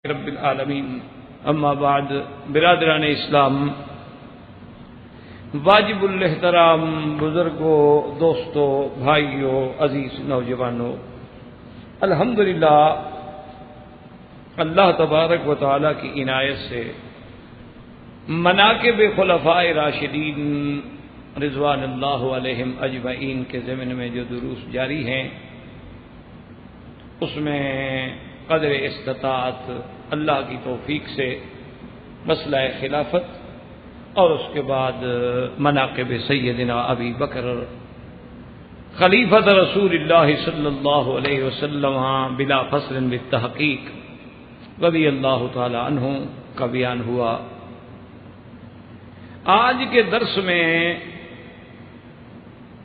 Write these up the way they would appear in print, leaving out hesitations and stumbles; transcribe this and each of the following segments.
رب العالمین اما بعد برادران اسلام، واجب الاحترام بزرگوں، دوستوں، بھائیوں، عزیز نوجوانوں، الحمدللہ اللہ تبارک و تعالی کی عنایت سے مناقب خلفاء راشدین رضوان اللہ علیہم اجمعین کے ضمن میں جو دروس جاری ہیں، اس میں قدر استطاعت اللہ کی توفیق سے مسئلہ خلافت اور اس کے بعد مناقب سیدنا ابی بکر خلیفۃ رسول اللہ صلی اللہ علیہ وسلم بلا فصل بالتحقیق رضی اللہ تعالی عنہ کا بیان ہوا۔ آج کے درس میں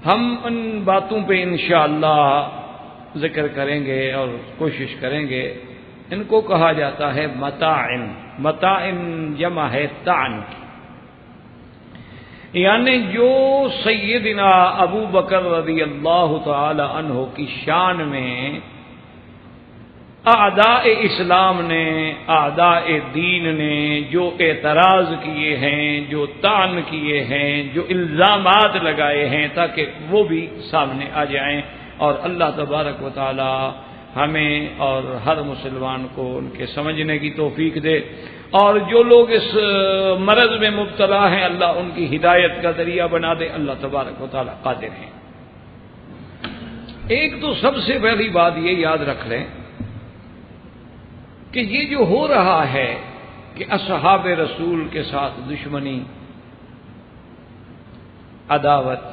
ہم ان باتوں پہ انشاءاللہ ذکر کریں گے اور کوشش کریں گے۔ ان کو کہا جاتا ہے متاعن، متاعن جمع ہے تعن کی، یعنی جو سیدنا ابو بکر رضی اللہ تعالی عنہ کی شان میں اعداء اسلام نے، اعداء دین نے جو اعتراض کیے ہیں، جو طعن کیے ہیں، جو الزامات لگائے ہیں، تاکہ وہ بھی سامنے آ جائیں اور اللہ تبارک و تعالی ہمیں اور ہر مسلمان کو ان کے سمجھنے کی توفیق دے، اور جو لوگ اس مرض میں مبتلا ہیں اللہ ان کی ہدایت کا ذریعہ بنا دے۔ اللہ تبارک و تعالی قادر ہیں۔ ایک تو سب سے پہلی بات یہ یاد رکھ لیں کہ یہ جو ہو رہا ہے کہ اصحاب رسول کے ساتھ دشمنی، عداوت،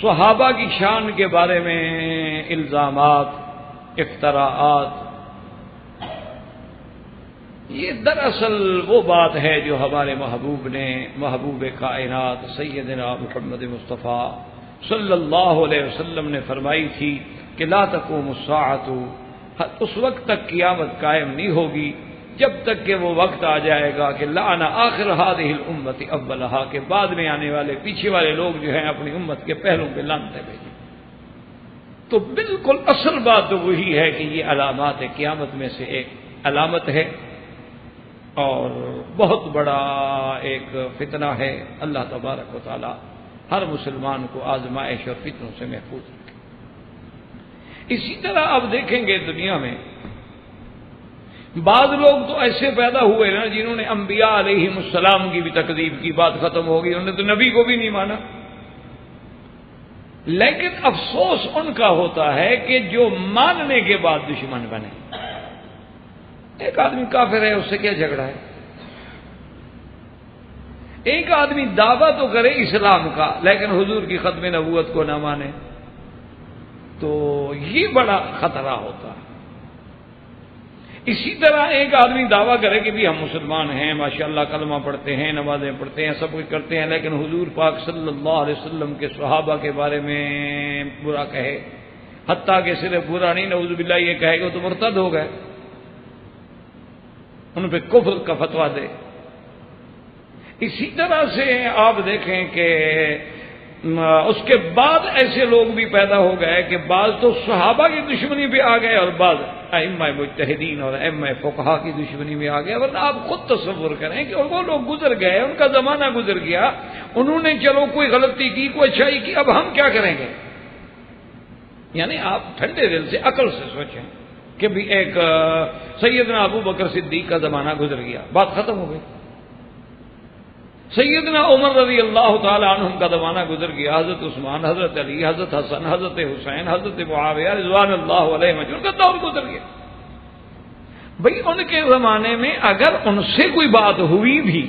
صحابہ کی شان کے بارے میں الزامات، افتراءات، یہ دراصل وہ بات ہے جو ہمارے محبوب نے، محبوب کائنات سیدنا محمد مصطفیٰ صلی اللہ علیہ وسلم نے فرمائی تھی کہ لا تقوم الساعۃ، اس وقت تک قیامت قائم نہیں ہوگی جب تک کہ وہ وقت آ جائے گا کہ لعن آخر هذه الامت اولها، کے بعد میں آنے والے پیچھے والے لوگ جو ہیں اپنی امت کے پہلوں پہ لعنتیں بھیجیں۔ تو بالکل اصل بات تو وہی ہے کہ یہ علامات قیامت میں سے ایک علامت ہے اور بہت بڑا ایک فتنہ ہے۔ اللہ تبارک و تعالی ہر مسلمان کو آزمائش اور فتنوں سے محفوظ رکھے۔ اسی طرح آپ دیکھیں گے دنیا میں بعض لوگ تو ایسے پیدا ہوئے نا جنہوں نے انبیاء علیہم السلام کی بھی تکذیب کی، بات ختم ہو گئی، انہوں نے تو نبی کو بھی نہیں مانا۔ لیکن افسوس ان کا ہوتا ہے کہ جو ماننے کے بعد دشمن بنے۔ ایک آدمی کافر ہے، اس سے کیا جھگڑا ہے؟ ایک آدمی دعویٰ تو کرے اسلام کا لیکن حضور کی ختم نبوت کو نہ مانے، تو یہ بڑا خطرہ ہوتا ہے۔ اسی طرح ایک آدمی دعویٰ کرے کہ بھی ہم مسلمان ہیں، ماشاءاللہ کلمہ پڑھتے ہیں، نمازیں پڑھتے ہیں، سب کچھ کرتے ہیں، لیکن حضور پاک صلی اللہ علیہ وسلم کے صحابہ کے بارے میں برا کہے، حتیٰ کہ صرف برا نہیں، نعوذ باللہ یہ کہے کہ وہ تو مرتد ہو گئے، ان پہ کفر کا فتویٰ دے۔ اسی طرح سے آپ دیکھیں کہ اس کے بعد ایسے لوگ بھی پیدا ہو گئے کہ بعض تو صحابہ کی دشمنی پہ آ گئے اور بعض ائمہ مجتہدین اور ائمہ فقہا کی دشمنی میں آ گئے۔ ورنہ آپ خود تصور کریں کہ وہ لوگ گزر گئے، ان کا زمانہ گزر گیا، انہوں نے چلو کوئی غلطی کی، کوئی اچھائی کی، اب ہم کیا کریں گے؟ یعنی آپ ٹھنڈے دل سے عقل سے سوچیں کہ بھی ایک سیدنا ابو بکر صدیق کا زمانہ گزر گیا، بات ختم ہو گئی۔ سیدنا عمر رضی اللہ تعالی عنہم کا زمانہ گزر گیا، حضرت عثمان، حضرت علی، حضرت حسن، حضرت حسین، حضرت معاویہ رضوان اللہ علیہ مجمعین کا دور گزر گیا۔ بھئی ان کے زمانے میں اگر ان سے کوئی بات ہوئی بھی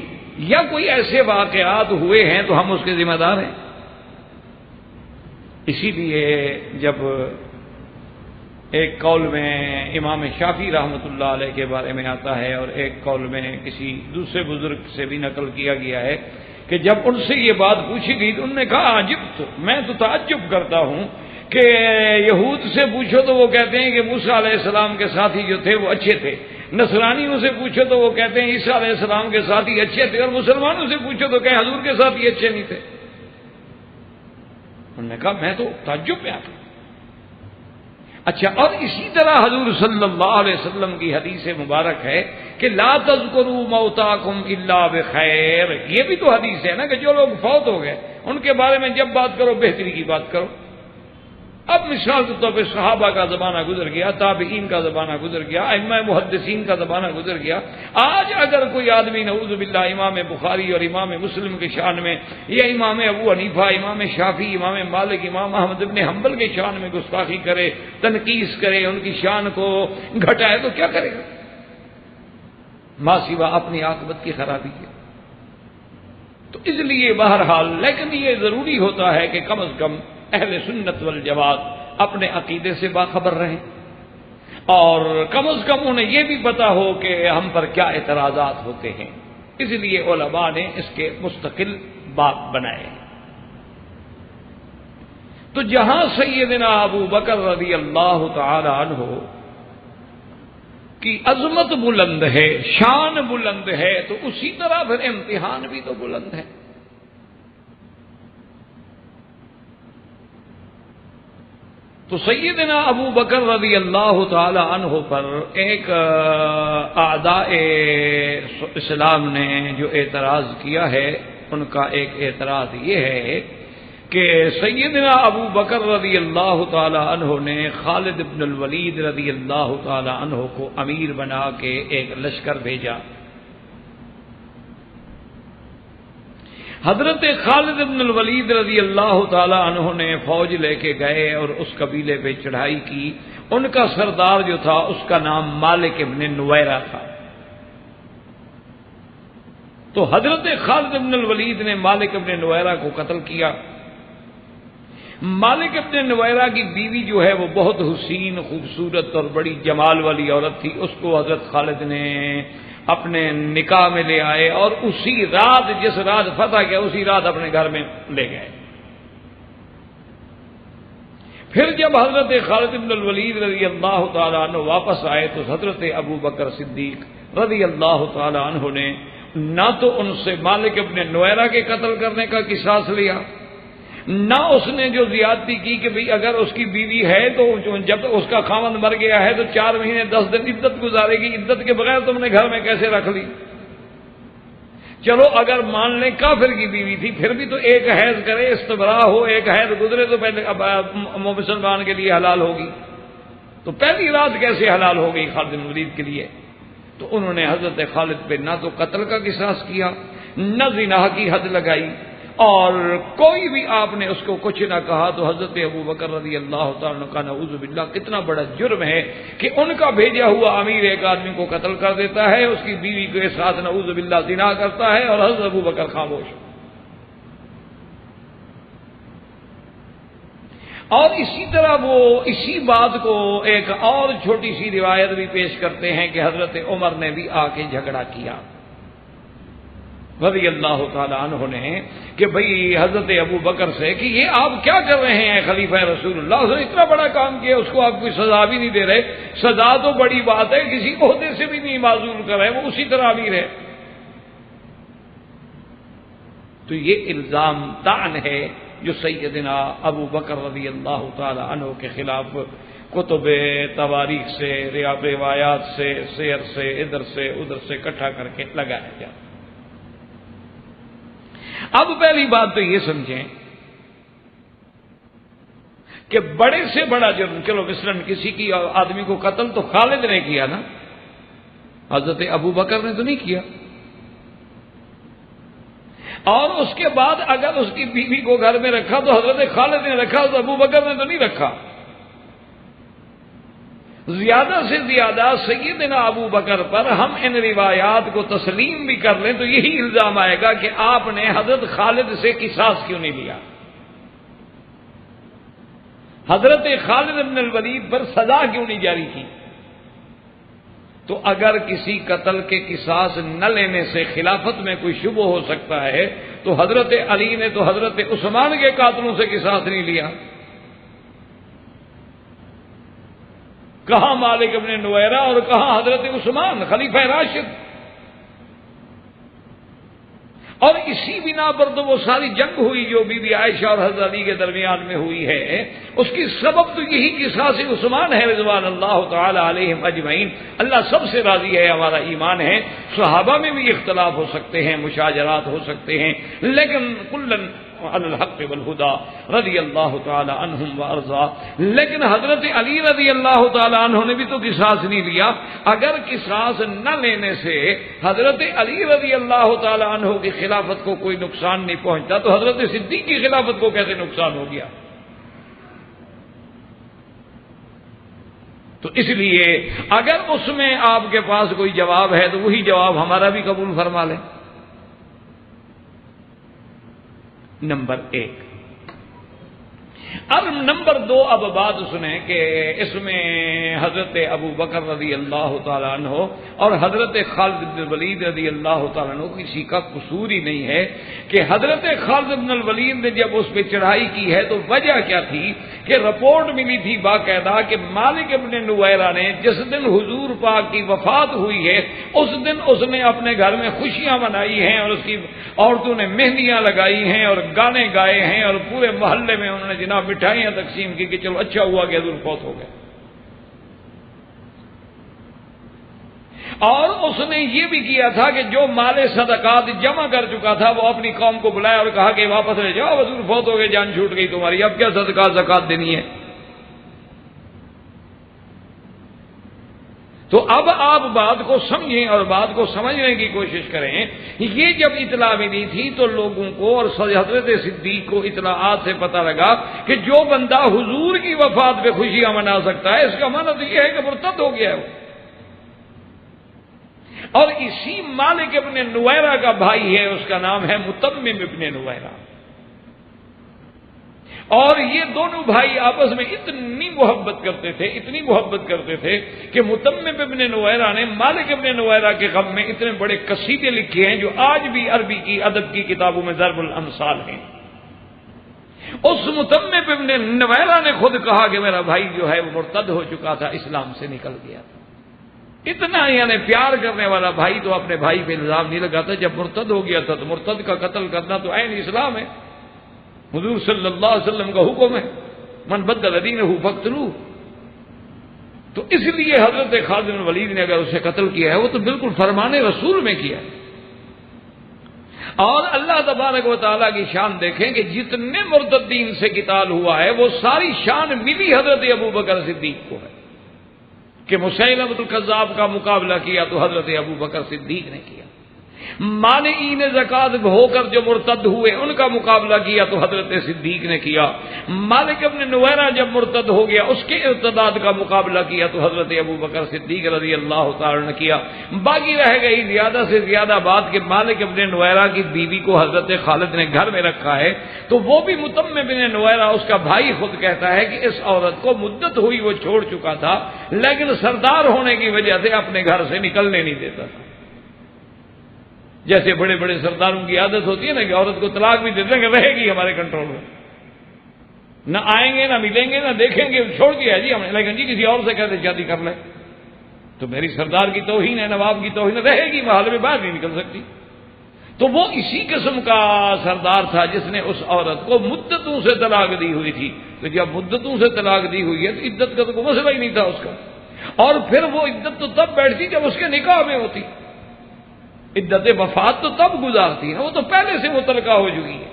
یا کوئی ایسے واقعات ہوئے ہیں تو ہم اس کے ذمہ دار ہیں۔ اسی لیے جب ایک قول میں امام شافعی رحمۃ اللہ علیہ کے بارے میں آتا ہے اور ایک قول میں کسی دوسرے بزرگ سے بھی نقل کیا گیا ہے کہ جب ان سے یہ بات پوچھی گئی تو انہوں نے کہا عجبت، میں تو تعجب کرتا ہوں کہ یہود سے پوچھو تو وہ کہتے ہیں کہ موسیٰ علیہ السلام کے ساتھی جو تھے وہ اچھے تھے، نصرانیوں سے پوچھو تو وہ کہتے ہیں عیسیٰ علیہ السلام کے ساتھی اچھے تھے، اور مسلمانوں سے پوچھو تو کہیں حضور کے ساتھی اچھے نہیں تھے۔ انہوں نے کہا میں تو تعجب میں آ گیا۔ اچھا، اور اسی طرح حضور صلی اللہ علیہ وسلم کی حدیث مبارک ہے کہ لا تذکروا موتاکم الا بخیر. یہ بھی تو حدیث ہے نا کہ جو لوگ فوت ہو گئے ان کے بارے میں جب بات کرو بہتری کی بات کرو. اب مثال کے طور پہ صحابہ کا زمانہ گزر گیا، تابعین کا زمانہ گزر گیا، ائمہ محدثین کا زمانہ گزر گیا. آج اگر کوئی آدمی نعوذ باللہ امام بخاری اور امام مسلم کے شان میں، یا امام ابو حنیفہ، امام شافعی، امام مالک، امام احمد بن حنبل کے شان میں گستاخی کرے، تنقیص کرے، ان کی شان کو گھٹائے تو کیا کرے گا؟ ما سوا اپنی عاقبت کی خرابی ہے. تو اس لیے بہرحال لیکن یہ ضروری ہوتا ہے کہ کم از کم اہل سنت والجماعت اپنے عقیدے سے باخبر رہیں، اور کم از کم انہیں یہ بھی پتا ہو کہ ہم پر کیا اعتراضات ہوتے ہیں. اس لیے علماء نے اس کے مستقل باب بنائے. تو جہاں سیدنا ابو بکر رضی اللہ تعالی عنہ کی عظمت بلند ہے، شان بلند ہے، تو اسی طرح پھر امتحان بھی تو بلند ہے. تو سیدنا ابو بکر رضی اللہ تعالی عنہ پر ایک اعداء اسلام نے جو اعتراض کیا ہے، ان کا ایک اعتراض یہ ہے کہ سیدنا ابو بکر رضی اللہ تعالی عنہ نے خالد بن الولید رضی اللہ تعالی عنہ کو امیر بنا کے ایک لشکر بھیجا. حضرت خالد بن الولید رضی اللہ تعالی عنہ نے فوج لے کے گئے اور اس قبیلے پہ چڑھائی کی. ان کا سردار جو تھا اس کا نام مالک ابن نویرہ تھا. تو حضرت خالد بن الولید نے مالک ابن نویرہ کو قتل کیا. مالک ابن نویرہ کی بیوی جو ہے وہ بہت حسین، خوبصورت اور بڑی جمال والی عورت تھی. اس کو حضرت خالد نے اپنے نکاح میں لے آئے اور اسی رات، جس رات فتح کیا اسی رات اپنے گھر میں لے گئے. پھر جب حضرت خالد بن الولید رضی اللہ تعالی عنہ واپس آئے تو حضرت ابو بکر صدیق رضی اللہ تعالی عنہ نے نہ تو ان سے مالک ابن نویرہ کے قتل کرنے کا قصاص لیا، نہ اس نے جو زیادتی کی کہ بھئی اگر اس کی بیوی ہے تو جب اس کا خاوند مر گیا ہے تو 4 مہینے 10 دن عدت گزارے گی، عدت کے بغیر تم نے گھر میں کیسے رکھ لی؟ چلو اگر مان لیں کافر کی بیوی تھی پھر بھی تو ایک حیض کرے، استبراء ہو، ایک حیض گزرے تو پہلے مسلمان کے لیے حلال ہوگی. تو پہلی رات کیسے حلال ہو گئی خالد بن ولید کے لیے؟ تو انہوں نے حضرت خالد پہ نہ تو قتل کا قصاص کیا، نہ زنا کی حد لگائی، اور کوئی بھی آپ نے اس کو کچھ نہ کہا. تو حضرت ابو بکر رضی اللہ تعالیٰ عنہ کا نعوذ باللہ کتنا بڑا جرم ہے کہ ان کا بھیجا ہوا امیر ایک آدمی کو قتل کر دیتا ہے، اس کی بیوی کے ساتھ نعوذ باللہ زنا کرتا ہے، اور حضرت ابو بکر خاموش. اور اسی طرح وہ اسی بات کو ایک اور چھوٹی سی روایت بھی پیش کرتے ہیں کہ حضرت عمر نے بھی آ کے جھگڑا کیا رضی اللہ تعالی عنہ نے کہ بھئی حضرت ابو بکر سے کہ یہ آپ کیا کر رہے ہیں خلیفہ رسول اللہ، اس نے اتنا بڑا کام کیا، اس کو آپ کوئی سزا بھی نہیں دے رہے. سزا تو بڑی بات ہے، کسی عہدے سے بھی نہیں معزول کر رہے، وہ اسی طرح امیر ہے. تو یہ الزام طعن ہے جو سیدنا ابو بکر رضی اللہ تعالی عنہ کے خلاف کتب تواریخ سے، روایات سے، سیر سے، ادھر سے ادھر سے اکٹھا کر کے لگایا گیا. اب پہلی بات تو یہ سمجھیں کہ بڑے سے بڑا جرم، چلو مثلاً کسی کی آدمی کو قتل تو خالد نے کیا نا، حضرت ابو بکر نے تو نہیں کیا. اور اس کے بعد اگر اس کی بیوی کو گھر میں رکھا تو حضرت خالد نے رکھا، تو ابو بکر نے تو نہیں رکھا. زیادہ سے زیادہ سیدنا ابو بکر پر ہم ان روایات کو تسلیم بھی کر لیں تو یہی الزام آئے گا کہ آپ نے حضرت خالد سے قصاص کیوں نہیں لیا، حضرت خالد بن الولید پر سزا کیوں نہیں جاری کی. تو اگر کسی قتل کے قصاص نہ لینے سے خلافت میں کوئی شبہ ہو سکتا ہے تو حضرت علی نے تو حضرت عثمان کے قاتلوں سے قصاص نہیں لیا. کہاں مالک ابن نویرہ اور کہاں حضرت عثمان خلیفہ راشد. اور اسی بنا پر تو وہ ساری جنگ ہوئی جو بی بی عائشہ اور حضرت علی کے درمیان میں ہوئی ہے، اس کی سبب تو یہی قصاص عثمان ہے رضوان اللہ تعالی علیہم اجمعین۔ اللہ سب سے راضی ہے، ہمارا ایمان ہے۔ صحابہ میں بھی اختلاف ہو سکتے ہیں، مشاجرات ہو سکتے ہیں، لیکن کلن علی الحق والہدی رضی اللہ تعالی عنہم وارضا۔ لیکن حضرت علی رضی اللہ تعالی عنہ نے بھی تو قصاص نہیں لیا۔ اگر قصاص نہ لینے سے حضرت علی رضی اللہ تعالی عنہ کی خلافت کو کوئی نقصان نہیں پہنچتا تو حضرت صدیق کی خلافت کو کیسے نقصان ہو گیا؟ تو اس لیے اگر اس میں آپ کے پاس کوئی جواب ہے تو وہی جواب ہمارا بھی قبول فرما لیں۔ نمبر 1۔ اب نمبر 2، اب بات سنیں کہ اس میں حضرت ابو بکر رضی اللہ تعالیٰ عنہ اور حضرت خالد بن الولید رضی اللہ تعالیٰ عنہ کسی کا قصور ہی نہیں ہے کہ حضرت خالد بن الولید نے جب اس پہ چڑھائی کی ہے تو وجہ کیا تھی کہ رپورٹ ملی تھی باقاعدہ کہ مالک ابن نویرہ نے جس دن حضور پاک کی وفات ہوئی ہے اس دن اس نے اپنے گھر میں خوشیاں منائی ہیں اور اس کی عورتوں نے مہندیاں لگائی ہیں اور گانے گائے ہیں اور پورے محلے میں انہوں نے جناب مٹھائیاں تقسیم کی کہ چلو اچھا ہوا کہ حضور فوت ہو گئے۔ اور اس نے یہ بھی کیا تھا کہ جو مال صدقات جمع کر چکا تھا وہ اپنی قوم کو بلایا اور کہا کہ واپس لے جاؤ، حضور فوت ہو گئے، جان چھوٹ گئی تمہاری، اب کیا صدقات زکات دینی ہے۔ تو اب آپ بات کو سمجھیں اور بات کو سمجھنے کی کوشش کریں۔ یہ جب اطلاع ملی تھی تو لوگوں کو اور حضرت صدیق کو اطلاعات سے پتہ لگا کہ جو بندہ حضور کی وفات پہ خوشیاں منا سکتا ہے اس کا معنی تو یہ ہے کہ مرتد ہو گیا ہے وہ۔ اور اسی مالک ابن نویرہ کا بھائی ہے، اس کا نام ہے متمم ابن نویرہ، اور یہ دونوں بھائی آپس میں اتنی محبت کرتے تھے، اتنی محبت کرتے تھے کہ متمم ابن نویرہ نے مالک ابن نویرہ کے غم میں اتنے بڑے قصیدے لکھے ہیں جو آج بھی عربی کی ادب کی کتابوں میں ضرب الامثال ہیں۔ اس متمم ابن نویرہ نے خود کہا کہ میرا بھائی جو ہے وہ مرتد ہو چکا تھا، اسلام سے نکل گیا تھا۔ اتنا یعنی پیار کرنے والا بھائی تو اپنے بھائی پہ الزام نہیں لگاتا، جب مرتد ہو گیا تھا تو مرتد کا قتل کرنا تو عین اسلام ہے، حضور صلی اللہ علیہ وسلم کا حکم ہے، من بدل دینہ فاقتلوہ۔ تو اس لیے حضرت خالد بن ولید نے اگر اسے قتل کیا ہے وہ تو بالکل فرمان رسول میں کیا ہے۔ اور اللہ تبارک و تعالیٰ کی شان دیکھیں کہ جتنے مرتدین سے قتال ہوا ہے وہ ساری شان ملی حضرت ابو بکر صدیق کو ہے کہ مسیلمۃ الکذاب کا مقابلہ کیا تو حضرت ابو بکر صدیق نے کیا، مانعین زکات ہو کر جو مرتد ہوئے ان کا مقابلہ کیا تو حضرت صدیق نے کیا، مالک ابن نویرہ جب مرتد ہو گیا اس کے ارتداد کا مقابلہ کیا تو حضرت ابو بکر صدیق رضی اللہ تعالی نے کیا۔ باقی رہ گئی زیادہ سے زیادہ بات کہ مالک ابن نویرہ کی بیوی کو حضرت خالد نے گھر میں رکھا ہے تو وہ بھی متمم ابن نویرہ اس کا بھائی خود کہتا ہے کہ اس عورت کو مدت ہوئی وہ چھوڑ چکا تھا لیکن سردار ہونے کی وجہ سے اپنے گھر سے نکلنے نہیں دیتا تھا۔ جیسے بڑے بڑے سرداروں کی عادت ہوتی ہے نا کہ عورت کو طلاق بھی دیتے ہیں کہ رہے گی ہمارے کنٹرول میں، نہ آئیں گے نہ ملیں گے نہ دیکھیں گے، چھوڑ دیا جی ہم نے، لیکن جی کسی اور سے کہتے شادی کر لیں تو میری سردار کی توہین ہے، نواب کی توہین ہے، رہے گی محل میں باہر نہیں نکل سکتی۔ تو وہ اسی قسم کا سردار تھا جس نے اس عورت کو مدتوں سے طلاق دی ہوئی تھی، تو جب مدتوں سے طلاق دی ہوئی ہے تو عدت کا تو کوئی مسئلہ ہی نہیں تھا اس کا، اور پھر وہ عدت تو تب بیٹھتی جب اس کے نکاح میں ہوتی، عدت وفات تو تب گزارتی ہے، وہ تو پہلے سے متعلقہ ہو چکی ہے۔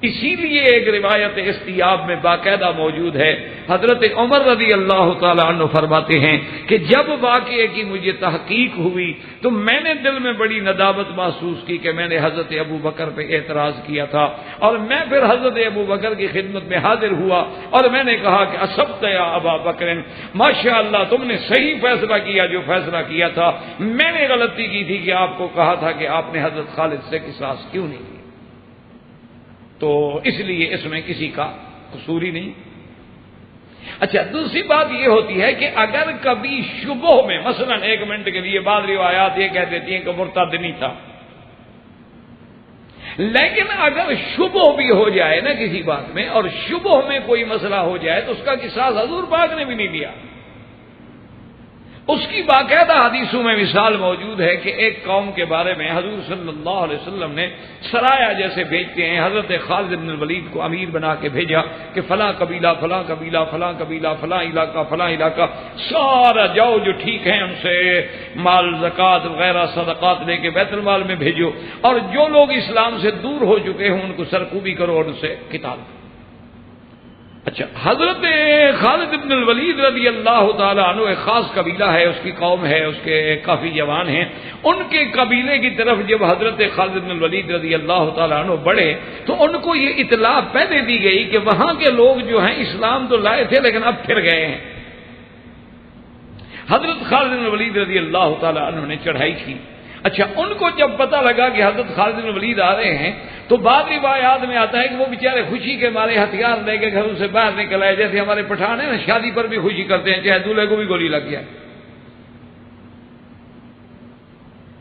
اسی لیے ایک روایت استیاب میں باقاعدہ موجود ہے، حضرت عمر رضی اللہ تعالی عنہ فرماتے ہیں کہ جب واقعے کی مجھے تحقیق ہوئی تو میں نے دل میں بڑی ندامت محسوس کی کہ میں نے حضرت ابو بکر پہ اعتراض کیا تھا، اور میں پھر حضرت ابو بکر کی خدمت میں حاضر ہوا اور میں نے کہا کہ اصبت یا ابا بکر، ماشاء اللہ تم نے صحیح فیصلہ کیا جو فیصلہ کیا تھا، میں نے غلطی کی تھی کہ آپ کو کہا تھا کہ آپ نے حضرت خالد سے قصاص کیوں نہیں کیا۔ تو اس لیے اس میں کسی کا قصور ہی نہیں۔ اچھا، دوسری بات یہ ہوتی ہے کہ اگر کبھی شبہ میں، مثلا ایک منٹ کے لیے بعض روایات یہ کہہ دیتی ہیں کہ مرتد نہیں تھا، لیکن اگر شبہ بھی ہو جائے نا کسی بات میں اور شبہ میں کوئی مسئلہ ہو جائے تو اس کا قصاص حضور پاک نے بھی نہیں لیا۔ اس کی باقاعدہ حدیثوں میں مثال موجود ہے کہ ایک قوم کے بارے میں حضور صلی اللہ علیہ وسلم نے سرایا جیسے بھیجتے ہیں، حضرت خالد بن الولید کو امیر بنا کے بھیجا کہ فلاں قبیلہ فلاں قبیلہ فلاں قبیلہ فلاں علاقہ فلاں علاقہ سارا جاؤ، جو ٹھیک ہیں ان سے مال زکوٰۃ وغیرہ صدقات لے کے بیت المال میں بھیجو، اور جو لوگ اسلام سے دور ہو چکے ہیں ان کو سرکوبی کرو اور ان سے قتال کرو۔ اچھا، حضرت خالد بن الولید رضی اللہ تعالیٰ عنہ ایک خاص قبیلہ ہے، اس کی قوم ہے، اس کے کافی جوان ہیں، ان کے قبیلے کی طرف جب حضرت خالد بن الولید رضی اللہ تعالیٰ عنہ بڑھے تو ان کو یہ اطلاع پہلے دی گئی کہ وہاں کے لوگ جو ہیں اسلام تو لائے تھے لیکن اب پھر گئے ہیں۔ حضرت خالد بن الولید رضی اللہ تعالیٰ عنہ نے چڑھائی کی۔ اچھا، ان کو جب پتہ لگا کہ حضرت خالد بن ولید آ رہے ہیں تو بعض روایات میں آتا ہے کہ وہ بیچارے خوشی کے مارے ہتھیار لے کے گھروں سے باہر نکل آئے، جیسے ہمارے پٹھان ہیں نا شادی پر بھی خوشی کرتے ہیں چاہے دولہے کو بھی گولی لگ جائے۔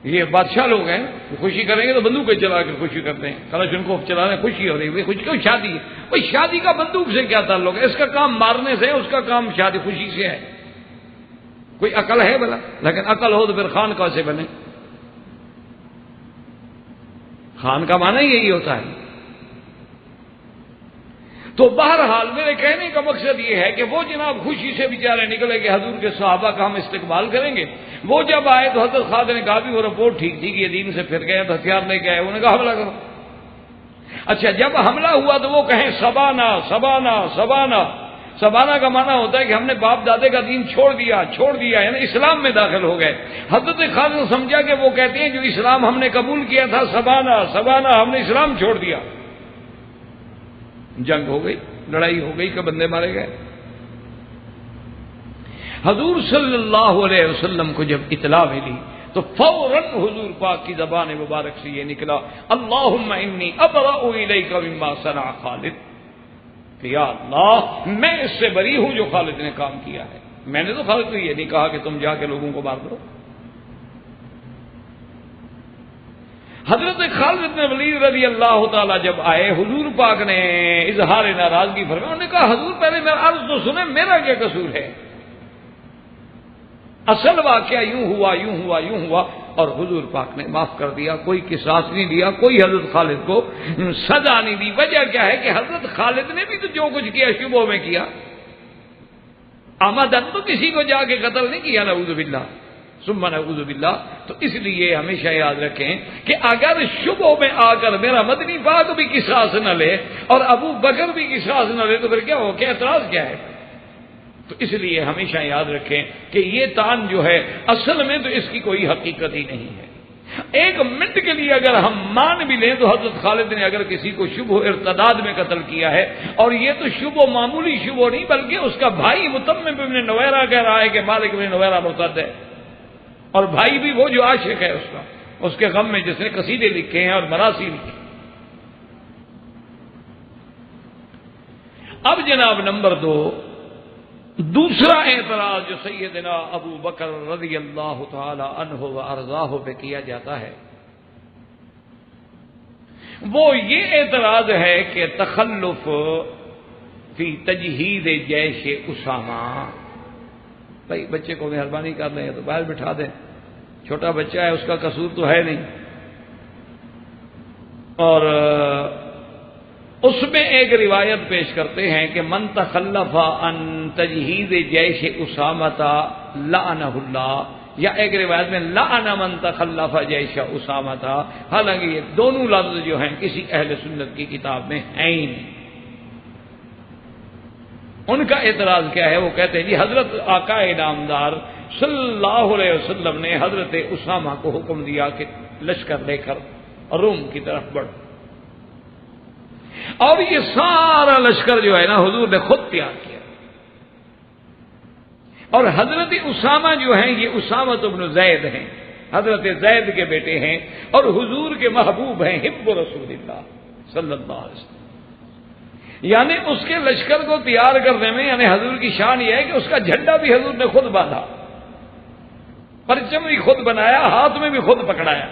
یہ بادشاہ لوگ ہیں، خوشی کریں گے تو بندوقیں چلا کے خوشی کرتے ہیں، کلشن کو چلا رہے ہیں، خوشی ہو رہی ہے، خوشی کیوں؟ شادی ہے بھائی، شادی کا بندوق سے کیا تعلق ہے؟ اس کا کام مارنے سے ہے، اس کا کام شادی خوشی سے ہے۔ کوئی عقل ہے بھلا؟ لیکن عقل ہو تو پھر خان کیسے بنے؟ خان کا معنی یہی ہوتا ہے۔ تو بہرحال میرے کہنے کا مقصد یہ ہے کہ وہ جناب خوشی سے بیچارے نکلے کہ حضور کے صحابہ کا ہم استقبال کریں گے۔ وہ جب آئے تو حضرت خالد نے کہا بھی وہ رپورٹ ٹھیک تھی کہ یہ دین سے پھر گئے تو ہتھیار لے کے آئے، انہوں نے کہا حملہ کرو۔ اچھا، جب حملہ ہوا تو وہ کہیں سبانا سبانا سبانا۔ سبانا کا معنی ہوتا ہے کہ ہم نے باپ دادے کا دین چھوڑ دیا یعنی اسلام میں داخل ہو گئے۔ حضرت خالد نے سمجھا کہ وہ کہتے ہیں جو اسلام ہم نے قبول کیا تھا سبانا سبانا، ہم نے اسلام چھوڑ دیا۔ جنگ ہو گئی، لڑائی ہو گئی کہ بندے مارے گئے۔ حضور صلی اللہ علیہ وسلم کو جب اطلاع ملی تو فوراً حضور پاک کی زبان مبارک سے یہ نکلا، اللہم انی ابرأ الیک مما صنع خالد، کہ یا اللہ میں اس سے بری ہوں جو خالد نے کام کیا ہے۔ میں نے تو خالد کو یہ نہیں کہا کہ تم جا کے لوگوں کو مار دو۔ حضرت خالد بن ولید رضی اللہ تعالیٰ جب آئے، حضور پاک نے اظہار ناراضگی فرمایا، انہوں نے کہا حضور پہلے میرا عرض تو سنیں، میرا کیا قصور ہے؟ اصل واقعہ یوں ہوا اور حضور پاک نے معاف کر دیا، کوئی قصاص نہیں دیا، کوئی حضرت خالد کو سزا نہیں دی۔ وجہ کیا ہے کہ حضرت خالد نے بھی تو جو کچھ کیا شبوں میں کیا، آمدن تو کسی کو جا کے قتل نہیں کیا، نعوذ باللہ ثم نعوذ باللہ۔ تو اس لیے ہمیشہ یاد رکھیں کہ اگر شبوں میں آ کر میرا مدنی پاک بھی قصاص نہ لے اور ابو بکر بھی قصاص نہ لے تو پھر کیا ہو؟ کیا اعتراض کیا ہے؟ تو اس لیے ہمیشہ یاد رکھیں کہ یہ تان جو ہے اصل میں تو اس کی کوئی حقیقت ہی نہیں ہے۔ ایک منٹ کے لیے اگر ہم مان بھی لیں تو حضرت خالد نے اگر کسی کو شبہ ارتداد میں قتل کیا ہے، اور یہ تو شبہ معمولی شبہ نہیں بلکہ اس کا بھائی متمم بن نویرہ کہہ رہا ہے کہ مالک بن نویرہ مرتد ہے، اور بھائی بھی وہ جو عاشق ہے اس کا، اس کے غم میں جس نے قصیدے لکھے ہیں اور مراثی لکھے۔ اب جناب نمبر 2، دوسرا اعتراض جو سیدنا ابو بکر رضی اللہ تعالی عنہ و ارضاہ پہ کیا جاتا ہے وہ یہ اعتراض ہے کہ تخلف فی تجہیز جیش اسامہ۔ بھائی بچے کو مہربانی کر لیں تو باہر بٹھا دیں، چھوٹا بچہ ہے، اس کا قصور تو ہے نہیں۔ اور اس میں ایک روایت پیش کرتے ہیں کہ من تخلف عن تجہیز جیش اسامہ لعنہ اللہ، یا ایک روایت میں لعن من تخلف جیش اسامہ، حالانکہ یہ دونوں لفظ جو ہیں کسی اہل سنت کی کتاب میں ہیں ہی نہیں۔ ان کا اعتراض کیا ہے؟ وہ کہتے ہیں جی حضرت آقا نامدار صلی اللہ علیہ وسلم نے حضرت اسامہ کو حکم دیا کہ لشکر لے کر روم کی طرف بڑھ، اور یہ سارا لشکر جو ہے نا حضور نے خود تیار کیا، اور حضرت اسامہ جو ہیں یہ اسامہ بن زید ہیں، حضرت زید کے بیٹے ہیں اور حضور کے محبوب ہیں، حب رسول اللہ صلی اللہ علیہ وسلم۔ یعنی اس کے لشکر کو تیار کرنے میں یعنی حضور کی شان یہ ہے کہ اس کا جھنڈا بھی حضور نے خود باندھا، پرچم بھی خود بنایا، ہاتھ میں بھی خود پکڑایا۔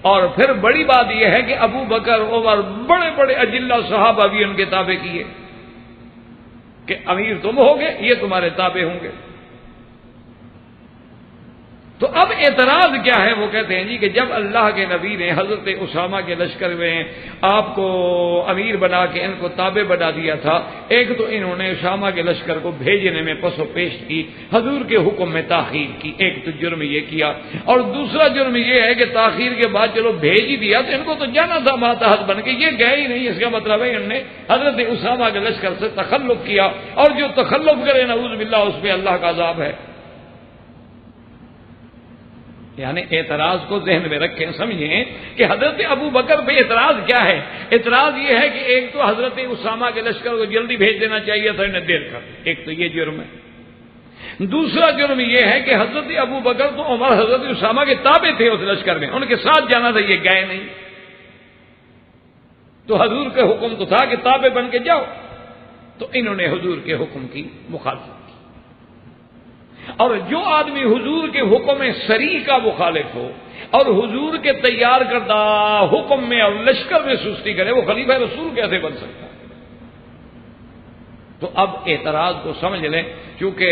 اور پھر بڑی بات یہ ہے کہ ابو بکر عمر بڑے بڑے اجلہ صحابہ بھی ان کے تابع کیے کہ امیر تم ہوگے، یہ تمہارے تابع ہوں گے۔ تو اب اعتراض کیا ہے؟ وہ کہتے ہیں جی کہ جب اللہ کے نبی نے حضرت اسامہ کے لشکر میں آپ کو امیر بنا کے ان کو تابع بنا دیا تھا، ایک تو انہوں نے اسامہ کے لشکر کو بھیجنے میں پس و پیش کی، حضور کے حکم میں تاخیر کی، ایک تو جرم یہ کیا، اور دوسرا جرم یہ ہے کہ تاخیر کے بعد چلو بھیج ہی دیا تو ان کو تو جانا تھا ماتحت بن کے، یہ گئے ہی نہیں، اس کا مطلب ہے انہوں نے حضرت اسامہ کے لشکر سے تخلف کیا، اور جو تخلف کرے نعوذ باللہ اس پہ اللہ کا عذاب ہے۔ یعنی اعتراض کو ذہن میں رکھیں، سمجھیں کہ حضرت ابو بکر پہ اعتراض کیا ہے؟ اعتراض یہ ہے کہ ایک تو حضرت اسامہ کے لشکر کو جلدی بھیج دینا چاہیے تھا، انہیں دیر کر، ایک تو یہ جرم ہے۔ دوسرا جرم یہ ہے کہ حضرت ابو بکر تو عمر حضرت اسامہ کے تابع تھے اس لشکر میں، ان کے ساتھ جانا تھا، یہ گئے نہیں، تو حضور کے حکم تو تھا کہ تابع بن کے جاؤ، تو انہوں نے حضور کے حکم کی مخالفت۔ اور جو آدمی حضور کے حکم سری کا مخالف ہو اور حضور کے تیار کردہ حکم میں اور لشکر میں سستی کرے، وہ خلیفہ رسول کیسے بن سکتا؟ تو اب اعتراض کو سمجھ لیں، کیونکہ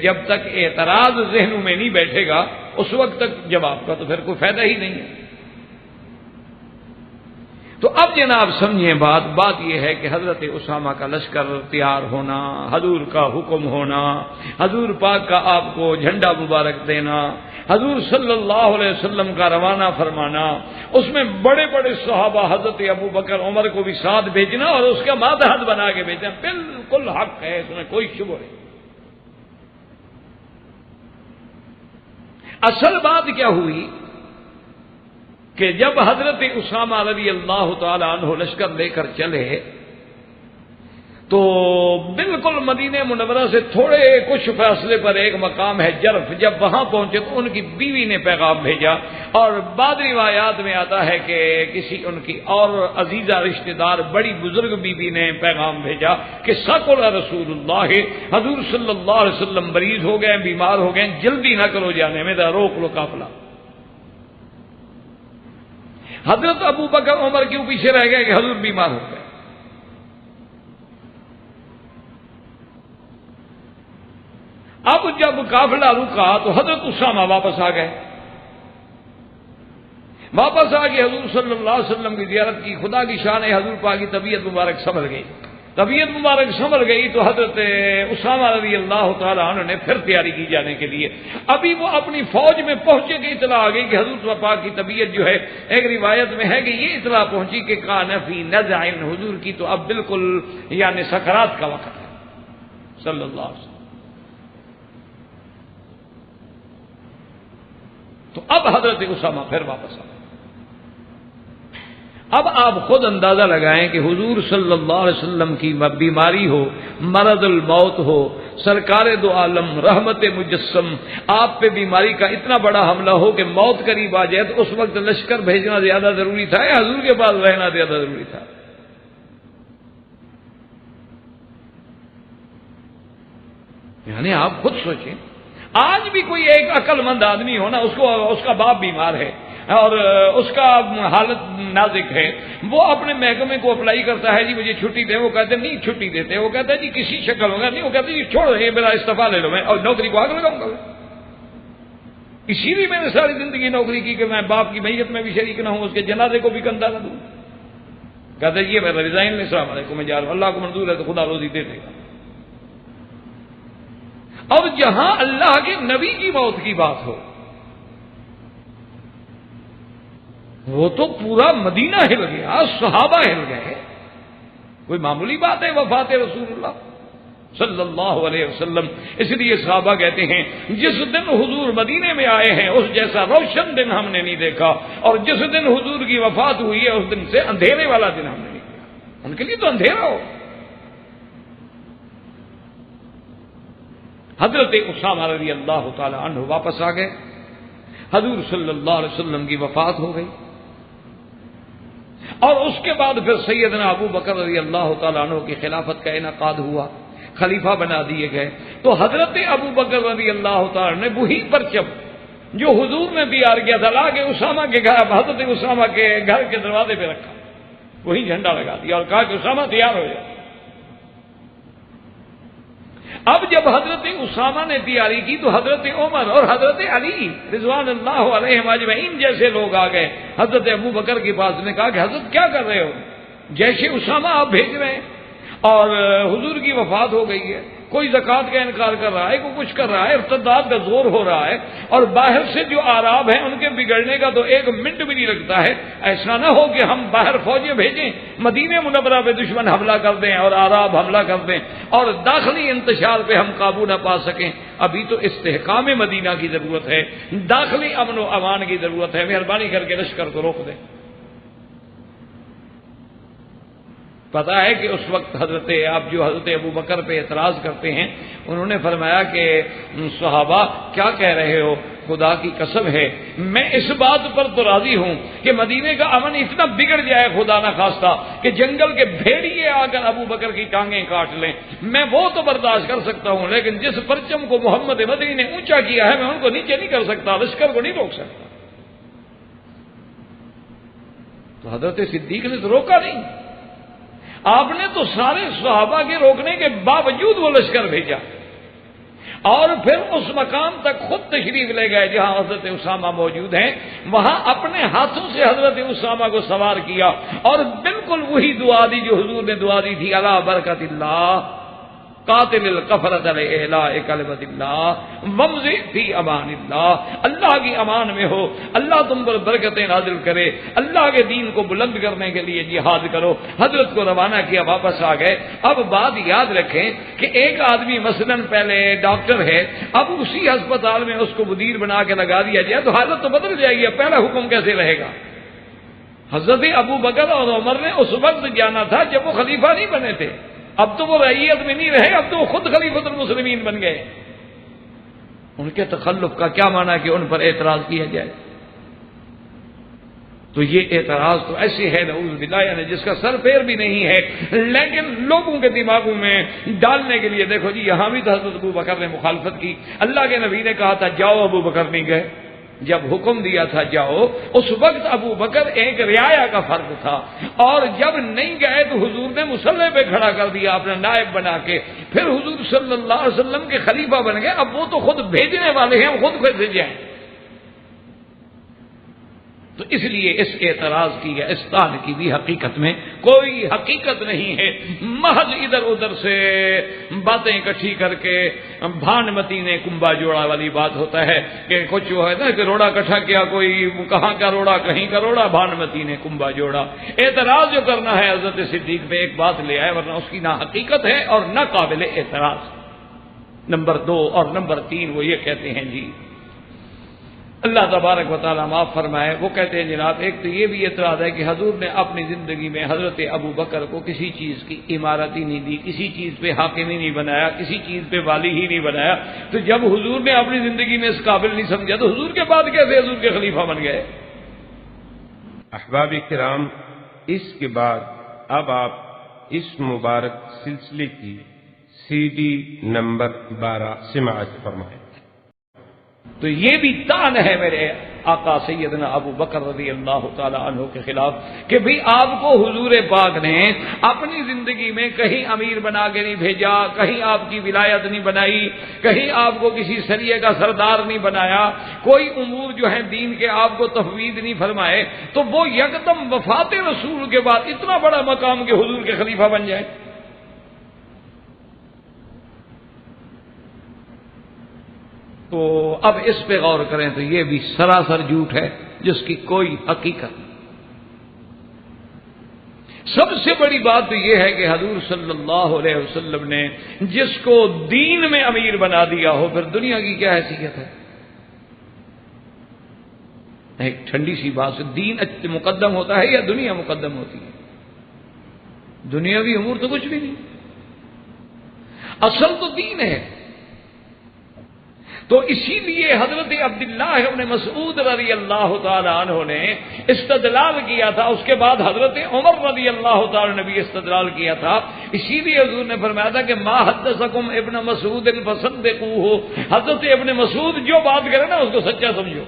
جب تک اعتراض ذہنوں میں نہیں بیٹھے گا اس وقت تک جواب کا تو پھر کوئی فائدہ ہی نہیں ہے۔ تو اب جناب سمجھیں بات یہ ہے کہ حضرت اسامہ کا لشکر تیار ہونا، حضور کا حکم ہونا، حضور پاک کا آپ کو جھنڈا مبارک دینا، حضور صلی اللہ علیہ وسلم کا روانہ فرمانا، اس میں بڑے بڑے صحابہ حضرت ابو بکر عمر کو بھی ساتھ بھیجنا اور اس کا ماتحت بنا کے بھیجنا بالکل حق ہے، اس میں کوئی شبہ نہیں۔ اصل بات کیا ہوئی کہ جب حضرت اسامہ رضی اللہ تعالی عنہ لشکر لے کر چلے تو بالکل مدینہ منورہ سے تھوڑے کچھ فاصلے پر ایک مقام ہے جرف، جب وہاں پہنچے تو ان کی بیوی نے پیغام بھیجا، اور بعض روایات میں آتا ہے کہ کسی ان کی اور عزیزہ رشتہ دار بڑی بزرگ بیوی نے پیغام بھیجا کہ ثقل رسول اللہ، حضور صلی اللہ علیہ وسلم مریض ہو گئے، بیمار ہو گئے، جلدی نہ کرو جانے میں، روک لو قافلہ۔ حضرت ابو بکر عمر کیوں پیچھے رہ گئے کہ حضور بیمار ہو گئے؟ اب جب قافلہ رکا تو حضرت اسامہ واپس آ گئے، واپس آ کے حضور صلی اللہ علیہ وسلم کی زیارت کی۔ خدا کی شان ہے حضور پاک کی طبیعت مبارک سنبھل گئی، طبیعت مبارک سنبھل گئی تو حضرت اسامہ رضی اللہ تعالی عنہ نے پھر تیاری کی جانے کے لیے۔ ابھی وہ اپنی فوج میں پہنچے کہ اطلاع آ گئی کہ حضور پاک کی طبیعت جو ہے، ایک روایت میں ہے کہ یہ اطلاع پہنچی کہ کان فی نزع، حضور کی تو اب بالکل یعنی سکرات کا وقت ہے صلی اللہ علیہ وسلم۔ تو اب حضرت اسامہ پھر واپس آئے۔ اب آپ خود اندازہ لگائیں کہ حضور صلی اللہ علیہ وسلم کی بیماری ہو، مرض الموت ہو، سرکار دو عالم رحمت مجسم آپ پہ بیماری کا اتنا بڑا حملہ ہو کہ موت قریب آ جائے، تو اس وقت لشکر بھیجنا زیادہ ضروری تھا یا حضور کے پاس رہنا زیادہ ضروری تھا؟ یعنی آپ خود سوچیں، آج بھی کوئی ایک عقل مند آدمی ہونا، اس کا باپ بیمار ہے اور اس کا حالت نازک ہے، وہ اپنے محکمے کو اپلائی کرتا ہے، جی مجھے چھٹی دیں، وہ کہتے ہیں نہیں چھٹی دیتے، وہ کہتا ہے جی کسی شکل ہوگا نہیں، وہ کہتے ہیں جی چھوڑو یہ میرا استعفیٰ لے لو، میں اور نوکری کو آگ لگاؤں گا۔ اسی لیے میں نے ساری زندگی نوکری کی کہ میں باپ کی میت میں بھی شریک نہ ہوں، اس کے جنازے کو بھی کندھا نہ دوں۔ کہتا ہے یہ میرا ریزائن لے، السلام علیکم، میں جا رہا ہوں، اللہ کو منظور ہے تو خدا روزی دے دے گا۔ اب جہاں اللہ کے نبی کی موت کی بات ہو، وہ تو پورا مدینہ ہل گیا، صحابہ ہل گئے، کوئی معمولی بات ہے وفات رسول اللہ صلی اللہ علیہ وسلم؟ اس لیے صحابہ کہتے ہیں جس دن حضور مدینے میں آئے ہیں اس جیسا روشن دن ہم نے نہیں دیکھا، اور جس دن حضور کی وفات ہوئی ہے اس دن سے اندھیرے والا دن ہم نے نہیں دیکھا۔ ان کے لیے تو اندھیرا ہو۔ حضرت اسامہ رضی اللہ تعالی عنہ واپس آ گئے، حضور صلی اللہ علیہ وسلم کی وفات ہو گئی، اور اس کے بعد پھر سیدنا ابو بکر رضی اللہ تعالیٰ عنہ کی خلافت کا انعقاد ہوا، خلیفہ بنا دیے گئے۔ تو حضرت ابو بکر رضی اللہ تعالیٰ نے وہی پرچم جو حضور نے تیار کیا تھا لا کے اسامہ کے گھر، حضرت اسامہ کے گھر کے دروازے پہ رکھا، وہی جھنڈا لگا دیا اور کہا کہ اسامہ تیار ہو جائے۔ اب جب حضرت اسامہ نے تیاری کی تو حضرت عمر اور حضرت علی رضوان اللہ علیہم اجمعین جیسے لوگ آ گئے حضرت ابو بکر کے پاس، نے کہا کہ حضرت کیا کر رہے ہو؟ جیش اسامہ آپ بھیج رہے ہیں اور حضور کی وفات ہو گئی ہے، کوئی زکوٰۃ کا انکار کر رہا ہے، کوئی کچھ کر رہا ہے، ارتداد کا زور ہو رہا ہے، اور باہر سے جو آراب ہیں ان کے بگڑنے کا تو ایک منٹ بھی نہیں لگتا ہے۔ ایسا نہ ہو کہ ہم باہر فوجیں بھیجیں، مدینہ منورہ پہ دشمن حملہ کر دیں اور آراب حملہ کر دیں اور داخلی انتشار پہ ہم قابو نہ پا سکیں۔ ابھی تو استحکام مدینہ کی ضرورت ہے، داخلی امن و امان کی ضرورت ہے، مہربانی کر کے لشکر کو روک دیں۔ پتا ہے کہ اس وقت حضرت ابو بکر پہ اعتراض کرتے ہیں، انہوں نے فرمایا کہ صحابہ کیا کہہ رہے ہو، خدا کی قسم ہے میں اس بات پر تو راضی ہوں کہ مدینے کا امن اتنا بگڑ جائے خدا نہ خواستہ کہ جنگل کے بھیڑیے آ کر ابو بکر کی ٹانگیں کاٹ لیں، میں وہ تو برداشت کر سکتا ہوں، لیکن جس پرچم کو محمد مدنی نے اونچا کیا ہے میں ان کو نیچے نہیں کر سکتا، لشکر کو نہیں روک سکتا۔ تو حضرت صدیق نے تو روکا نہیں، آپ نے تو سارے صحابہ کے روکنے کے باوجود وہ لشکر بھیجا اور پھر اس مقام تک خود تشریف لے گئے جہاں حضرت اسامہ موجود ہیں، وہاں اپنے ہاتھوں سے حضرت اسامہ کو سوار کیا اور بالکل وہی دعا دی جو حضور نے دعا دی تھی، الا برکت اللہ قاتل الکفرۃ الاعلاء کلمۃ اللہ وامضی فی امان اللہ، اللہ کی امان میں ہو، اللہ تم پر برکتیں نازل کرے، اللہ کے دین کو بلند کرنے کے لیے جہاد کرو۔ حضرت کو روانہ کیا، واپس آ گئے۔ اب بات یاد رکھیں کہ ایک آدمی مثلا پہلے ڈاکٹر ہے، اب اسی ہسپتال میں اس کو مدیر بنا کے لگا دیا جائے تو حالت تو بدل جائے گی، پہلا حکم کیسے رہے گا؟ حضرت ابو بکر اور عمر نے اس وقت جانا تھا جب وہ خلیفہ نہیں بنے تھے، اب تو وہ رعیت میں نہیں رہے، اب تو وہ خود خلیفۃ المسلمین بن گئے۔ ان کے تخلف کا کیا معنی کہ ان پر اعتراض کیا جائے؟ تو یہ اعتراض تو ایسے ہے نعوذ باللہ، یعنی جس کا سر پیر بھی نہیں ہے، لیکن لوگوں کے دماغوں میں ڈالنے کے لیے۔ دیکھو جی یہاں بھی تو حضرت ابو بکر نے مخالفت کی، اللہ کے نبی نے کہا تھا جاؤ، ابو بکر نہیں گئے، جب حکم دیا تھا جاؤ اس وقت ابو بکر ایک رعایا کا فرد تھا، اور جب نہیں گئے تو حضور نے مصلی پہ کھڑا کر دیا اپنا نائب بنا کے، پھر حضور صلی اللہ علیہ وسلم کے خلیفہ بن گئے۔ اب وہ تو خود بھیجنے والے ہیں، خود کیسے جائیں؟ تو اس لیے اس اعتراض کی یا اس طعن کی بھی حقیقت میں کوئی حقیقت نہیں ہے، محض ادھر ادھر سے باتیں اکٹھی کر کے بھانمتی نے کنبا جوڑا والی بات ہوتا ہے کہ کچھ جو ہے نا کہ روڑا اکٹھا کیا، کوئی کہاں کا روڑا کہیں کا روڑا، بھانمتی نے کنبا جوڑا۔ اعتراض جو کرنا ہے حضرت صدیق پہ ایک بات لے آئے، ورنہ اس کی نہ حقیقت ہے اور نہ قابل اعتراض۔ نمبر 2 اور نمبر 3 وہ یہ کہتے ہیں جی اللہ تبارک و تعالیٰ معاف فرمائے، وہ کہتے ہیں جناب ایک تو یہ بھی اعتراض ہے کہ حضور نے اپنی زندگی میں حضرت ابو بکر کو کسی چیز کی عمارت ہی نہیں دی، کسی چیز پہ حاکم ہی نہیں بنایا، کسی چیز پہ والی ہی نہیں بنایا، تو جب حضور نے اپنی زندگی میں اس قابل نہیں سمجھا تو حضور کے بعد کیسے حضور کے خلیفہ بن گئے؟ احباب کرام، اس کے بعد اب آپ اس مبارک سلسلے کی CD نمبر 12 سماعت فرمائیں۔ تو یہ بھی طعن ہے میرے آقا سیدنا ابو بکر رضی اللہ تعالی عنہ کے خلاف کہ بھی آپ کو حضور پاک نے اپنی زندگی میں کہیں امیر بنا کے نہیں بھیجا، کہیں آپ کی ولایت نہیں بنائی، کہیں آپ کو کسی سریے کا سردار نہیں بنایا، کوئی امور جو ہیں دین کے آپ کو تفویض نہیں فرمائے، تو وہ یکدم وفات رسول کے بعد اتنا بڑا مقام کہ حضور کے خلیفہ بن جائے۔ تو اب اس پہ غور کریں تو یہ بھی سراسر جھوٹ ہے جس کی کوئی حقیقت نہیں۔ سب سے بڑی بات تو یہ ہے کہ حضور صلی اللہ علیہ وسلم نے جس کو دین میں امیر بنا دیا ہو پھر دنیا کی کیا حیثیت ہے؟ ایک ٹھنڈی سی بات سے دین مقدم ہوتا ہے یا دنیا مقدم ہوتی ہے؟ دنیاوی امور تو کچھ بھی نہیں، اصل تو دین ہے۔ تو اسی لیے حضرت عبداللہ ابن مسعود رضی اللہ تعالی عنہ نے استدلال کیا تھا، اس کے بعد حضرت عمر رضی اللہ تعالی نے بھی استدلال کیا تھا، اسی لیے حضور نے فرمایا تھا کہ ما حدثکم ابن مسعود فصدقوہ، حضرت ابن مسعود جو بات کرے نا اس کو سچا سمجھو۔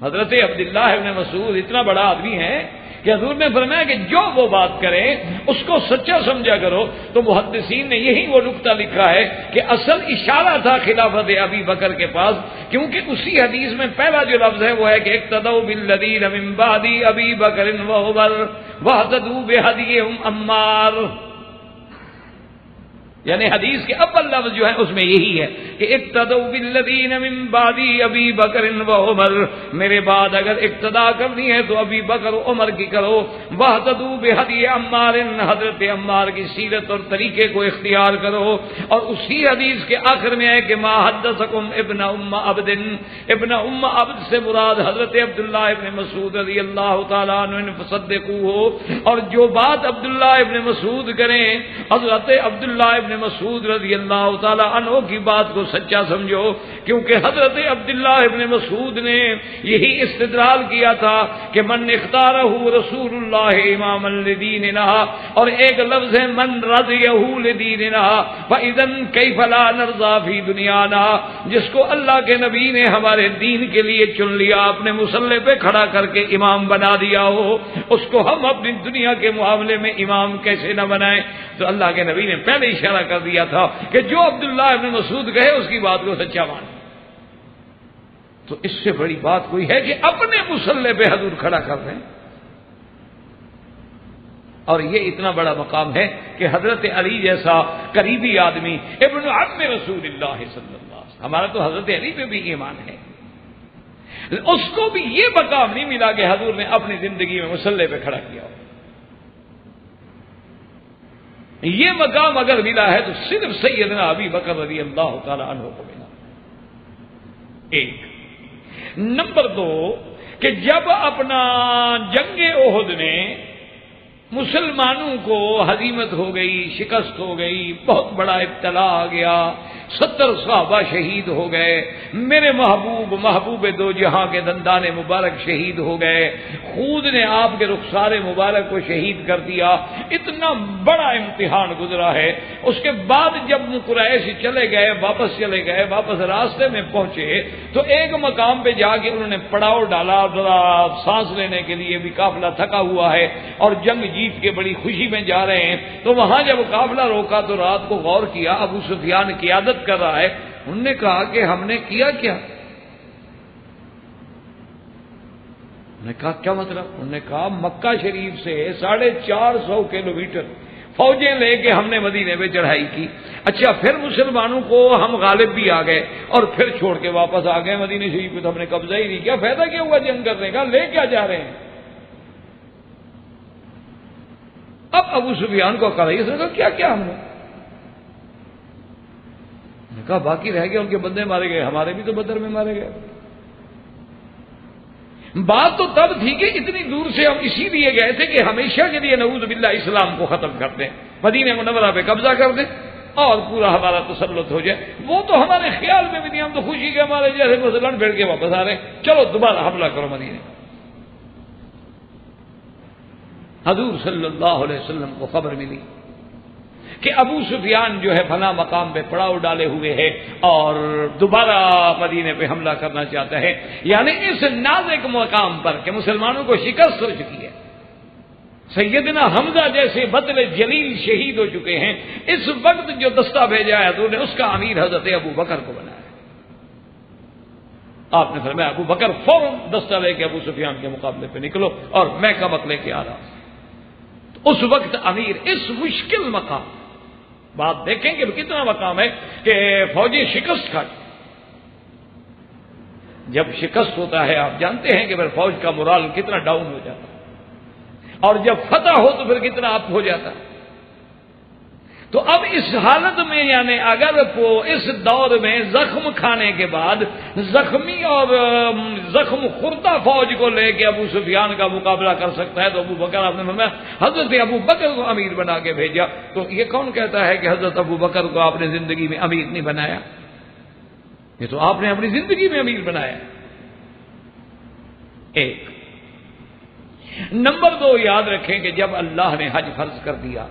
حضرت عبداللہ ابن مسعود اتنا بڑا آدمی ہے کہ حضور نے فرمایا کہ جو وہ بات کرے اس کو سچا سمجھا کرو. تو محدثین نے یہی وہ نقطہ لکھا ہے کہ اصل اشارہ تھا خلافت ابی بکر کے پاس، کیونکہ اسی حدیث میں پہلا جو لفظ ہے وہ ہے کہ اقتدوا بالذین من بعد ابی بکر وعمر واہتدوا بہدیہم عمار. یعنی حدیث کے اول لفظ جو ہے اس میں یہی ہے کہ اقتدوا بالذین من بعد ابی بکر و عمر، میرے بعد اگر اقتدا کرنی ہے تو ابی بکر و عمر کی کرو. واہتدوا بہدی عمار، حضرت عمار کی سیرت اور طریقے کو اختیار کرو. اور اسی حدیث کے آخر میں ہے کہ ما حدثکم ابن ام عبد، ابن ام عبد سے مراد حضرت عبداللہ ابن مسعود رضی اللہ تعالیٰ عنہ فصدقوہ، اور جو بات عبداللہ ابن مسعود کریں حضرت عبداللہ ابن مسعود رضی اللہ تعالی عنہ کی بات کو سچا سمجھو، کیونکہ حضرت عبداللہ ابن مسعود نے یہی استدلال کیا تھا کہ من اختارہ رسول اللہ اماما لدیننا، اور ایک لفظ ہے من رضیہ لدیننا فاذن کیف لا نرضى فی دنیانا، جس کو اللہ کے نبی نے ہمارے دین کے لیے چن لیا، اپنے مصلی پہ کھڑا کر کے امام بنا دیا ہو، اس کو ہم اپنی دنیا کے معاملے میں امام کیسے نہ بنائیں. تو اللہ کے نبی نے پہلے اشارہ کر دیا تھا کہ جو عبداللہ ابن مسعود کہے اس کی بات کو سچا مان. تو اس سے بڑی بات کوئی ہے کہ اپنے مصلی پہ حضور کھڑا کر دیں. اور یہ اتنا بڑا مقام ہے کہ حضرت علی جیسا قریبی آدمی ابن عم رسول اللہ صلی اللہ علیہ وسلم، ہمارا تو حضرت علی پہ بھی ایمان ہے، اس کو بھی یہ مقام نہیں ملا کہ حضور نے اپنی زندگی میں مصلی پہ کھڑا کیا ہو. یہ مقام اگر ملا ہے تو صرف سیدنا ابی بکر رضی اللہ تعالی عنہ کو ملا. ایک نمبر دو کہ جب اپنا جنگ احد میں مسلمانوں کو ہزیمت ہو گئی، شکست ہو گئی، بہت بڑا ابتلا آ گیا، 70 صحابہ شہید ہو گئے، میرے محبوب دو جہاں کے دندان مبارک شہید ہو گئے، خود نے آپ کے رخسار مبارک کو شہید کر دیا، اتنا بڑا امتحان گزرا ہے. اس کے بعد جب قریش چلے گئے، واپس راستے میں پہنچے تو ایک مقام پہ جا کے انہوں نے پڑاؤ ڈالا، ذرا سانس لینے کے لیے بھی قافلہ تھکا ہوا ہے اور جنگ جیت کے بڑی خوشی میں جا رہے ہیں. تو وہاں جب قافلہ روکا تو رات کو غور کیا، ابو سفیان قیادت کر رہا ہے. انہوں نے کہا کہ ہم نے کیا کیا؟ انہوں نے کہا کیا مطلب؟ انہوں نے کہا مکہ شریف سے 450 کلومیٹر فوجیں لے کے ہم نے مدینے پہ چڑھائی کی. اچھا پھر مسلمانوں کو ہم غالب بھی آ گئے اور پھر چھوڑ کے واپس آ گئے مدینے شریف پہ، تو ہم نے قبضہ ہی نہیں کیا، فائدہ کیا ہوا جنگ کرنے کا؟ لے کیا جا رہے ہیں؟ اب ابو سفیان کو کہا یہ سمجھو کیا کیا ہم نے کہا باقی رہ گئے، ان کے بندے مارے گئے، ہمارے بھی تو بدر میں مارے گئے. بات تو تب تھی کہ اتنی دور سے ہم اسی لیے گئے تھے کہ ہمیشہ کے لیے نعوذ باللہ اسلام کو ختم کر دیں، مدینہ منورہ پہ قبضہ کر دیں اور پورا ہمارا تسلط ہو جائے. وہ تو ہمارے خیال میں بھی نہیں، ہم تو خوشی کے ہمارے جیسے مسلمان بیٹھ کے واپس آ رہے ہیں، چلو دوبارہ حملہ کرو مدینے. حضور صلی اللہ علیہ وسلم کو خبر ملی کہ ابو سفیان جو ہے فلاں مقام پہ پڑاؤ ڈالے ہوئے ہے اور دوبارہ مدینے پہ حملہ کرنا چاہتا ہے. یعنی اس نازک مقام پر کہ مسلمانوں کو شکست ہو چکی ہے، سیدنا حمزہ جیسے بدل جلیل شہید ہو چکے ہیں، اس وقت جو دستہ بھیجا ہے حضور نے اس کا امیر حضرت ابو بکر کو بنایا. آپ نے فرمایا ابو بکر فوراً دستہ لے کے ابو سفیان کے مقابلے پہ نکلو اور میں کمک لے کے آ رہا ہوں. اس وقت امیر اس مشکل مقام، بات دیکھیں کہ کتنا مقام ہے کہ فوجی شکست کھا، جب شکست ہوتا ہے آپ جانتے ہیں کہ پھر فوج کا مورال کتنا ڈاؤن ہو جاتا ہے، اور جب فتح ہو تو پھر کتنا اپ ہو جاتا ہے. تو اب اس حالت میں یعنی اگر وہ اس دور میں زخم کھانے کے بعد زخمی اور زخم خوردہ فوج کو لے کے ابو سفیان کا مقابلہ کر سکتا ہے تو ابو بکر، آپ نے فرمایا حضرت ابو بکر کو امیر بنا کے بھیجا. تو یہ کون کہتا ہے کہ حضرت ابو بکر کو آپ نے زندگی میں امیر نہیں بنایا؟ یہ تو آپ نے اپنی زندگی میں امیر بنایا. ایک نمبر 2 یاد رکھیں کہ جب اللہ نے حج فرض کر دیا،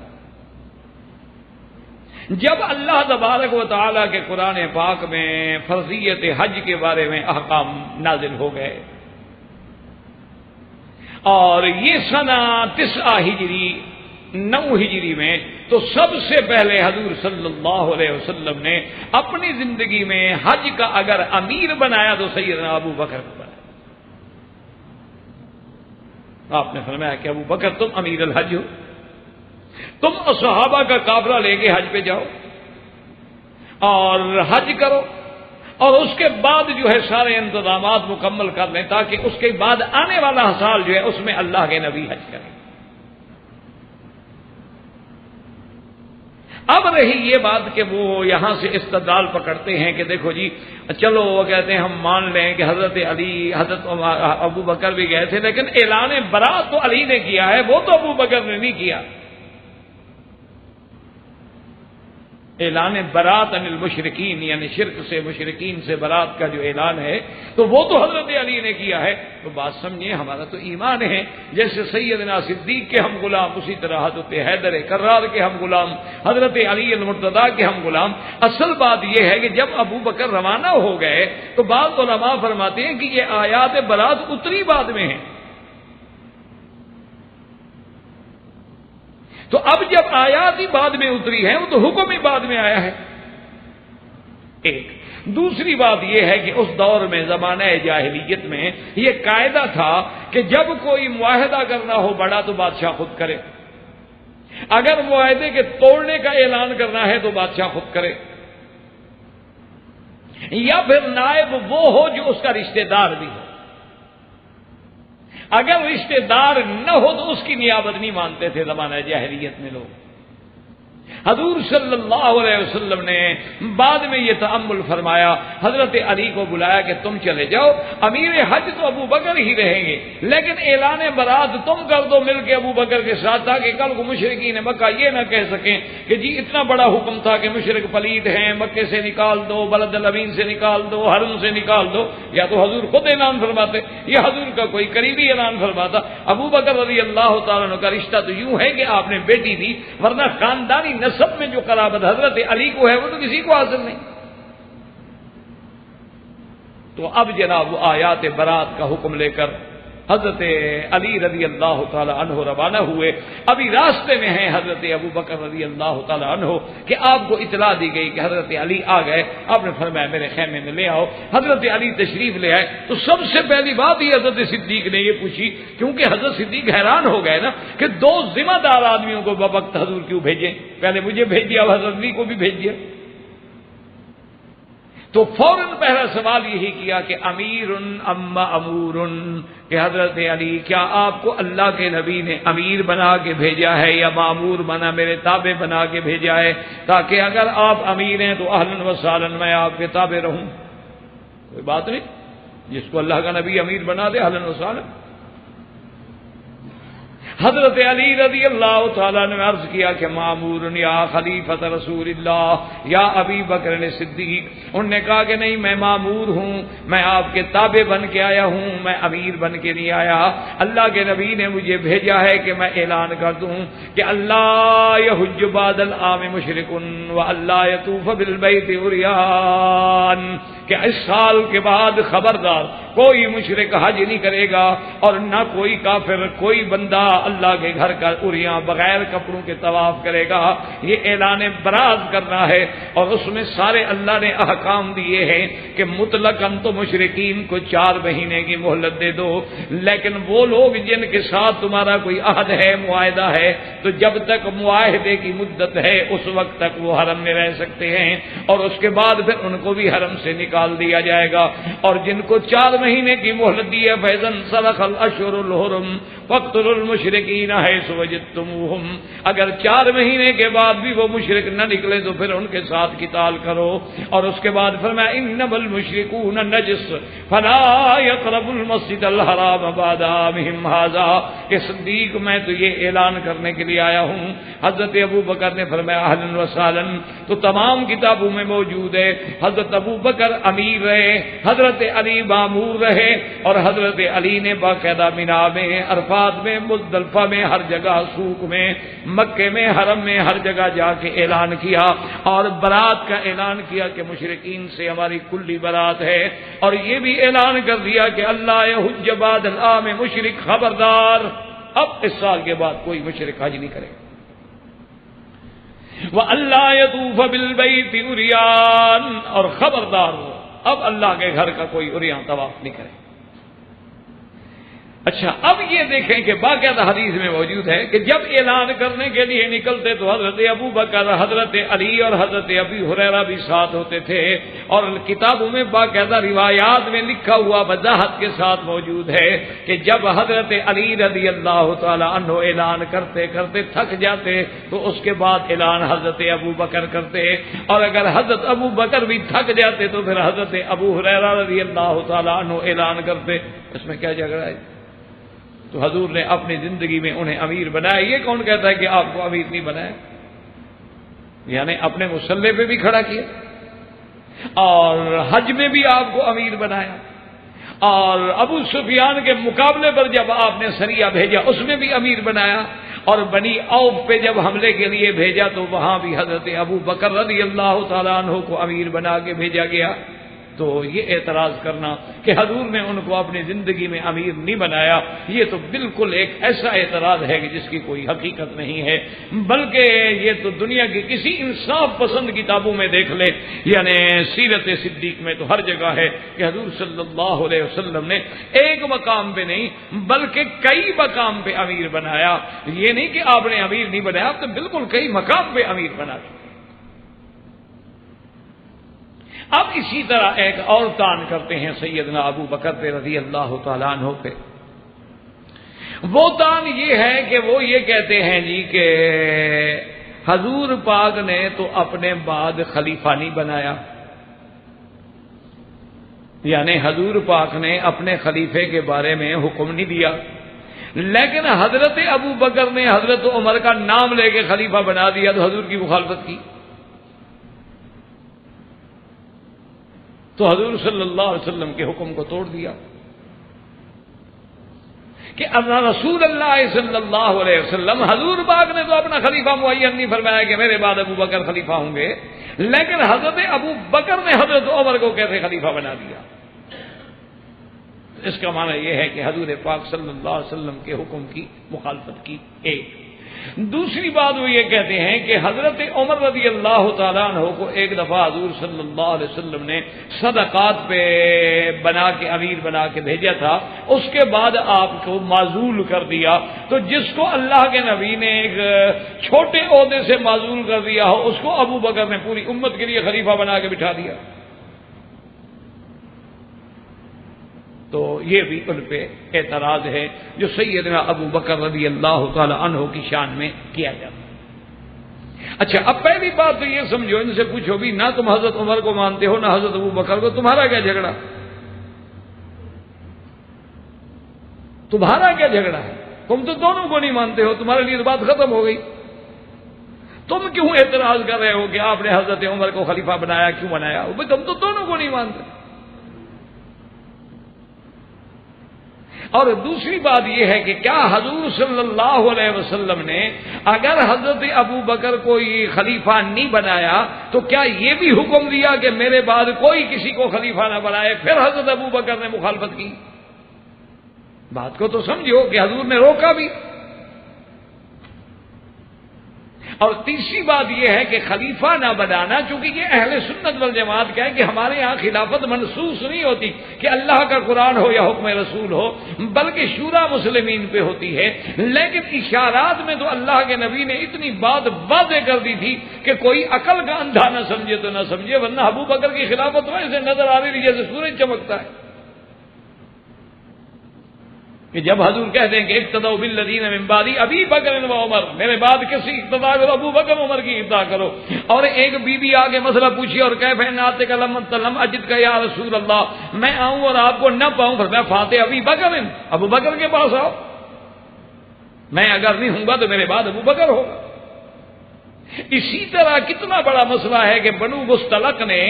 جب اللہ تبارک و تعالیٰ کے قرآن پاک میں فرضیت حج کے بارے میں احکام نازل ہو گئے، اور یہ سنہ 9 ہجری 9 ہجری میں تو سب سے پہلے حضور صلی اللہ علیہ وسلم نے اپنی زندگی میں حج کا اگر امیر بنایا تو سیدنا ابو بکر کو بنایا۔ آپ نے فرمایا کہ ابو بکر تم امیر الحج ہو، تم صحابہ کا قافلہ لے کے حج پہ جاؤ اور حج کرو، اور اس کے بعد جو ہے سارے انتظامات مکمل کر لیں تاکہ اس کے بعد آنے والا سال جو ہے اس میں اللہ کے نبی حج کریں۔ اب رہی یہ بات کہ وہ یہاں سے استدلال پکڑتے ہیں کہ دیکھو جی چلو وہ کہتے ہیں ہم مان لیں کہ حضرت علی حضرت ابو بکر بھی گئے تھے، لیکن اعلان برات تو علی نے کیا ہے، وہ تو ابو بکر نے نہیں کیا۔ اعلان برات عن المشرکین یعنی شرک سے مشرکین سے برات کا جو اعلان ہے تو وہ تو حضرت علی نے کیا ہے۔ تو بات سمجھیں، ہمارا تو ایمان ہے جیسے سیدنا صدیق کے ہم غلام، اسی طرح حضرت حیدر کرار کے ہم غلام، حضرت علی المرتضیٰ کے ہم غلام۔ اصل بات یہ ہے کہ جب ابو بکر روانہ ہو گئے تو بعض علماء فرماتے ہیں کہ یہ آیات برات اتری بعد میں ہیں، تو اب جب آیات ہی بعد میں اتری ہیں وہ تو حکم ہی بعد میں آیا ہے۔ ایک دوسری بات یہ ہے کہ اس دور میں زمانہ جاہلیت میں یہ قاعدہ تھا کہ جب کوئی معاہدہ کرنا ہو بڑا تو بادشاہ خود کرے، اگر معاہدے کے توڑنے کا اعلان کرنا ہے تو بادشاہ خود کرے، یا پھر نائب وہ ہو جو اس کا رشتہ دار بھی ہو۔ اگر رشتہ دار نہ ہو تو اس کی نیابت نہیں مانتے تھے زمانہ جاہلیت میں لوگ۔ حضور صلی اللہ علیہ وسلم نے بعد میں یہ تأمل فرمایا، حضرت علی کو بلایا کہ تم چلے جاؤ، امیر حج تو ابو بکر ہی رہیں گے، لیکن اعلان برات تم کر دو مل کے ابو بکر کے ساتھ، تاکہ کل کو مشرکین مکہ یہ نہ کہہ سکیں کہ جی اتنا بڑا حکم تھا کہ مشرک پلید ہیں، مکے سے نکال دو، بلد الامین سے نکال دو، حرم سے نکال دو۔ یا تو حضور خود اعلان فرماتے یا حضور کا کوئی قریبی اعلان فرماتا۔ ابو بکر رضی اللہ تعالیٰ عنہ کا رشتہ تو یوں ہے کہ آپ نے بیٹی دی، ورنہ خاندانی نسب میں جو قرابت حضرت علی کو ہے وہ تو کسی کو حاصل نہیں۔ تو اب جناب وہ آیات برات کا حکم لے کر حضرت علی رضی اللہ تعالی عنہ روانہ ہوئے۔ ابھی راستے میں ہیں حضرت ابو بکر رضی اللہ تعالی عنہ کہ آپ کو اطلاع دی گئی کہ حضرت علی آ گئے۔ آپ نے فرمایا میرے خیمے میں لے آؤ۔ حضرت علی تشریف لے آئے تو سب سے پہلی بات ہی حضرت صدیق نے یہ پوچھی، کیونکہ حضرت صدیق حیران ہو گئے نا کہ 2 ذمہ دار آدمیوں کو بوقت حضور کیوں بھیجیں، پہلے مجھے بھیج دیا، اب حضرت علی کو بھی بھیج دیا۔ تو فوراً پہلا سوال یہی کیا کہ امیر اما امور، کہ حضرت علی کیا آپ کو اللہ کے نبی نے امیر بنا کے بھیجا ہے یا معمور بنا میرے تابع بنا کے بھیجا ہے، تاکہ اگر آپ امیر ہیں تو اہلاً و سہلاً میں آپ کے تابع رہوں۔ کوئی بات نہیں، جس کو اللہ کا نبی امیر بنا دے اہلاً و سہلاً۔ حضرت علی رضی اللہ تعالیٰ نے عرض کیا کہ معمور یا خلیفۃ رسول اللہ یا ابی بکر صدیق۔ انہوں نے کہا کہ نہیں، میں معمور ہوں، میں آپ کے تابع بن کے آیا ہوں، میں امیر بن کے نہیں آیا۔ اللہ کے نبی نے مجھے بھیجا ہے کہ میں اعلان کر دوں کہ اللہ یحج بعد العام مشرک و اللہ یطوف بالبیت عریان، کہ اس سال کے بعد خبردار کوئی مشرک حج نہیں کرے گا اور نہ کوئی کافر، کوئی بندہ اللہ کے گھر کا عریاں بغیر کپڑوں کے طواف کرے گا۔ یہ اعلان برات کرنا ہے، اور اس میں سارے اللہ نے احکام دیے ہیں کہ مطلقاً تو مشرکین کو 4 مہینے کی مہلت دے دو، لیکن وہ لوگ جن کے ساتھ تمہارا کوئی عہد ہے، معاہدہ ہے، تو جب تک معاہدے کی مدت ہے اس وقت تک وہ حرم میں رہ سکتے ہیں، اور اس کے بعد پھر ان کو بھی حرم سے نکال دیا جائے گا۔ اور جن کو 4 مہینے کی مہلت دی ہے فیضن سلخ الاشہر الحرم فاقتلوا المشرکین حیث وجدتموہم، اگر 4 مہینے کے بعد بھی وہ مشرک نہ نکلے تو پھر ان کے ساتھ قتال کرو۔ اور اس کے بعد فرمایا انما المشرکون نجس فلا یقربوا المسجد الحرام بعد عامہم ھذا، کہ صدیق میں تو یہ اعلان کرنے کے لیے آیا ہوں۔ حضرت ابو بکر نے فرمایا اہلاً و سہلاً، تو تمام کتابوں میں موجود ہے حضرت ابو بکر امیر رہے، حضرت علی معمور رہے، اور حضرت علی نے باقاعدہ مینا میں عرفات عرفات میں، مزدلفہ میں، ہر جگہ سوق میں، مکے میں، حرم میں، ہر جگہ جا کے اعلان کیا اور برات کا اعلان کیا کہ مشرکین سے ہماری کلی برات ہے، اور یہ بھی اعلان کر دیا کہ اللہ یحج بعد العام مشرک خبردار، اب اس سال کے بعد کوئی مشرک حج نہیں کرے، وَأَلَّا يَطُوفَ بِالْبَيْتِ عُرْيَانٌ، اور خبردار ہو اب اللہ کے گھر کا کوئی عریاں طواف نہیں کرے۔ اچھا، اب یہ دیکھیں کہ باقاعدہ حدیث میں موجود ہے کہ جب اعلان کرنے کے لیے نکلتے تو حضرت ابو بکر، حضرت علی اور حضرت ابی ہریرہ بھی ساتھ ہوتے تھے، اور کتابوں میں باقاعدہ روایات میں لکھا ہوا وضاحت کے ساتھ موجود ہے کہ جب حضرت علی رضی اللہ تعالی عنہ اعلان کرتے کرتے تھک جاتے تو اس کے بعد اعلان حضرت ابو بکر کرتے، اور اگر حضرت ابو بکر بھی تھک جاتے تو پھر حضرت ابو ہریرہ رضی اللہ تعالی عنہ اعلان کرتے۔ اس میں کیا جھگڑا ہے؟ تو حضور نے اپنی زندگی میں انہیں امیر بنایا۔ یہ کون کہتا ہے کہ آپ کو امیر نہیں بنایا؟ یعنی اپنے مسلح پہ بھی کھڑا کیا، اور حج میں بھی آپ کو امیر بنایا، اور ابو سفیان کے مقابلے پر جب آپ نے سریہ بھیجا اس میں بھی امیر بنایا، اور بنی عوف پہ جب حملے کے لیے بھیجا تو وہاں بھی حضرت ابو بکر رضی اللہ تعالیٰ عنہ کو امیر بنا کے بھیجا گیا۔ تو یہ اعتراض کرنا کہ حضور نے ان کو اپنی زندگی میں امیر نہیں بنایا، یہ تو بالکل ایک ایسا اعتراض ہے کہ جس کی کوئی حقیقت نہیں ہے، بلکہ یہ تو دنیا کی کسی انصاف پسند کتابوں میں دیکھ لے، یعنی سیرت صدیق میں تو ہر جگہ ہے کہ حضور صلی اللہ علیہ وسلم نے ایک مقام پہ نہیں بلکہ کئی مقام پہ امیر بنایا۔ یہ نہیں کہ آپ نے امیر نہیں بنایا، آپ تو بالکل کئی مقام پہ امیر بنا دیا۔ اب اسی طرح ایک اور تان کرتے ہیں سیدنا ابو بکر پہ رضی اللہ تعالیٰ عنہ پہ۔ وہ تان یہ ہے کہ وہ یہ کہتے ہیں جی کہ حضور پاک نے تو اپنے بعد خلیفہ نہیں بنایا، یعنی حضور پاک نے اپنے خلیفے کے بارے میں حکم نہیں دیا، لیکن حضرت ابو بکر نے حضرت عمر کا نام لے کے خلیفہ بنا دیا تو حضور کی مخالفت کی۔ تو حضور صلی اللہ علیہ وسلم کے حکم کو توڑ دیا کہ رسول اللہ صلی اللہ علیہ وسلم، حضور پاک نے تو اپنا خلیفہ معین نہیں فرمایا کہ میرے بعد ابو بکر خلیفہ ہوں گے، لیکن حضرت ابو بکر نے حضرت عمر کو کیسے خلیفہ بنا دیا؟ اس کا معنی یہ ہے کہ حضور پاک صلی اللہ علیہ وسلم کے حکم کی مخالفت کی۔ ایک دوسری بات وہ یہ کہتے ہیں کہ حضرت عمر رضی اللہ تعالیٰ عنہ کو ایک دفعہ حضور صلی اللہ علیہ وسلم نے صدقات پہ بنا کے امیر بنا کے بھیجا تھا، اس کے بعد آپ کو معزول کر دیا، تو جس کو اللہ کے نبی نے ایک چھوٹے عہدے سے معزول کر دیا ہو اس کو ابو بکر نے پوری امت کے لیے خلیفہ بنا کے بٹھا دیا۔ تو یہ بھی ان پہ اعتراض ہے جو سیدنا ابو بکر رضی اللہ تعالی عنہ کی شان میں کیا جاتا ہے۔ اچھا، اب پہلی بات تو یہ سمجھو، ان سے پوچھو بھی نہ تم حضرت عمر کو مانتے ہو نہ حضرت ابو بکر کو، تمہارا کیا جھگڑا؟ تمہارا کیا جھگڑا ہے؟ تم تو دونوں کو نہیں مانتے ہو، تمہارے لیے تو بات ختم ہو گئی۔ تم کیوں اعتراض کر رہے ہو کہ آپ نے حضرت عمر کو خلیفہ بنایا؟ کیوں بنایا؟ تم تو دونوں کو نہیں مانتے۔ اور دوسری بات یہ ہے کہ کیا حضور صلی اللہ علیہ وسلم نے اگر حضرت ابو بکر کو یہ خلیفہ نہیں بنایا تو کیا یہ بھی حکم دیا کہ میرے بعد کوئی کسی کو خلیفہ نہ بنائے؟ پھر حضرت ابو بکر نے مخالفت کی۔ بات کو تو سمجھو کہ حضور نے روکا بھی۔ اور تیسری بات یہ ہے کہ خلیفہ نہ بنانا، چونکہ یہ اہل سنت والجماعت کا ہے کہ ہمارے ہاں خلافت منسوخ نہیں ہوتی کہ اللہ کا قرآن ہو یا حکم رسول ہو، بلکہ شورا مسلمین پہ ہوتی ہے، لیکن اشارات میں تو اللہ کے نبی نے اتنی بات واضح کر دی تھی کہ کوئی عقل کا اندھا نہ سمجھے تو نہ سمجھے، ورنہ ابو بکر کی خلافت ویسے نظر آ رہی جیسے سورج چمکتا ہے کہ جب حضور کہتے ہیں کہ اقتدوا بالذین من بعدی ابی بکر و عمر، میرے بعد کسی اقتدا کرو ابو بکر عمر کی اقتدا کرو۔ اور ایک بی بی آگے مسئلہ پوچھی اور کہہ فین آتے کا لم تلم اجد کا یا رسول اللہ، میں آؤں اور آپ کو نہ پاؤں، پھر میں فاتح ابی بکر، ابو بکر کے پاس آؤ، میں اگر نہیں ہوں گا تو میرے بعد ابو بکر ہوگا۔ اسی طرح کتنا بڑا مسئلہ ہے کہ بنو مستلق نے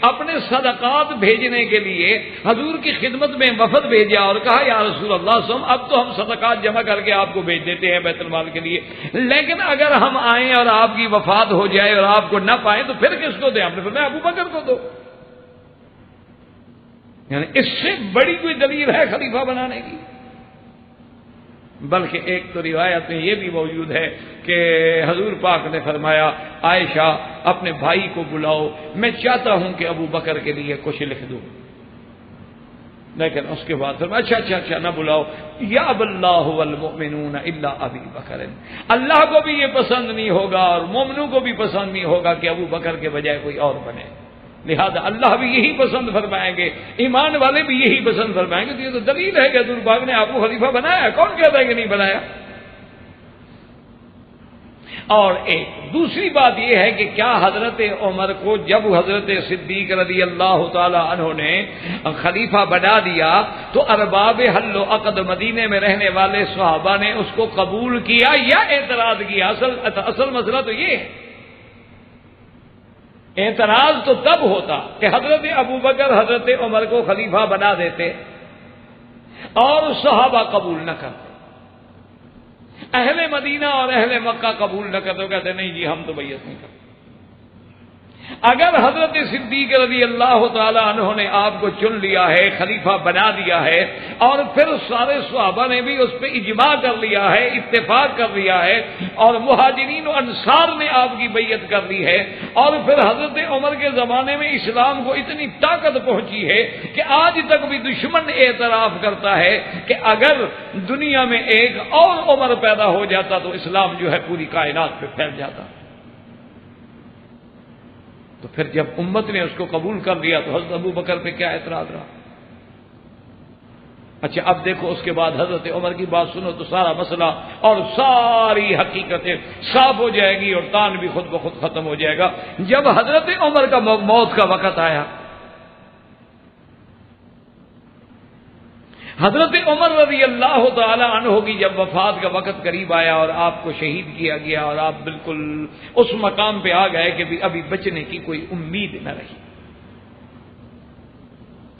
اپنے صدقات بھیجنے کے لیے حضور کی خدمت میں وفد بھیجا اور کہا یا رسول اللہ صلی اللہ علیہ وسلم اب تو ہم صدقات جمع کر کے آپ کو بھیج دیتے ہیں بیت المال کے لیے، لیکن اگر ہم آئیں اور آپ کی وفات ہو جائے اور آپ کو نہ پائیں تو پھر کس کو دیں؟ آپ نے فرمایا ابو بکر کو دو۔ یعنی اس سے بڑی کوئی دلیل ہے خلیفہ بنانے کی؟ بلکہ ایک تو روایت میں یہ بھی موجود ہے کہ حضور پاک نے فرمایا عائشہ اپنے بھائی کو بلاؤ، میں چاہتا ہوں کہ ابو بکر کے لیے کچھ لکھ دوں، لیکن اس کے بعد فرمایا اچھا نہ بلاؤ، یا اللہ والمؤمنون الا ابی بکر، اللہ کو بھی یہ پسند نہیں ہوگا اور مومنوں کو بھی پسند نہیں ہوگا کہ ابو بکر کے بجائے کوئی اور بنے، لہذا اللہ بھی یہی پسند فرمائیں گے، ایمان والے بھی یہی پسند فرمائیں گے۔ تو یہ تو دلیل ہے کہ حضور پاک نے آپ کو خلیفہ بنایا، کون کہتا ہے کہ نہیں بنایا؟ اور ایک دوسری بات یہ ہے کہ کیا حضرت عمر کو جب حضرت صدیق رضی اللہ تعالی عنہ نے خلیفہ بنا دیا تو ارباب حل و عقد مدینے میں رہنے والے صحابہ نے اس کو قبول کیا یا اعتراض کیا؟ اصل مسئلہ تو یہ ہے، اعتراض تو تب ہوتا کہ حضرت ابو بکر حضرت عمر کو خلیفہ بنا دیتے اور صحابہ قبول نہ کرتے، اہل مدینہ اور اہل مکہ قبول نہ کرتے، کہتے نہیں جی ہم تو بیعت نہیں کرتے۔ اگر حضرت صدیق رضی اللہ تعالی عنہ نے آپ کو چن لیا ہے، خلیفہ بنا دیا ہے، اور پھر سارے صحابہ نے بھی اس پہ اجماع کر لیا ہے، اتفاق کر لیا ہے، اور مہاجرین و انصار نے آپ کی بیعت کر لی ہے، اور پھر حضرت عمر کے زمانے میں اسلام کو اتنی طاقت پہنچی ہے کہ آج تک بھی دشمن اعتراف کرتا ہے کہ اگر دنیا میں ایک اور عمر پیدا ہو جاتا تو اسلام جو ہے پوری کائنات پہ پھیل جاتا۔ تو پھر جب امت نے اس کو قبول کر لیا تو حضرت ابو بکر پہ کیا اعتراض رہا؟ اچھا اب دیکھو اس کے بعد حضرت عمر کی بات سنو تو سارا مسئلہ اور ساری حقیقتیں صاف ہو جائے گی اور تان بھی خود بخود ختم ہو جائے گا۔ جب حضرت عمر کا موت کا وقت آیا، حضرت عمر رضی اللہ تعالی عنہ کی جب وفات کا وقت قریب آیا اور آپ کو شہید کیا گیا اور آپ بالکل اس مقام پہ آ گئے کہ ابھی بچنے کی کوئی امید نہ رہی،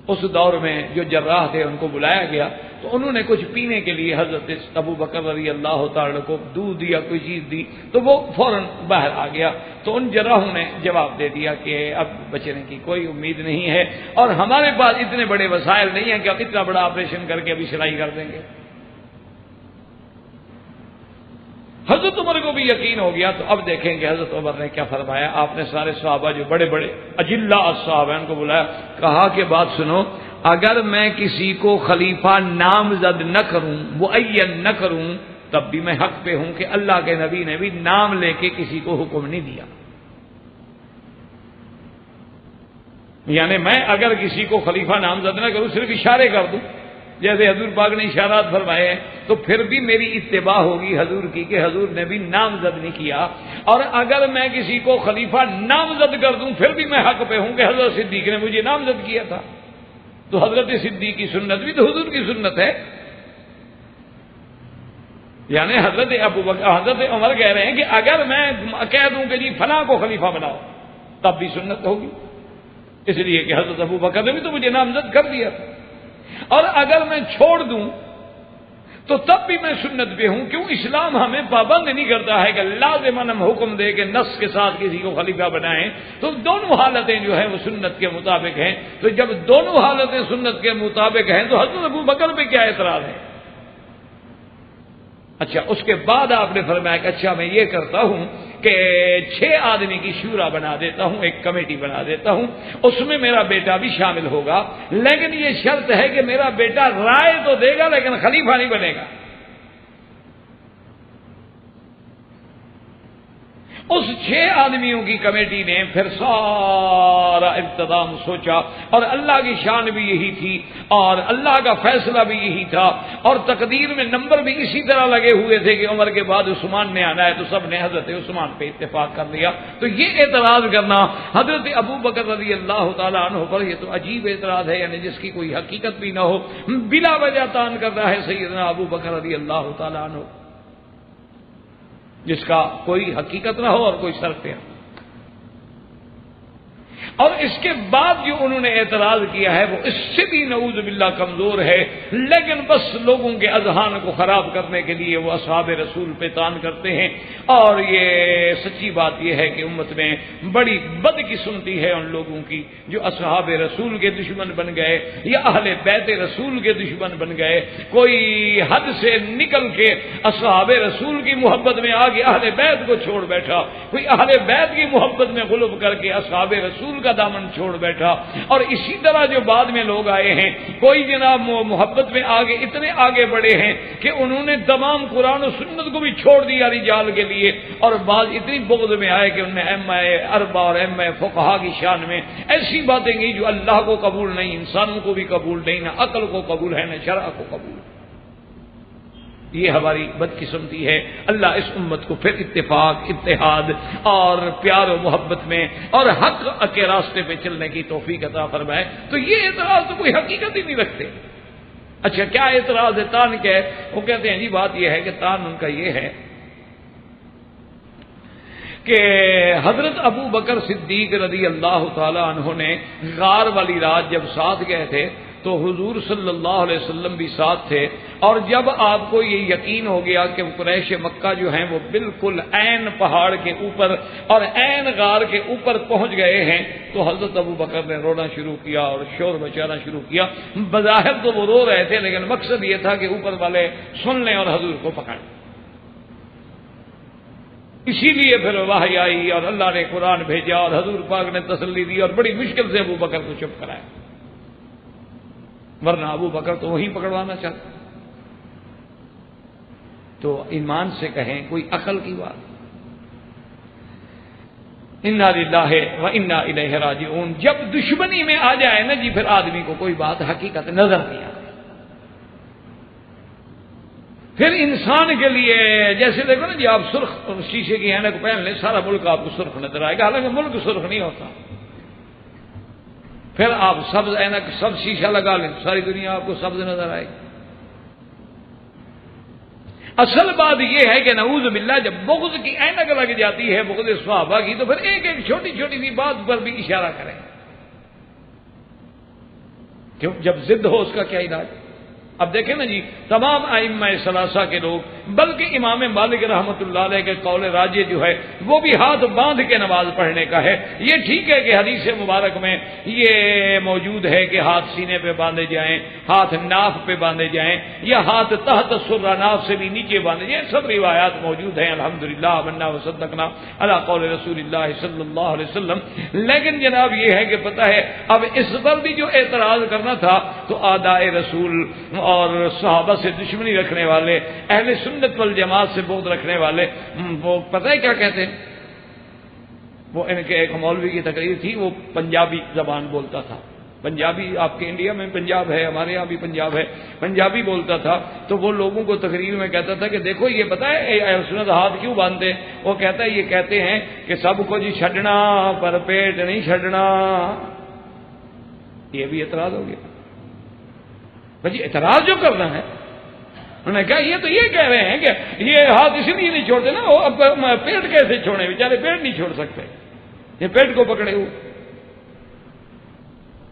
اس دور میں جو جراح تھے ان کو بلایا گیا تو انہوں نے کچھ پینے کے لیے حضرت ابو بکر رضی اللہ تعالی کو دودھ یا کوئی چیز دی تو وہ فوراً باہر آ گیا، تو ان جراحوں نے جواب دے دیا کہ اب بچنے کی کوئی امید نہیں ہے اور ہمارے پاس اتنے بڑے وسائل نہیں ہیں کہ اب اتنا بڑا آپریشن کر کے ابھی سلائی کر دیں گے۔ حضرت عمر کو بھی یقین ہو گیا، تو اب دیکھیں کہ حضرت عمر نے کیا فرمایا۔ آپ نے سارے صحابہ جو بڑے بڑے اجلہ الصحابہ ان کو بلایا، کہا کہ بات سنو، اگر میں کسی کو خلیفہ نامزد نہ کروں، معین نہ کروں، تب بھی میں حق پہ ہوں کہ اللہ کے نبی نے بھی نام لے کے کسی کو حکم نہیں دیا۔ یعنی میں اگر کسی کو خلیفہ نامزد نہ کروں، صرف اشارے کر دوں جیسے حضور پاک نے اشارات فرمائے ہیں، تو پھر بھی میری اتباع ہوگی حضور کی کہ حضور نے بھی نامزد نہیں کیا۔ اور اگر میں کسی کو خلیفہ نامزد کر دوں پھر بھی میں حق پہ ہوں کہ حضرت صدیق نے مجھے نامزد کیا تھا، تو حضرت صدیق کی سنت بھی تو حضور کی سنت ہے۔ یعنی حضرت عمر کہہ رہے ہیں کہ اگر میں کہہ دوں کہ جی فلاں کو خلیفہ بناؤ تب بھی سنت ہوگی، اس لیے کہ حضرت ابو بکر نے بھی تو مجھے نامزد کر دیا تھا، اور اگر میں چھوڑ دوں تو تب بھی میں سنت پہ ہوں۔ کیوں؟ اسلام ہمیں پابند نہیں کرتا ہے کہ لازماً ہم حکم دے کہ نص کے ساتھ کسی کو خلیفہ بنائیں، تو دونوں حالتیں جو ہیں وہ سنت کے مطابق ہیں۔ تو جب دونوں حالتیں سنت کے مطابق ہیں تو حضرت ابو بکر پہ کیا اعتراض ہے؟ اچھا اس کے بعد آپ نے فرمایا کہ اچھا میں یہ کرتا ہوں کہ 6 آدمی کی شورا بنا دیتا ہوں، ایک کمیٹی بنا دیتا ہوں، اس میں میرا بیٹا بھی شامل ہوگا، لیکن یہ شرط ہے کہ میرا بیٹا رائے تو دے گا لیکن خلیفہ نہیں بنے گا۔ اس 6 آدمیوں کی کمیٹی نے پھر سارا انتظام سوچا، اور اللہ کی شان بھی یہی تھی اور اللہ کا فیصلہ بھی یہی تھا، اور تقدیر میں نمبر بھی اسی طرح لگے ہوئے تھے کہ عمر کے بعد عثمان نے آنا ہے، تو سب نے حضرت عثمان پہ اتفاق کر لیا۔ تو یہ اعتراض کرنا حضرت ابو بکر رضی اللہ تعالیٰ عنہ پر یہ تو عجیب اعتراض ہے، یعنی جس کی کوئی حقیقت بھی نہ ہو، بلا وجہ تان کر رہا ہے سیدنا ابو بکر رضی اللہ تعالیٰ عنہ۔ جس کا کوئی حقیقت نہ ہو اور کوئی صرف نہ ہو۔ اور اس کے بعد جو انہوں نے اعتراض کیا ہے وہ اس سے بھی نعوذ باللہ کمزور ہے، لیکن بس لوگوں کے اذہان کو خراب کرنے کے لیے وہ اصحاب رسول پہ تان کرتے ہیں۔ اور یہ سچی بات یہ ہے کہ امت میں بڑی بدقسمتی ہے ان لوگوں کی جو اصحاب رسول کے دشمن بن گئے یا اہل بیت رسول کے دشمن بن گئے۔ کوئی حد سے نکل کے اصحاب رسول کی محبت میں آ کے اہل بیت کو چھوڑ بیٹھا، کوئی اہل بیت کی محبت میں غلب کر کے اصحاب رسول کا دامن چھوڑ بیٹھا۔ اور اسی طرح جو بعد میں لوگ آئے ہیں، کوئی جناب محبت میں آگے اتنے آگے بڑھے ہیں کہ انہوں نے تمام قرآن و سنت کو بھی چھوڑ دیا رجال کے لیے، اور بعض اتنی بغض میں آئے کہ انہوں نے ائمہ اربع اور ائمہ فقہا کی شان میں ایسی باتیں کی جو اللہ کو قبول نہیں، انسانوں کو بھی قبول نہیں، نہ عقل کو قبول ہے نہ شرع کو قبول ہے۔ یہ ہماری بدقسمتی ہے۔ اللہ اس امت کو پھر اتفاق، اتحاد اور پیار و محبت میں اور حق کے راستے پہ چلنے کی توفیق عطا فرمائے۔ تو یہ اعتراض تو کوئی حقیقت ہی نہیں رکھتے۔ اچھا کیا اعتراض ہے؟ تان کیا ہے؟ وہ کہتے ہیں جی بات یہ ہے کہ تان ان کا یہ ہے کہ حضرت ابو بکر صدیق رضی اللہ تعالی عنہ نے غار والی رات جب ساتھ گئے تھے تو حضور صلی اللہ علیہ وسلم بھی ساتھ تھے، اور جب آپ کو یہ یقین ہو گیا کہ قریش مکہ جو ہیں وہ بالکل عین پہاڑ کے اوپر اور عین غار کے اوپر پہنچ گئے ہیں تو حضرت ابو بکر نے رونا شروع کیا اور شور مچانا شروع کیا۔ بظاہر تو وہ رو رہے تھے لیکن مقصد یہ تھا کہ اوپر والے سن لیں اور حضور کو پکڑیں۔ اسی لیے پھر وحی آئی اور اللہ نے قرآن بھیجا اور حضور پاک نے تسلی دی اور بڑی مشکل سے ابو بکر کو چپ کرایا، ورنہ ابو بکر تو وہیں پکڑوانا چاہتا۔ تو ایمان سے کہیں کوئی عقل کی بات، انا للہ و انا الیہ راجعون۔ جب دشمنی میں آ جائے نا جی پھر آدمی کو کوئی بات حقیقت نظر نہیں آتی۔ پھر انسان کے لیے جیسے دیکھو نا جی آپ سرخ شیشے کی عینک پہن لیں سارا ملک آپ کو سرخ نظر آئے گا، حالانکہ ملک سرخ نہیں ہوتا۔ پھر آپ سبز عینک سبز شیشہ لگا لیں ساری دنیا آپ کو سبز نظر آئے گی۔ اصل بات یہ ہے کہ نعوذ باللہ جب بغض کی عینک لگ جاتی ہے بغض صحابہ کی تو پھر ایک ایک چھوٹی چھوٹی سی بات پر بھی اشارہ کریں، کیوں جب ضد ہو اس کا کیا علاج؟ اب دیکھیں نا جی تمام ائمہ ثلاثہ کے لوگ، بلکہ امام مالک رحمۃ اللہ علیہ کے قول راجح جو ہے وہ بھی ہاتھ باندھ کے نماز پڑھنے کا ہے۔ یہ ٹھیک ہے کہ حدیث مبارک میں یہ موجود ہے کہ ہاتھ سینے پہ باندھے جائیں، ہاتھ ناف پہ باندھے جائیں یا ہاتھ تحت سرہ ناف سے بھی نیچے باندھے جائیں، سب روایات موجود ہیں الحمدللہ آمنا وصدقنا علی قول رسول اللہ صلی اللہ علیہ وسلم۔ لیکن جناب یہ ہے کہ پتہ ہے اب اس پر بھی جو اعتراض کرنا تھا تو اعداء رسول اور صحابہ سے دشمنی رکھنے والے، اہل سنت والجماعت سے بغض رکھنے والے، وہ پتہ ہے کیا کہتے ہیں؟ وہ ان کے ایک مولوی کی تقریر تھی، وہ پنجابی زبان بولتا تھا۔ پنجابی آپ کے انڈیا میں پنجاب ہے، ہمارے یہاں بھی پنجاب ہے، پنجابی بولتا تھا۔ تو وہ لوگوں کو تقریر میں کہتا تھا کہ دیکھو یہ پتہ ہے اہل سنت ہاتھ کیوں باندھتے ہیں؟ وہ کہتا ہے یہ کہتے ہیں کہ سب کو جی چھڈنا پر پیٹ نہیں چھڈنا۔ یہ بھی اعتراض ہو گیا بھائی اعتراض جو کرنا ہے۔ انہوں نے کہا یہ تو یہ کہہ رہے ہیں کہ یہ ہاتھ اس لیے نہیں چھوڑتے نا، وہ اب پیٹ کیسے چھوڑیں؟ بیچارے پیٹ نہیں چھوڑ سکتے، یہ پیٹ کو پکڑے ہوئے۔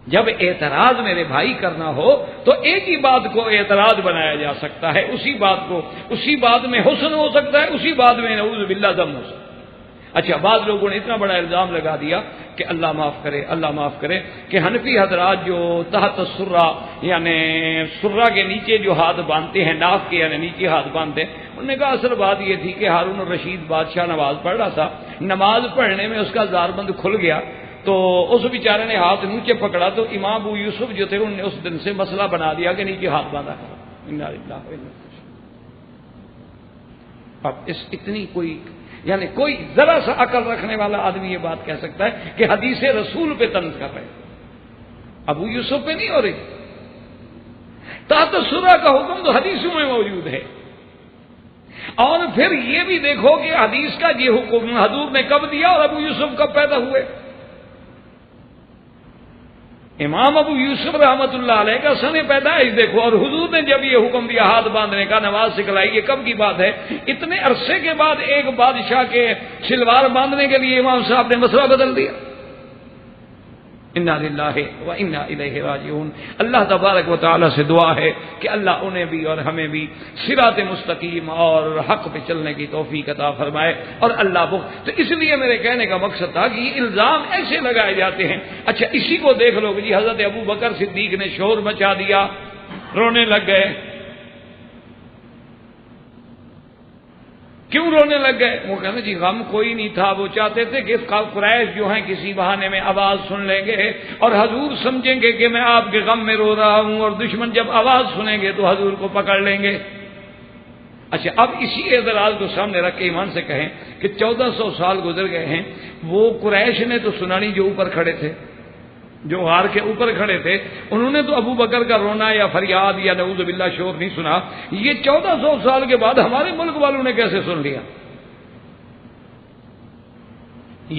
جب اعتراض میرے بھائی کرنا ہو تو ایک ہی بات کو اعتراض بنایا جا سکتا ہے، اسی بات میں حسن ہو سکتا ہے، اسی بات میں نعوذ باللہ ذم ہو سکتا ہے۔ اچھا بعض لوگوں نے اتنا بڑا الزام لگا دیا کہ اللہ معاف کرے کہ حنفی حضرات جو تحت سرہ یعنی سرہ کے نیچے جو ہاتھ باندھتے ہیں، ناف کے یعنی نیچے ہاتھ باندھتے ہیں، انہوں نے کہا اصل بات یہ تھی کہ ہارون الرشید بادشاہ نماز پڑھ رہا تھا، نماز پڑھنے میں اس کا زاربند کھل گیا تو اس بیچارے نے ہاتھ نیچے پکڑا تو امام ابو یوسف جو تھے انہوں نے اس دن سے مسئلہ بنا دیا کہ نیچے ہاتھ باندھا کرو۔ اب اس اتنی کوئی ذرا سا عقل رکھنے والا آدمی یہ بات کہہ سکتا ہے کہ حدیث رسول پہ طنز کر رہے، ابو یوسف پہ نہیں ہو رہی۔ تحت سرہ کا حکم تو حدیثوں میں موجود ہے، اور پھر یہ بھی دیکھو کہ حدیث کا یہ حکم حضور نے کب دیا اور ابو یوسف کب پیدا ہوئے۔ امام ابو یوسف رحمۃ اللہ علیہ کا سن پیدائش دیکھو، اور حضور نے جب یہ حکم دیا ہاتھ باندھنے کا، نماز سکھلائی، یہ کب کی بات ہے؟ اتنے عرصے کے بعد ایک بادشاہ کے شلوار باندھنے کے لیے امام صاحب نے مسئلہ بدل دیا۔ انا للہ و انا الیہ راجعون۔ اللہ تبارک و تعالی سے دعا ہے کہ اللہ انہیں بھی اور ہمیں بھی صراط مستقیم اور حق پہ چلنے کی توفیق عطا فرمائے، اور اللہ تو اس لیے میرے کہنے کا مقصد تھا کہ یہ الزام ایسے لگائے جاتے ہیں۔ اچھا اسی کو دیکھ لو کہ جی حضرت ابو بکر صدیق نے شور مچا دیا، رونے لگ گئے۔ کیوں رونے لگ گئے؟ وہ کہتے جی غم کوئی نہیں تھا، وہ چاہتے تھے کہ قریش جو ہیں کسی بہانے میں آواز سن لیں گے اور حضور سمجھیں گے کہ میں آپ کے غم میں رو رہا ہوں، اور دشمن جب آواز سنیں گے تو حضور کو پکڑ لیں گے۔ اچھا اب اسی اعتراض کو سامنے رکھ کے ایمان سے کہیں کہ 1400 سال گزر گئے ہیں، وہ قریش نے تو سنا نہیں جو اوپر کھڑے تھے، جو غار کے اوپر کھڑے تھے، انہوں نے تو ابو بکر کا رونا یا فریاد یا نعوذ باللہ شور نہیں سنا۔ یہ 1400 سال کے بعد ہمارے ملک والوں نے کیسے سن لیا؟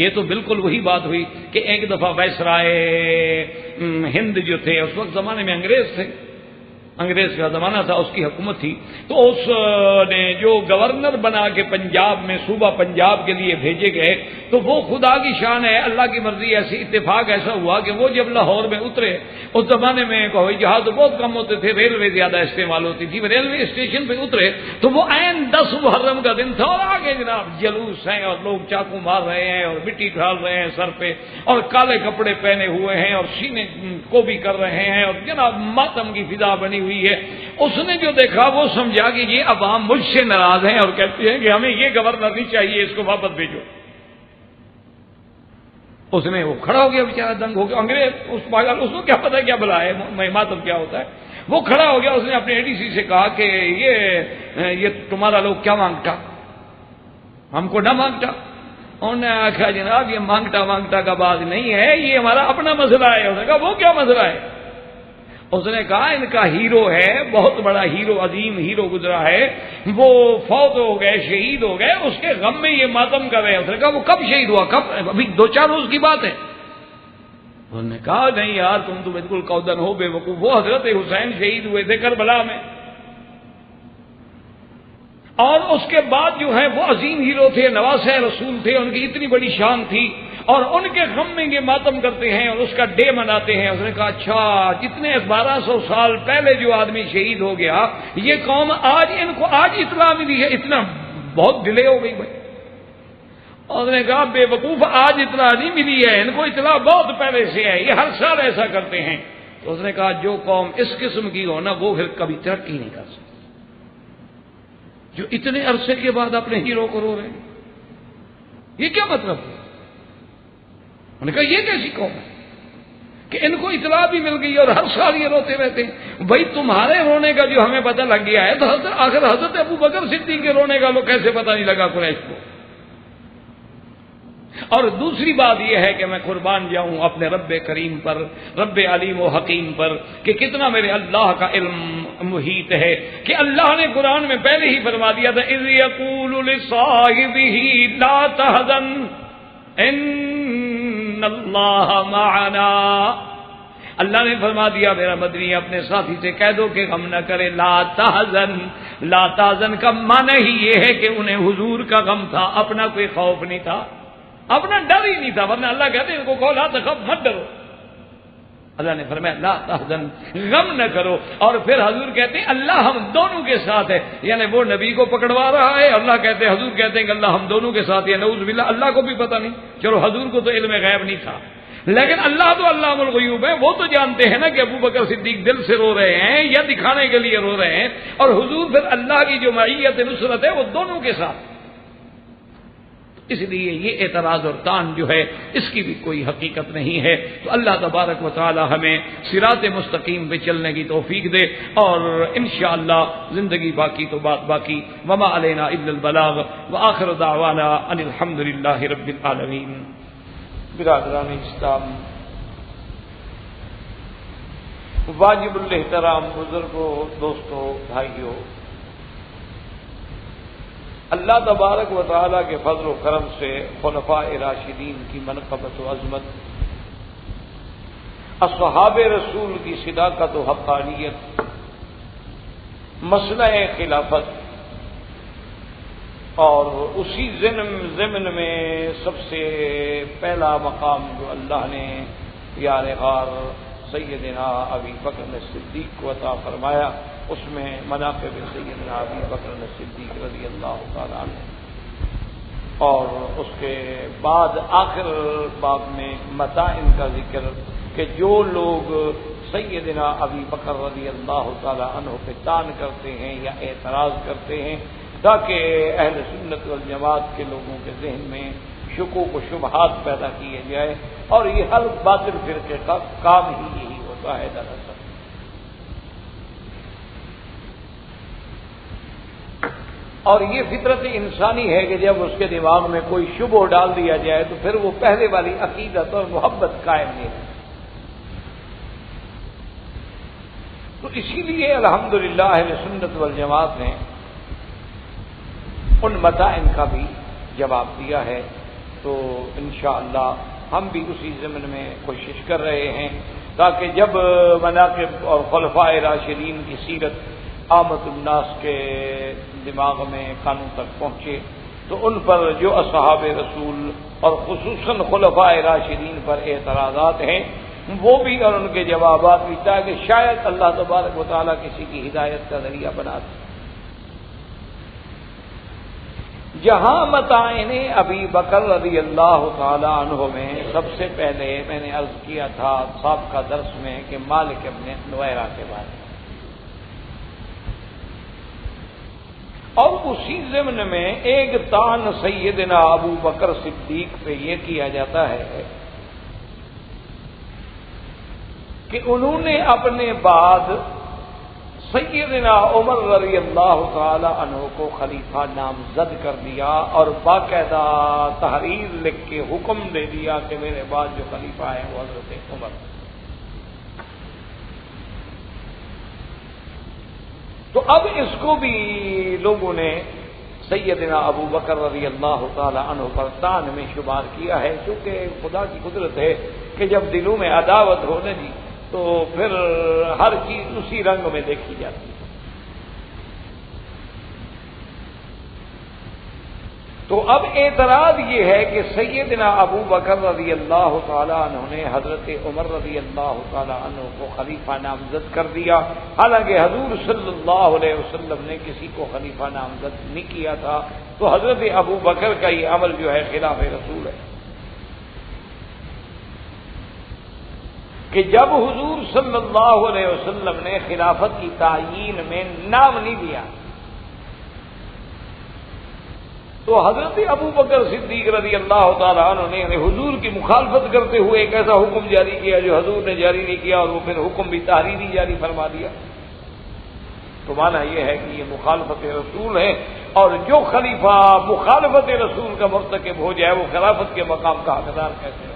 یہ تو بالکل وہی بات ہوئی کہ ایک دفعہ وائسرائے ہند جو تھے، اس وقت زمانے میں انگریز تھے، انگریز کا زمانہ تھا، اس کی حکومت تھی، تو اس نے جو گورنر بنا کے پنجاب میں صوبہ پنجاب کے لیے بھیجے گئے، تو وہ خدا کی شان ہے، اللہ کی مرضی، ایسی اتفاق ایسا ہوا کہ وہ جب لاہور میں اترے، اس زمانے میں ہوائی جہاز بہت کم ہوتے تھے، ریلوے زیادہ استعمال ہوتی تھی، ریلوے اسٹیشن پہ اترے تو وہ عین 10 محرم کا دن تھا، اور آگے جناب جلوس ہیں اور لوگ چاقو مار رہے ہیں اور مٹی ڈال رہے ہیں سر پہ، اور کالے کپڑے پہنے ہوئے ہیں اور سینے کو بھی کر رہے ہیں، اور جناب ماتم کی فضا بنی ہوئی ہے۔ اس نے جو دیکھا وہ سمجھا کہ یہ عوام مجھ سے ناراض ہیں اور کہتے ہیں کہ ہمیں یہ گورنر نہیں چاہیے، اس کو واپس بھیجو۔ اس نے وہ کھڑا ہو گیا بیچارہ، دنگ ہو گیا، انگریز اس پاگل، اس کو کیا پتا کیا بلا ہے ماتم کیا ہوتا ہے۔ وہ کھڑا ہو گیا، اس نے اپنے ADC سے کہا کہ یہ تمہارا لوگ کیا مانگتا، ہم کو نہ مانگتا۔ انہوں نے کہا جناب یہ مانگتا کا بات نہیں ہے، یہ ہمارا اپنا مسئلہ ہے۔ اس نے کہا وہ کیا مسئلہ ہے؟ اس نے کہا ان کا ہیرو ہے، بہت بڑا ہیرو، عظیم ہیرو گزرا ہے، وہ فوت ہو گئے، شہید ہو گئے، اس کے غم میں یہ ماتم کر رہے ہیں۔ اس نے کہا وہ کب شہید ہوا؟ کب؟ ابھی 2-4 روز کی بات ہے۔ انہوں نے کہا نہیں یار تم تو بالکل کودن ہو، بے وقوف، وہ حضرت حسین شہید ہوئے تھے کربلا میں، اور اس کے بعد جو ہے وہ عظیم ہیرو تھے، نواسہ رسول تھے، ان کی اتنی بڑی شان تھی، اور ان کے غم میں یہ ماتم کرتے ہیں اور اس کا ڈے مناتے ہیں۔ اس نے کہا اچھا جتنے 1200 سال پہلے جو آدمی شہید ہو گیا، یہ قوم آج ان کو آج اطلاع ملی ہے، اتنا بہت ڈیلے ہو گئی بھائی۔ اس نے کہا بے وقوف آج اطلاع نہیں ملی ہے، ان کو اطلاع بہت پہلے سے ہے، یہ ہر سال ایسا کرتے ہیں۔ تو اس نے کہا جو قوم اس قسم کی ہو نا وہ پھر کبھی ترقی نہیں کر سکتی، جو اتنے عرصے کے بعد اپنے ہیرو کو رو رہے ہیں، یہ کیا مطلب ہے؟ انہوں نے کہا یہ کیسی قوم ہے کہ ان کو اطلاع بھی مل گئی اور ہر سال یہ روتے رہتے ہیں؟ بھائی تمہارے رونے کا جو ہمیں پتہ لگ گیا ہے، تو آخر حضرت ابو بکر صدیق کے رونے کا لوگ کیسے پتہ نہیں لگا قریش کو؟ اور دوسری بات یہ ہے کہ میں قربان جاؤں اپنے رب کریم پر، رب علیم و حکیم پر، کہ کتنا میرے اللہ کا علم محیط ہے، کہ اللہ نے قرآن میں پہلے ہی فرما دیا تھا اذ یقول لصاحبہ لا تحزن ان اللہ معنا۔ اللہ نے فرما دیا میرا مدنی اپنے ساتھی سے کہہ دو کہ غم نہ کرے، لا تحزن۔ لا تحزن کا معنی ہی یہ ہے کہ انہیں حضور کا غم تھا، اپنا کوئی خوف نہیں تھا، اپنا ڈر ہی نہیں تھا، ورنہ اللہ کہتے ہیں ان کو کہو لا تخف، مت ڈرو۔ اللہ نے فرمایا لا تحزن، غم نہ کرو، اور پھر حضور کہتے ہیں اللہ ہم دونوں کے ساتھ ہے، یعنی وہ نبی کو پکڑوا رہا ہے، اللہ کہتے ہیں حضور کہتے ہیں کہ اللہ ہم دونوں کے ساتھ ہے، نعوذ باللہ اللہ کو بھی پتہ نہیں، چلو حضور کو تو علم غیب نہیں تھا، لیکن اللہ تو علام الغیوب ہے، وہ تو جانتے ہیں نا کہ ابو بکر صدیق دل سے رو رہے ہیں یا دکھانے کے لیے رو رہے ہیں، اور حضور پھر اللہ کی جو معیت نصرت ہے وہ دونوں کے ساتھ۔ اس لیے یہ اعتراض اور تان جو ہے اس کی بھی کوئی حقیقت نہیں ہے۔ تو اللہ تبارک و تعالی ہمیں صراط مستقیم پہ چلنے کی توفیق دے، اور انشاءاللہ زندگی باقی تو بات باقی، وما علینا الا البلاغ، وآخر دعوانا ان الحمد للہ رب العالمین۔ برادران اسلام، واجب الاحترام بزرگوں، دوستوں، بھائیوں، اللہ تبارک و تعالیٰ کے فضل و کرم سے خلفاء راشدین کی منقبت و عظمت اصحاب رسول کی صداقت و حقانیت، مسئلہ خلافت، اور اسی ضمن میں سب سے پہلا مقام جو اللہ نے یار غار سیدنا ابی بکر صدیق کو عطا فرمایا، اس میں مناقب سیدنا ابی بکر صدیق رضی اللہ تعالیٰ عنہ، اور اس کے بعد آخر باب میں متاعن کا ذکر کہ جو لوگ سیدنا ابی بکر رضی اللہ تعالیٰ عنہ پہ طعن کرتے ہیں یا اعتراض کرتے ہیں، تاکہ اہل سنت والجماعت کے لوگوں کے ذہن میں شکوک و شبہات پیدا کیے جائے، اور یہ ہر باطل فرقے کا کام ہی یہی ہوتا ہے دراصل۔ اور یہ فطرت انسانی ہے کہ جب اس کے دماغ میں کوئی شبہ ڈال دیا جائے تو پھر وہ پہلے والی عقیدت اور محبت قائم نہیں ہے۔ تو اسی لیے الحمدللہ اہل سنت والجماعت نے ان متاعن کا بھی جواب دیا ہے، تو انشاءاللہ ہم بھی اسی ضمن میں کوشش کر رہے ہیں تاکہ جب مناقب اور خلفائے راشدین کی سیرت عامت الناس کے دماغ میں کانوں تک پہنچے تو ان پر جو اصحاب رسول اور خصوصاً خلفائے راشدین پر اعتراضات ہیں وہ بھی اور ان کے جوابات بھی، تاکہ شاید اللہ تبارک و تعالیٰ کسی کی ہدایت کا ذریعہ بنا دے۔ جہاں متاعن ابی بکر رضی اللہ تعالی عنہ میں سب سے پہلے میں نے عرض کیا تھا سابقہ درس میں کہ مالک ابن نویرہ کے بارے میں، اور اسی ضمن میں ایک طعن سیدنا ابو بکر صدیق پہ یہ کیا جاتا ہے کہ انہوں نے اپنے بعد سیدنا عمر رضی اللہ تعالی عنہ کو خلیفہ نامزد کر دیا، اور باقاعدہ تحریر لکھ کے حکم دے دیا کہ میرے بعد جو خلیفہ ہے وہ حضرت عمر۔ تو اب اس کو بھی لوگوں نے سیدنا ابو بکر رضی اللہ تعالی عنہ پر طعن میں شمار کیا ہے، چونکہ خدا کی قدرت ہے کہ جب دلوں میں عداوت ہو نا جی تو پھر ہر چیز اسی رنگ میں دیکھی جاتی ہے۔ تو اب اعتراض یہ ہے کہ سیدنا ابو بکر رضی اللہ تعالی عنہ نے حضرت عمر رضی اللہ تعالی عنہ کو خلیفہ نامزد کر دیا، حالانکہ حضور صلی اللہ علیہ وسلم نے کسی کو خلیفہ نامزد نہیں کیا تھا، تو حضرت ابو بکر کا یہ عمل جو ہے خلاف رسول ہے کہ جب حضور صلی اللہ علیہ وسلم نے خلافت کی تعیین میں نام نہیں دیا تو حضرت ابو بکر صدیق رضی اللہ تعالیٰ عنہ نے حضور کی مخالفت کرتے ہوئے ایک ایسا حکم جاری کیا جو حضور نے جاری نہیں کیا، اور وہ پھر حکم بھی تحریری جاری فرما دیا۔ تو معنی یہ ہے کہ یہ مخالفت رسول ہے، اور جو خلیفہ مخالفت رسول کا مرتکب ہو جائے وہ خلافت کے مقام کا حقدار کیسے ہو؟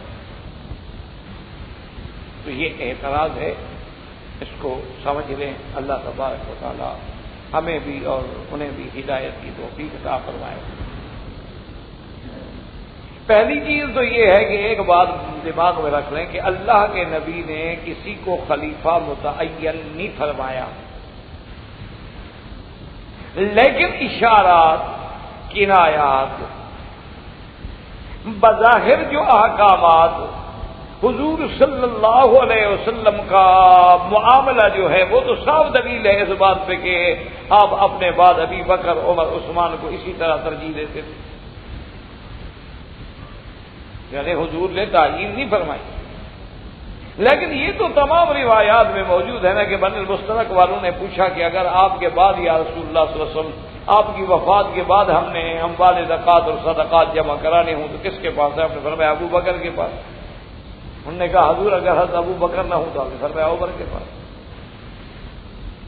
تو یہ اعتراض ہے، اس کو سمجھ لیں۔ اللہ تبارک و تعالی ہمیں بھی اور انہیں بھی ہدایت کی توفیق عطا فرمائے۔ پہلی چیز تو یہ ہے کہ ایک بات دماغ میں رکھ لیں کہ اللہ کے نبی نے کسی کو خلیفہ متعین نہیں فرمایا، لیکن اشارات، کنایات، بظاہر جو احکامات حضور صلی اللہ علیہ وسلم کا معاملہ جو ہے وہ تو صاف دلیل ہے اس بات پہ کہ آپ اپنے بعد ابی بکر، عمر، عثمان کو اسی طرح ترجیح دیتے تھے، یعنی حضور نے تعیین نہیں فرمائی۔ لیکن یہ تو تمام روایات میں موجود ہے نا کہ بن المستلق والوں نے پوچھا کہ اگر آپ کے بعد یا رسول اللہ صلی اللہ علیہ وسلم آپ کی وفات کے بعد ہم نے اموال زکوٰۃ اور صدقات جمع کرانے ہوں تو کس کے پاس ہے؟ آپ نے فرمایا ابو بکر کے پاس۔ انہوں نے کہا حضور اگر حضرت ابو بکر نہ ہوں تو آپ نے فرمایا عمر کے پاس۔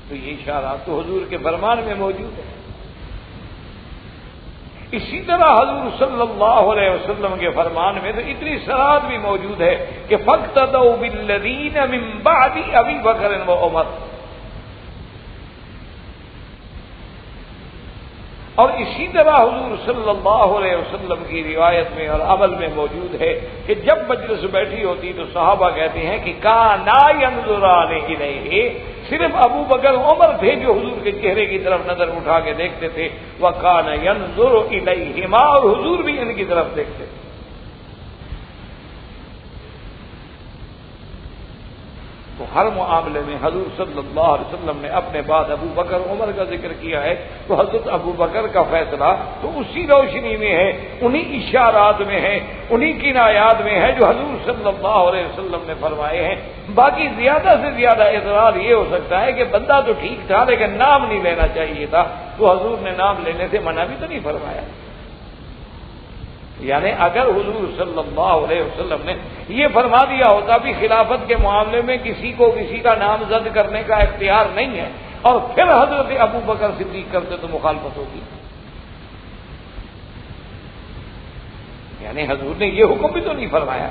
تو یہ اشارات تو حضور کے فرمان میں موجود ہے۔ اسی طرح حضور صلی اللہ علیہ وسلم کے فرمان میں تو اتنی صراحت بھی موجود ہے کہ فاقتدوا بالذین من بعد ابی بکر و عمر، اور اسی طرح حضور صلی اللہ علیہ وسلم کی روایت میں اور عمل میں موجود ہے کہ جب مجلس بیٹھی ہوتی تو صحابہ کہتے ہیں کہ کانا ینظران الیہ، صرف ابو بکر عمر تھے جو حضور کے چہرے کی طرف نظر اٹھا کے دیکھتے تھے، وکان ینظر الیہما، اور حضور بھی ان کی طرف دیکھتے تھے۔ تو ہر معاملے میں حضور صلی اللہ علیہ وسلم نے اپنے بعد ابو بکر عمر کا ذکر کیا ہے، تو حضرت ابو بکر کا فیصلہ تو اسی روشنی میں ہے، انہی اشارات میں ہے، انہی کنایات میں ہے جو حضور صلی اللہ علیہ وسلم نے فرمائے ہیں۔ باقی زیادہ سے زیادہ اعتراض یہ ہو سکتا ہے کہ بندہ تو ٹھیک تھا لیکن نام نہیں لینا چاہیے تھا، تو حضور نے نام لینے سے منع بھی تو نہیں فرمایا۔ یعنی اگر حضور صلی اللہ علیہ وسلم نے یہ فرما دیا ہوتا بھی خلافت کے معاملے میں کسی کو کسی کا نامزد کرنے کا اختیار نہیں ہے، اور پھر حضرت ابو بکر صدیق کرتے تو مخالفت ہوگی۔ یعنی حضور نے یہ حکم بھی تو نہیں فرمایا۔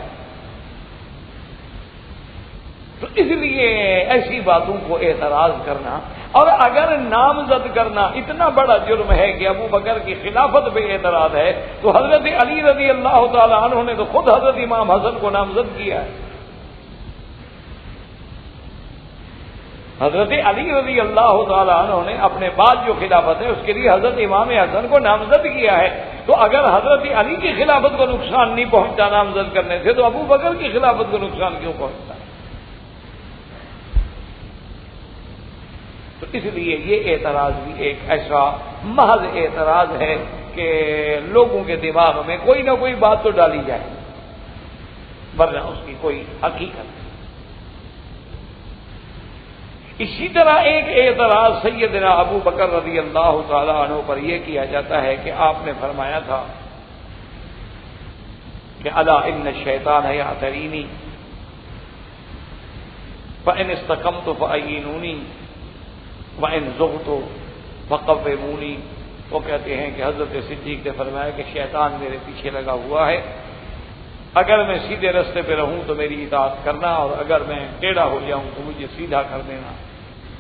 تو اس لیے ایسی باتوں کو اعتراض کرنا اور اگر نامزد کرنا اتنا بڑا جرم ہے کہ ابو بکر کی خلافت پہ اعتراض ہے، تو حضرت علی رضی اللہ تعالی عنہ نے تو خود حضرت امام حسن کو نامزد کیا ہے۔ حضرت علی رضی اللہ تعالی عنہ نے اپنے بعد جو خلافت ہے اس کے لیے حضرت امام حسن کو نامزد کیا ہے، تو اگر حضرت علی کی خلافت کو نقصان نہیں پہنچا نامزد کرنے سے، تو ابو بکر کی خلافت کو نقصان کیوں پہنچتا ہے؟ تو اس لیے یہ اعتراض بھی ایک ایسا محض اعتراض ہے کہ لوگوں کے دماغ میں کوئی نہ کوئی بات تو ڈالی جائے، ورنہ اس کی کوئی حقیقت نہیں۔ اسی طرح ایک اعتراض سیدنا ابو بکر رضی اللہ تعالی عنہ پر یہ کیا جاتا ہے کہ آپ نے فرمایا تھا کہ الا ان الشیطان یعترینی فان استقمت فاعینونی وَإِن زُغْتُ فَقَوِّمُونِی۔ وہ کہتے ہیں کہ حضرت صدیق نے فرمایا کہ شیطان میرے پیچھے لگا ہوا ہے، اگر میں سیدھے رستے پہ رہوں تو میری اطاعت کرنا، اور اگر میں ٹیڑھا ہو جاؤں تو مجھے سیدھا کر دینا۔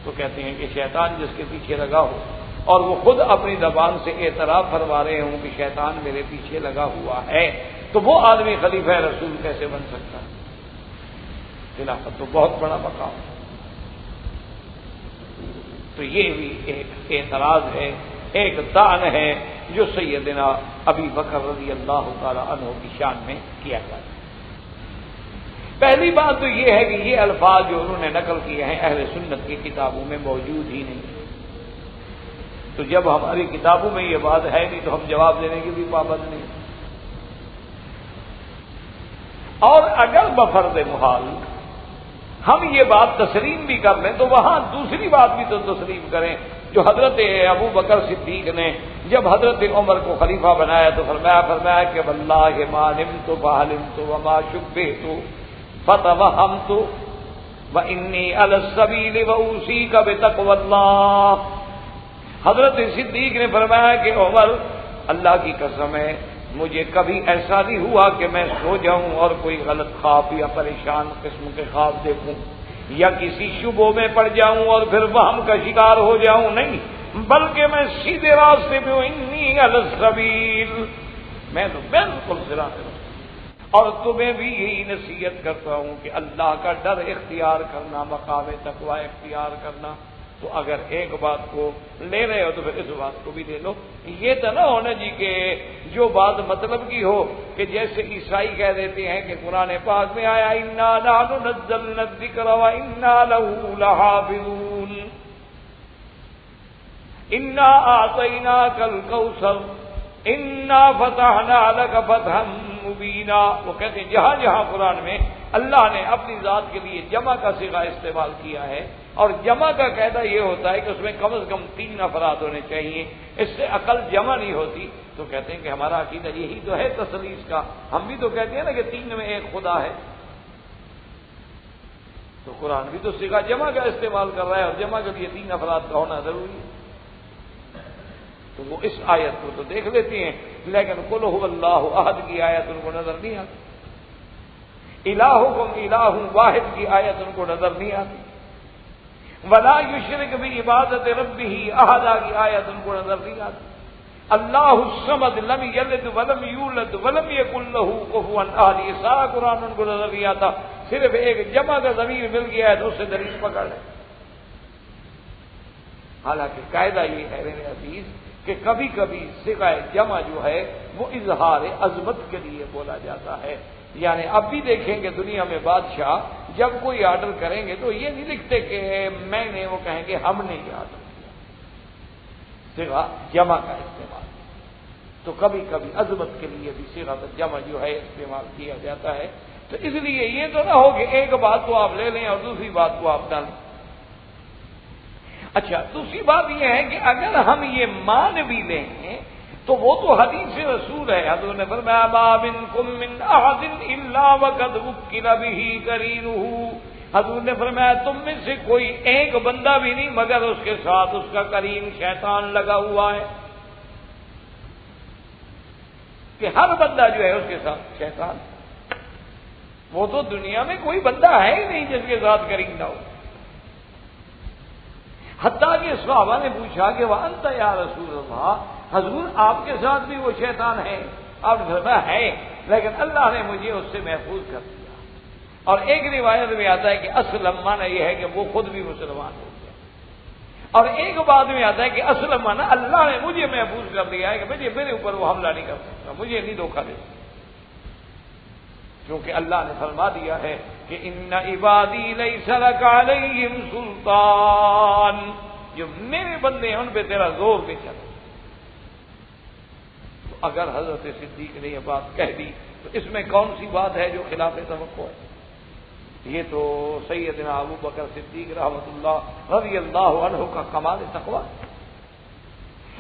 تو کہتے ہیں کہ شیطان جس کے پیچھے لگا ہو اور وہ خود اپنی زبان سے اعتراف فرما رہے ہوں کہ شیطان میرے پیچھے لگا ہوا ہے، تو وہ آدمی خلیفہ رسول کیسے بن سکتا ہے؟ خلافت تو بہت بڑا مقام ہے۔ تو یہ بھی ایک اعتراض ہے، ایک طعن ہے جو سیدنا ابی بکر رضی اللہ تعالی عنہ کی شان میں کیا جاتا ہے۔ پہلی بات تو یہ ہے کہ یہ الفاظ جو انہوں نے نقل کیے ہیں اہل سنت کی کتابوں میں موجود ہی نہیں، تو جب ہماری کتابوں میں یہ بات ہے نہیں تو ہم جواب دینے کی بھی پابند نہیں۔ اور اگر بفرض محال ہم یہ بات تسلیم بھی کر لیں تو وہاں دوسری بات بھی تو تسلیم کریں جو حضرت ابو بکر صدیق نے جب حضرت عمر کو خلیفہ بنایا تو فرمایا کہ واللہ ما نمت فعلمت وما شبہت فتوہمت وانی علی السبیل واوصیک بتقوی اللہ۔ حضرت صدیق نے فرمایا کہ عمر، اللہ کی قسم ہے مجھے کبھی ایسا نہیں ہوا کہ میں سو جاؤں اور کوئی غلط خواب یا پریشان قسم کے خواب دیکھوں یا کسی شبوں میں پڑ جاؤں اور پھر وہم کا شکار ہو جاؤں، نہیں، بلکہ میں سیدھے راستے پہ ہوں، انی علی السبیل، میں تو بالکل صراط پہ ہوں۔ اور تمہیں بھی یہی نصیحت کرتا ہوں کہ اللہ کا ڈر اختیار کرنا، مقام تقوی اختیار کرنا۔ تو اگر ایک بات کو لے رہے ہو تو پھر اس بات کو بھی لے لو۔ یہ تو نہ ہونا جی کہ جو بات مطلب کی ہو کہ جیسے عیسائی کہہ دیتے ہیں کہ قرآن پاک میں آیا انا نحن نزلنا الذکر وانا له لحافظون، انا اعطیناک الکوثر انا فتحنا لک فتحا مبینا۔ وہ کہتے ہیں جہاں جہاں قرآن میں اللہ نے اپنی ذات کے لیے جمع کا صیغہ استعمال کیا ہے، اور جمع کا قاعدہ یہ ہوتا ہے کہ اس میں کم از کم 3 افراد ہونے چاہیے، اس سے عقل جمع نہیں ہوتی، تو کہتے ہیں کہ ہمارا عقیدہ یہی تو ہے تثلیث کا۔ ہم بھی تو کہتے ہیں نا کہ 3 میں ایک خدا ہے، تو قرآن بھی تو صیغہ جمع کا استعمال کر رہا ہے، اور جمع کے لیے 3 افراد کا ہونا ضروری ہے۔ تو وہ اس آیت کو تو دیکھ لیتے ہیں، لیکن قل هو اللہ احد کی آیت ان کو نظر نہیں آتی، الہکم الہ واحد کی آیت ان کو نظر نہیں آتی، ولا یشرک بعبادت ربہ احد کی آیت ان کو نظر نہیں آتی۔ اللہ الصمد لم یلد ولم یولد ولم یکن لہ کفوا احد. یہ سارا قرآن ان کو نظر نہیں آتا، صرف ایک جمع کا ضمیر مل گیا ہے تو اس سے دلیل پکڑ لیں. حالانکہ قاعدہ یہ ہے میرے عزیز کہ کبھی کبھی صیغہ جمع جو ہے وہ اظہار عظمت کے لیے بولا جاتا ہے. یعنی اب بھی دیکھیں گے دنیا میں بادشاہ جب کوئی آرڈر کریں گے تو یہ نہیں لکھتے کہ میں نے، وہ کہیں گے ہم نے یہ آرڈر کیا. صیغہ جمع کا استعمال تو کبھی کبھی عظمت کے لیے بھی صیغہ جمع جو ہے استعمال کیا جاتا ہے. تو اس لیے یہ تو نہ ہو کہ ایک بات کو آپ لے لیں اور دوسری بات کو آپ ڈالیں. اچھا، دوسری بات یہ ہے کہ اگر ہم یہ مان بھی لیں تو وہ تو حدیث رسول ہے. حضور نے فرمایا ما منکم من احد الا وقد وکل به قرینہ. حضور نے فرمایا تم میں سے کوئی ایک بندہ بھی نہیں مگر اس کے ساتھ اس کا قرین شیطان لگا ہوا ہے. کہ ہر بندہ جو ہے اس کے ساتھ شیطان. وہ تو دنیا میں کوئی بندہ ہے ہی نہیں جس کے ساتھ قرین نہ ہو. حتیٰ کہ صحابہ نے پوچھا کہ وانت یا رسول اللہ، حضور آپ کے ساتھ بھی وہ شیطان ہے؟ آپ نے فرمایا ہے، لیکن اللہ نے مجھے اس سے محفوظ کر دیا. اور ایک روایت میں آتا ہے کہ اسلم معنی یہ ہے کہ وہ خود بھی مسلمان ہو گیا. اور ایک بات میں آتا ہے کہ اسلم معنی اللہ نے مجھے محفوظ کر دیا ہے کہ میرے اوپر وہ حملہ نہیں کر سکتا، مجھے نہیں دھوکہ دے سکتا. کیونکہ اللہ نے فرما دیا ہے کہ ان عبادی لیس لک علیہم سلطان، جو میرے بندے ہیں ان پہ تیرا زور نہیں چلا. تو اگر حضرت صدیق نے یہ بات کہہ دی تو اس میں کون سی بات ہے جو خلاف توقع ہے؟ یہ تو سیدنا ابو بکر صدیق رحمۃ اللہ رضی اللہ عنہ کا کمال تقویٰ.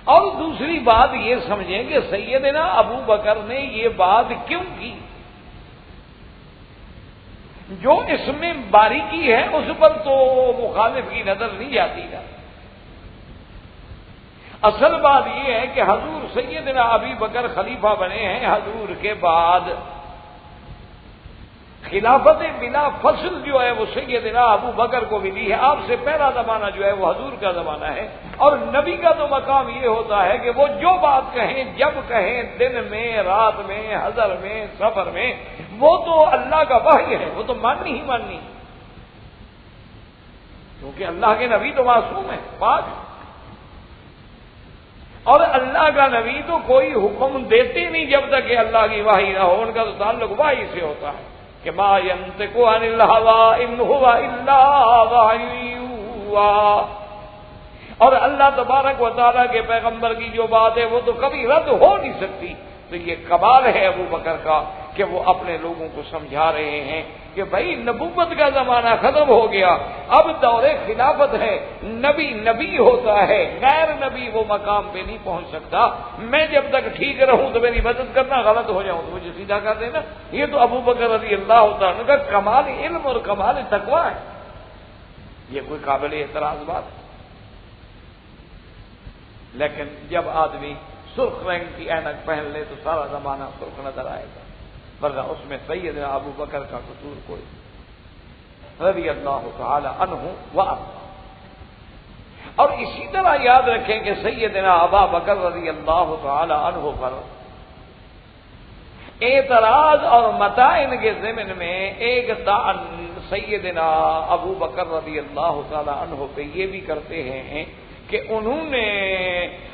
اور دوسری بات یہ سمجھیں کہ سیدنا ابو بکر نے یہ بات کیوں کی؟ جو اس میں باریکی ہے اس پر تو مخالف کی نظر نہیں جاتی نا. اصل بات یہ ہے کہ حضور سیدنا ابی بکر خلیفہ بنے ہیں، حضور کے بعد خلافت بلا فصل جو ہے وہ سیدنا ابو بکر کو ملی ہے. آپ سے پہلا زمانہ جو ہے وہ حضور کا زمانہ ہے. اور نبی کا تو مقام یہ ہوتا ہے کہ وہ جو بات کہیں جب کہیں، دن میں، رات میں، حضر میں، سفر میں، وہ تو اللہ کا وحی ہے، وہ تو ماننی ہی ماننی. کیونکہ اللہ کے نبی تو معصوم ہے، پاک. اور اللہ کا نبی تو کوئی حکم دیتے نہیں جب تک کہ اللہ کی وحی نہ ہو. ان کا تو تعلق وحی سے ہوتا ہے کہ ما ينطق عن الهوى ان هو الا وحی یوحی. اور اللہ تبارک و تعالیٰ کے پیغمبر کی جو بات ہے وہ تو کبھی رد ہو نہیں سکتی. تو یہ کمال ہے ابو بکر کا کہ وہ اپنے لوگوں کو سمجھا رہے ہیں کہ بھائی نبوت کا زمانہ ختم ہو گیا، اب دور خلافت ہے. نبی نبی ہوتا ہے، غیر نبی وہ مقام پہ نہیں پہنچ سکتا. میں جب تک ٹھیک رہوں تو میری مدد کرنا، غلط ہو جاؤں تو مجھے سیدھا کر دینا. یہ تو ابو بکر رضی اللہ عنہ کا کمال علم اور کمال تقویٰ ہے. یہ کوئی قابل اعتراض بات ہے. لیکن جب آدمی سرخ رنگ کی اینک پہن لے تو سارا زمانہ سرخ نظر آئے گا، ورنہ اس میں سیدنا ابو بکر کا قصور کوئی رضی اللہ تعالی عنہ وارضاہ. اور اسی طرح یاد رکھیں کہ سیدنا ابا بکر رضی اللہ تعالی عنہ پر اعتراض اور متائن کے ضمن میں ایک طعن سیدنا ابو بکر رضی اللہ تعالی عنہ پہ یہ بھی کرتے ہیں کہ انہوں نے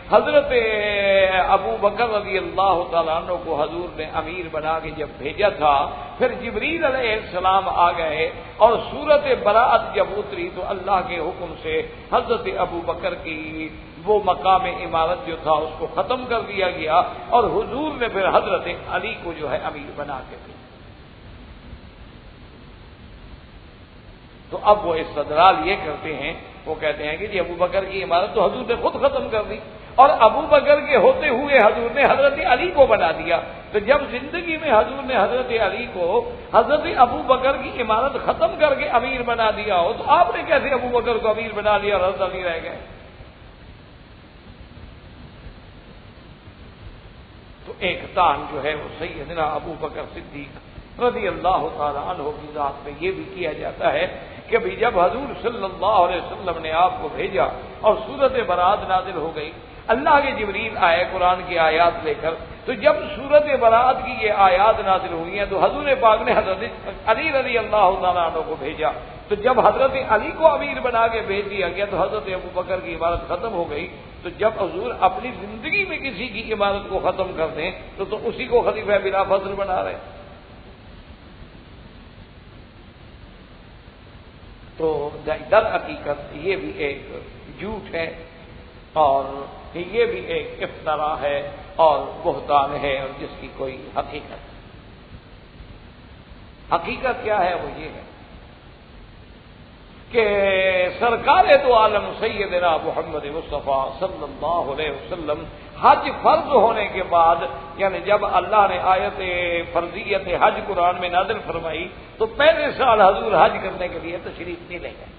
حضرت ابو بکر رضی اللہ تعالیٰ عنہ کو حضور نے امیر بنا کے جب بھیجا تھا، پھر جبریل علیہ السلام آ گئے اور سورت براءت جب اتری تو اللہ کے حکم سے حضرت ابو بکر کی وہ مقام امارت جو تھا اس کو ختم کر دیا گیا اور حضور نے پھر حضرت علی کو جو ہے امیر بنا کے بھیجا. تو اب وہ استدلال یہ کرتے ہیں، وہ کہتے ہیں کہ جی ابو بکر کی عمارت تو حضور نے خود ختم کر دی اور ابو بکر کے ہوتے ہوئے حضور نے حضرت علی کو بنا دیا. تو جب زندگی میں حضور نے حضرت علی کو حضرت ابو بکر کی عمارت ختم کر کے امیر بنا دیا ہو تو آپ نے کیسے ابو بکر کو امیر بنا لیا اور حضرت علی رہ گئے؟ تو ایک طعن جو ہے وہ سیدنا ابو بکر صدیق رضی اللہ تعالی عنہ کی ذات میں یہ بھی کیا جاتا ہے کہ بھی جب حضور صلی اللہ علیہ وسلم نے آپ کو بھیجا اور سورت برات نازل ہو گئی اللہ کے جبریل آئے قرآن کی آیات لے کر، تو جب سورت برات کی یہ آیات نازل ہوئی ہیں تو حضور پاک نے حضرت علی رضی اللہ تعالیٰ عنہ کو بھیجا، تو جب حضرت علی کو امیر بنا کے بھیج دیا گیا تو حضرت ابوبکر کی عبادت ختم ہو گئی۔ تو جب حضور اپنی زندگی میں کسی کی عبادت کو ختم کر دیں تو اسی کو خلیفہ بلا فضل بنا رہے۔ تو در حقیقت یہ بھی ایک جھوٹ ہے اور یہ بھی ایک افترا ہے اور بہتان ہے، اور جس کی کوئی حقیقت کیا ہے وہ یہ ہے کہ سرکار دو عالم سیدنا محمد مصطفیٰ صلی اللہ علیہ وسلم حج فرض ہونے کے بعد، یعنی جب اللہ نے آیت فرضیت حج قرآن میں نازل فرمائی تو پہلے سال حضور حج کرنے کے لیے تشریف نہیں لے گئے۔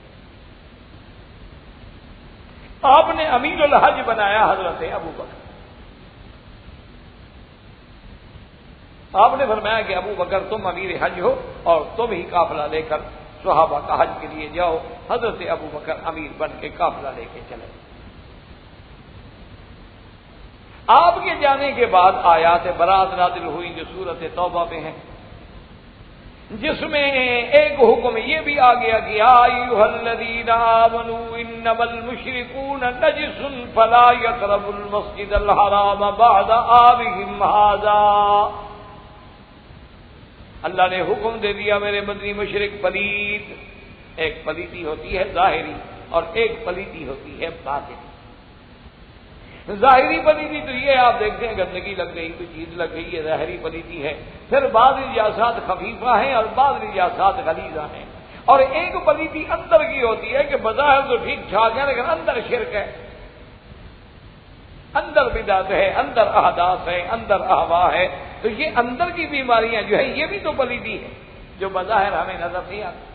آپ نے امیر الحج بنایا حضرت ابوبکر۔ آپ نے فرمایا کہ ابوبکر تم امیر حج ہو اور تم ہی قافلہ لے کر صحابہ کا حج کے لیے جاؤ۔ حضرت ابوبکر امیر بن کے قافلہ لے کے چلے۔ آپ کے جانے کے بعد آیات برات نازل ہوئی جو سورت توبہ میں ہے، جس میں ایک حکم یہ بھی آ گیا کہ یا ایھا الذین آمنوا انما المشرکون نجس فلا یقربوا المسجد الحرام بعد عامهم ھذا۔ اللہ نے حکم دے دیا میرے مدنی مشرک پلید، ایک پلیتی ہوتی ہے ظاہری اور ایک پلیتی ہوتی ہے باطنی۔ ظاہری پلیتی تو یہ آپ دیکھتے ہیں گندگی لگ گئی، کوئی چیز لگ گئی، یہ ظاہری پلیتی ہے۔ پھر بعض نجاسات خفیفہ ہیں اور بعض نجاسات غلیظہ ہیں، اور ایک پلیتی اندر کی ہوتی ہے کہ بظاہر تو ٹھیک ٹھاک ہے لیکن اندر شرک ہے، اندر بدعت ہے، اندر احداث ہے، اندر احوا ہے۔ تو یہ اندر کی بیماریاں جو ہے یہ بھی تو پلیتی ہے جو بظاہر ہمیں نظر نہیں آتی۔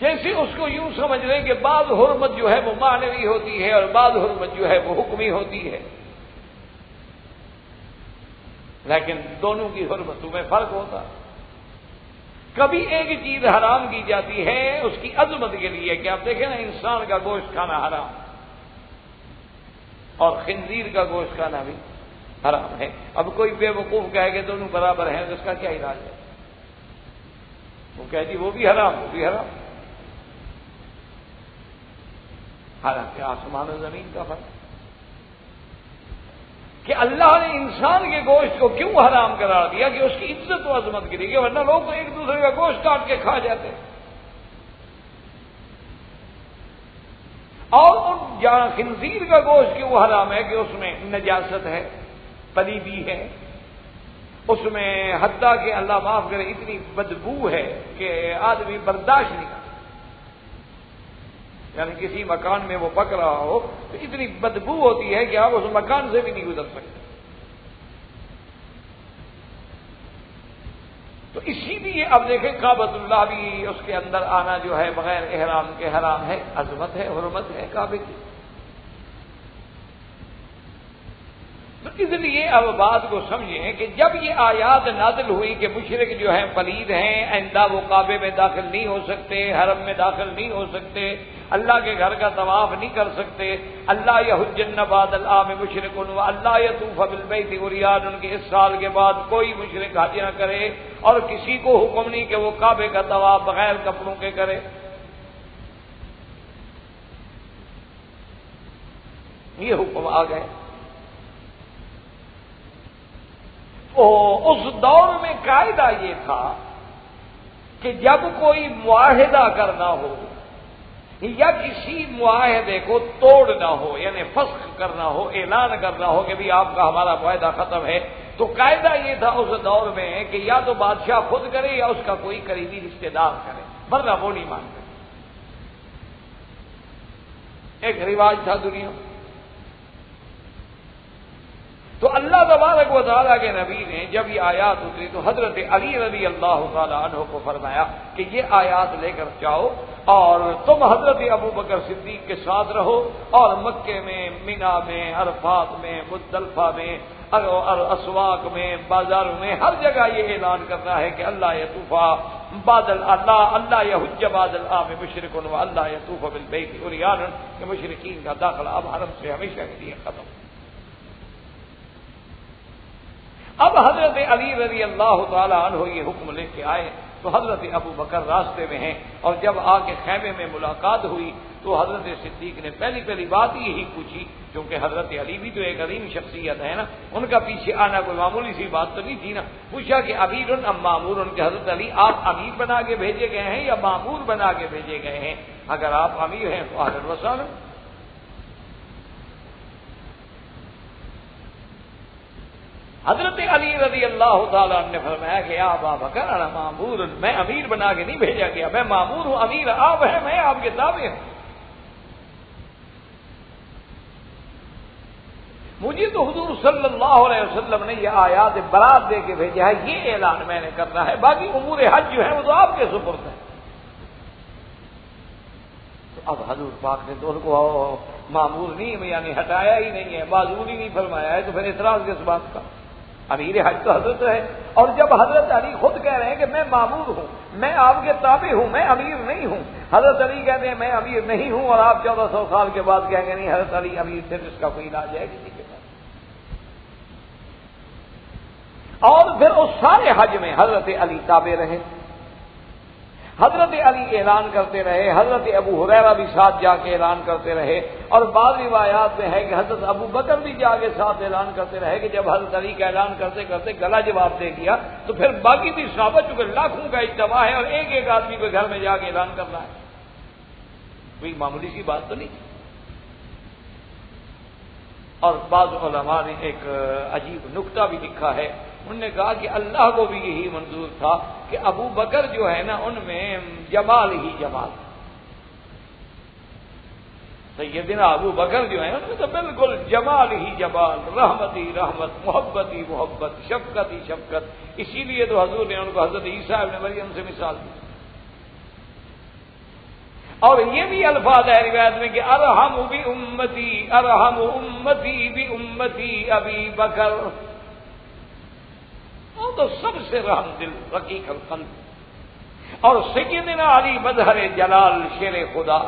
جیسے اس کو یوں سمجھ لیں کہ بعض حرمت جو ہے وہ معنوی ہوتی ہے اور بعض حرمت جو ہے وہ حکمی ہوتی ہے، لیکن دونوں کی حرمتوں میں فرق ہوتا ہے۔ کبھی ایک چیز حرام کی جاتی ہے اس کی عظمت کے لیے، کہ آپ دیکھیں نا انسان کا گوشت کھانا حرام اور خنزیر کا گوشت کھانا بھی حرام ہے۔ اب کوئی بے وقوف کہے کہ دونوں برابر ہیں تو اس کا کیا علاج ہے؟ وہ کہے جی وہ بھی حرام وہ بھی حرام، حالانکہ آسمان و زمین کا فرق کہ اللہ نے انسان کے گوشت کو کیوں حرام قرار دیا کہ اس کی عزت و عظمت کے لیے، ورنہ لوگ تو ایک دوسرے کا گوشت کاٹ کے کھا جاتے ہیں۔ اور ان جہاں خنزیر کا گوشت کیوں حرام ہے کہ اس میں نجاست ہے، پلیدی ہے، اس میں حتیٰ کہ اللہ معاف کرے اتنی بدبو ہے کہ آدمی برداشت نہیں کرتا، یعنی کسی مکان میں وہ پک رہا ہو تو اتنی بدبو ہوتی ہے کہ آپ اس مکان سے بھی نہیں گزر سکتے۔ تو اسی لیے اب دیکھیں کعبۃ اللہ بھی اس کے اندر آنا جو ہے بغیر احرام کے حرام ہے، عظمت ہے، حرمت ہے کعبے کی۔ تو اس لیے اب بات کو سمجھیں کہ جب یہ آیات نازل ہوئی کہ مشرک جو ہیں پلید ہیں، آئندہ وہ کعبے میں داخل نہیں ہو سکتے، حرم میں داخل نہیں ہو سکتے، اللہ کے گھر کا طواف نہیں کر سکتے، اللہ یحجن بعد العام مشرک و اللہ یطوف بالبیت عریان، ان کے اس سال کے بعد کوئی مشرک حج نہ کرے، اور کسی کو حکم نہیں کہ وہ کعبے کا طواف بغیر کپڑوں کے کرے۔ یہ حکم آ گئے۔ اس دور میں قاعدہ یہ تھا کہ جب کوئی معاہدہ کرنا ہو یا کسی معاہدے کو توڑنا ہو، یعنی فسخ کرنا ہو، اعلان کرنا ہو کہ بھی آپ کا ہمارا معاہدہ ختم ہے، تو قاعدہ یہ تھا اس دور میں کہ یا تو بادشاہ خود کرے یا اس کا کوئی قریبی رشتے دار کرے، ورنہ وہ نہیں مانتے۔ ایک رواج تھا دنیا میں۔ تو اللہ تبارک و تعالیٰ کے نبی نے جب یہ آیات اتری تو حضرت علی رضی اللہ تعالیٰ عنہ کو فرمایا کہ یہ آیات لے کر جاؤ اور تم حضرت ابوبکر صدیق کے ساتھ رہو، اور مکے میں، مینا میں، عرفات میں، مزدلفہ میں، اسواق میں، بازاروں میں، ہر جگہ یہ اعلان کرنا ہے کہ اللہ یطوف بعد اللہ یحج بعد العام مشرک و اللہ یطوف بالبیت عریان، کہ مشرکین کا داخلہ اب حرم سے ہمیشہ کے لیے ختم۔ اب حضرت علی رضی اللہ تعالی عنہ یہ حکم لے کے آئے تو حضرت ابو بکر راستے میں ہیں، اور جب آ کے خیمے میں ملاقات ہوئی تو حضرت صدیق نے پہلی بات یہی پوچھی، کیونکہ حضرت علی بھی تو ایک عظیم شخصیت ہے نا، ان کا پیچھے آنا کوئی معمولی سی بات تو نہیں تھی نا۔ پوچھا کہ امیر ام معمور، ان کے حضرت علی آپ امیر بنا کے بھیجے گئے ہیں یا معمور بنا کے بھیجے گئے ہیں؟ اگر آپ امیر ہیں تو اہلا وسہلا۔ حضرت علی رضی اللہ تعالیٰ عنہ نے فرمایا کہ یا ابا بکر انا معمور، میں امیر بنا کے نہیں بھیجا گیا، میں معمور ہوں، امیر آپ ہیں، میں آپ کے تابع ہوں۔ مجھے تو حضور صلی اللہ علیہ وسلم نے یہ آیات برات دے کے بھیجا ہے، یہ اعلان میں نے کرنا ہے، باقی امور حج جو ہیں وہ تو آپ کے سپرد ہیں۔ تو اب حضور پاک نے تو ان کو معمور نہیں یعنی ہٹایا ہی نہیں ہے، معذور ہی نہیں فرمایا ہے، تو پھر اعتراض کس بات کا؟ امیر حج تو حضرت ہے، اور جب حضرت علی خود کہہ رہے ہیں کہ میں معمور ہوں، میں آپ کے تابع ہوں، میں امیر نہیں ہوں، حضرت علی کہتے ہیں میں امیر نہیں ہوں، اور آپ 1400 سال کے بعد کہیں گے نہیں حضرت علی امیر تھے، اس کا کوئی علاج ہے کسی کے پاس؟ اور پھر اس سارے حج میں حضرت علی تابع رہے، حضرت علی اعلان کرتے رہے، حضرت ابو ہریرہ بھی ساتھ جا کے اعلان کرتے رہے، اور بعض روایات میں ہے کہ حضرت ابو بکر بھی جا کے ساتھ اعلان کرتے رہے، کہ جب حضرت علی کا اعلان کرتے کرتے گلا جواب دے گیا تو پھر باقی بھی صحابہ، چونکہ لاکھوں کا اجتماع ہے اور ایک آدمی کو گھر میں جا کے اعلان کرنا ہے، کوئی معمولی سی بات تو نہیں۔ اور بعض علماء نے ایک عجیب نکتہ بھی لکھا ہے، انہوں نے کہا کہ اللہ کو بھی یہی منظور تھا کہ ابو بکر جو ہے نا ان میں جمال ہی جمال، سیدنا ابو بکر جو ہے ان میں تو بالکل جمال ہی جمال، رحمت ہی رحمت، محبت ہی محبت، شفقت ہی شفقت، اسی لیے تو حضور نے ان کو حضرت عیسیٰ ابن مریم سے مثال دی۔ اور یہ بھی الفاظ ہے روایت میں کہ ارحم بی امتی، ارحم امتی بی امتی ابی بکر، وہ تو سب سے رحم دل رقیق القلب، اور سیدنا علی مظہر جلال شیر خدا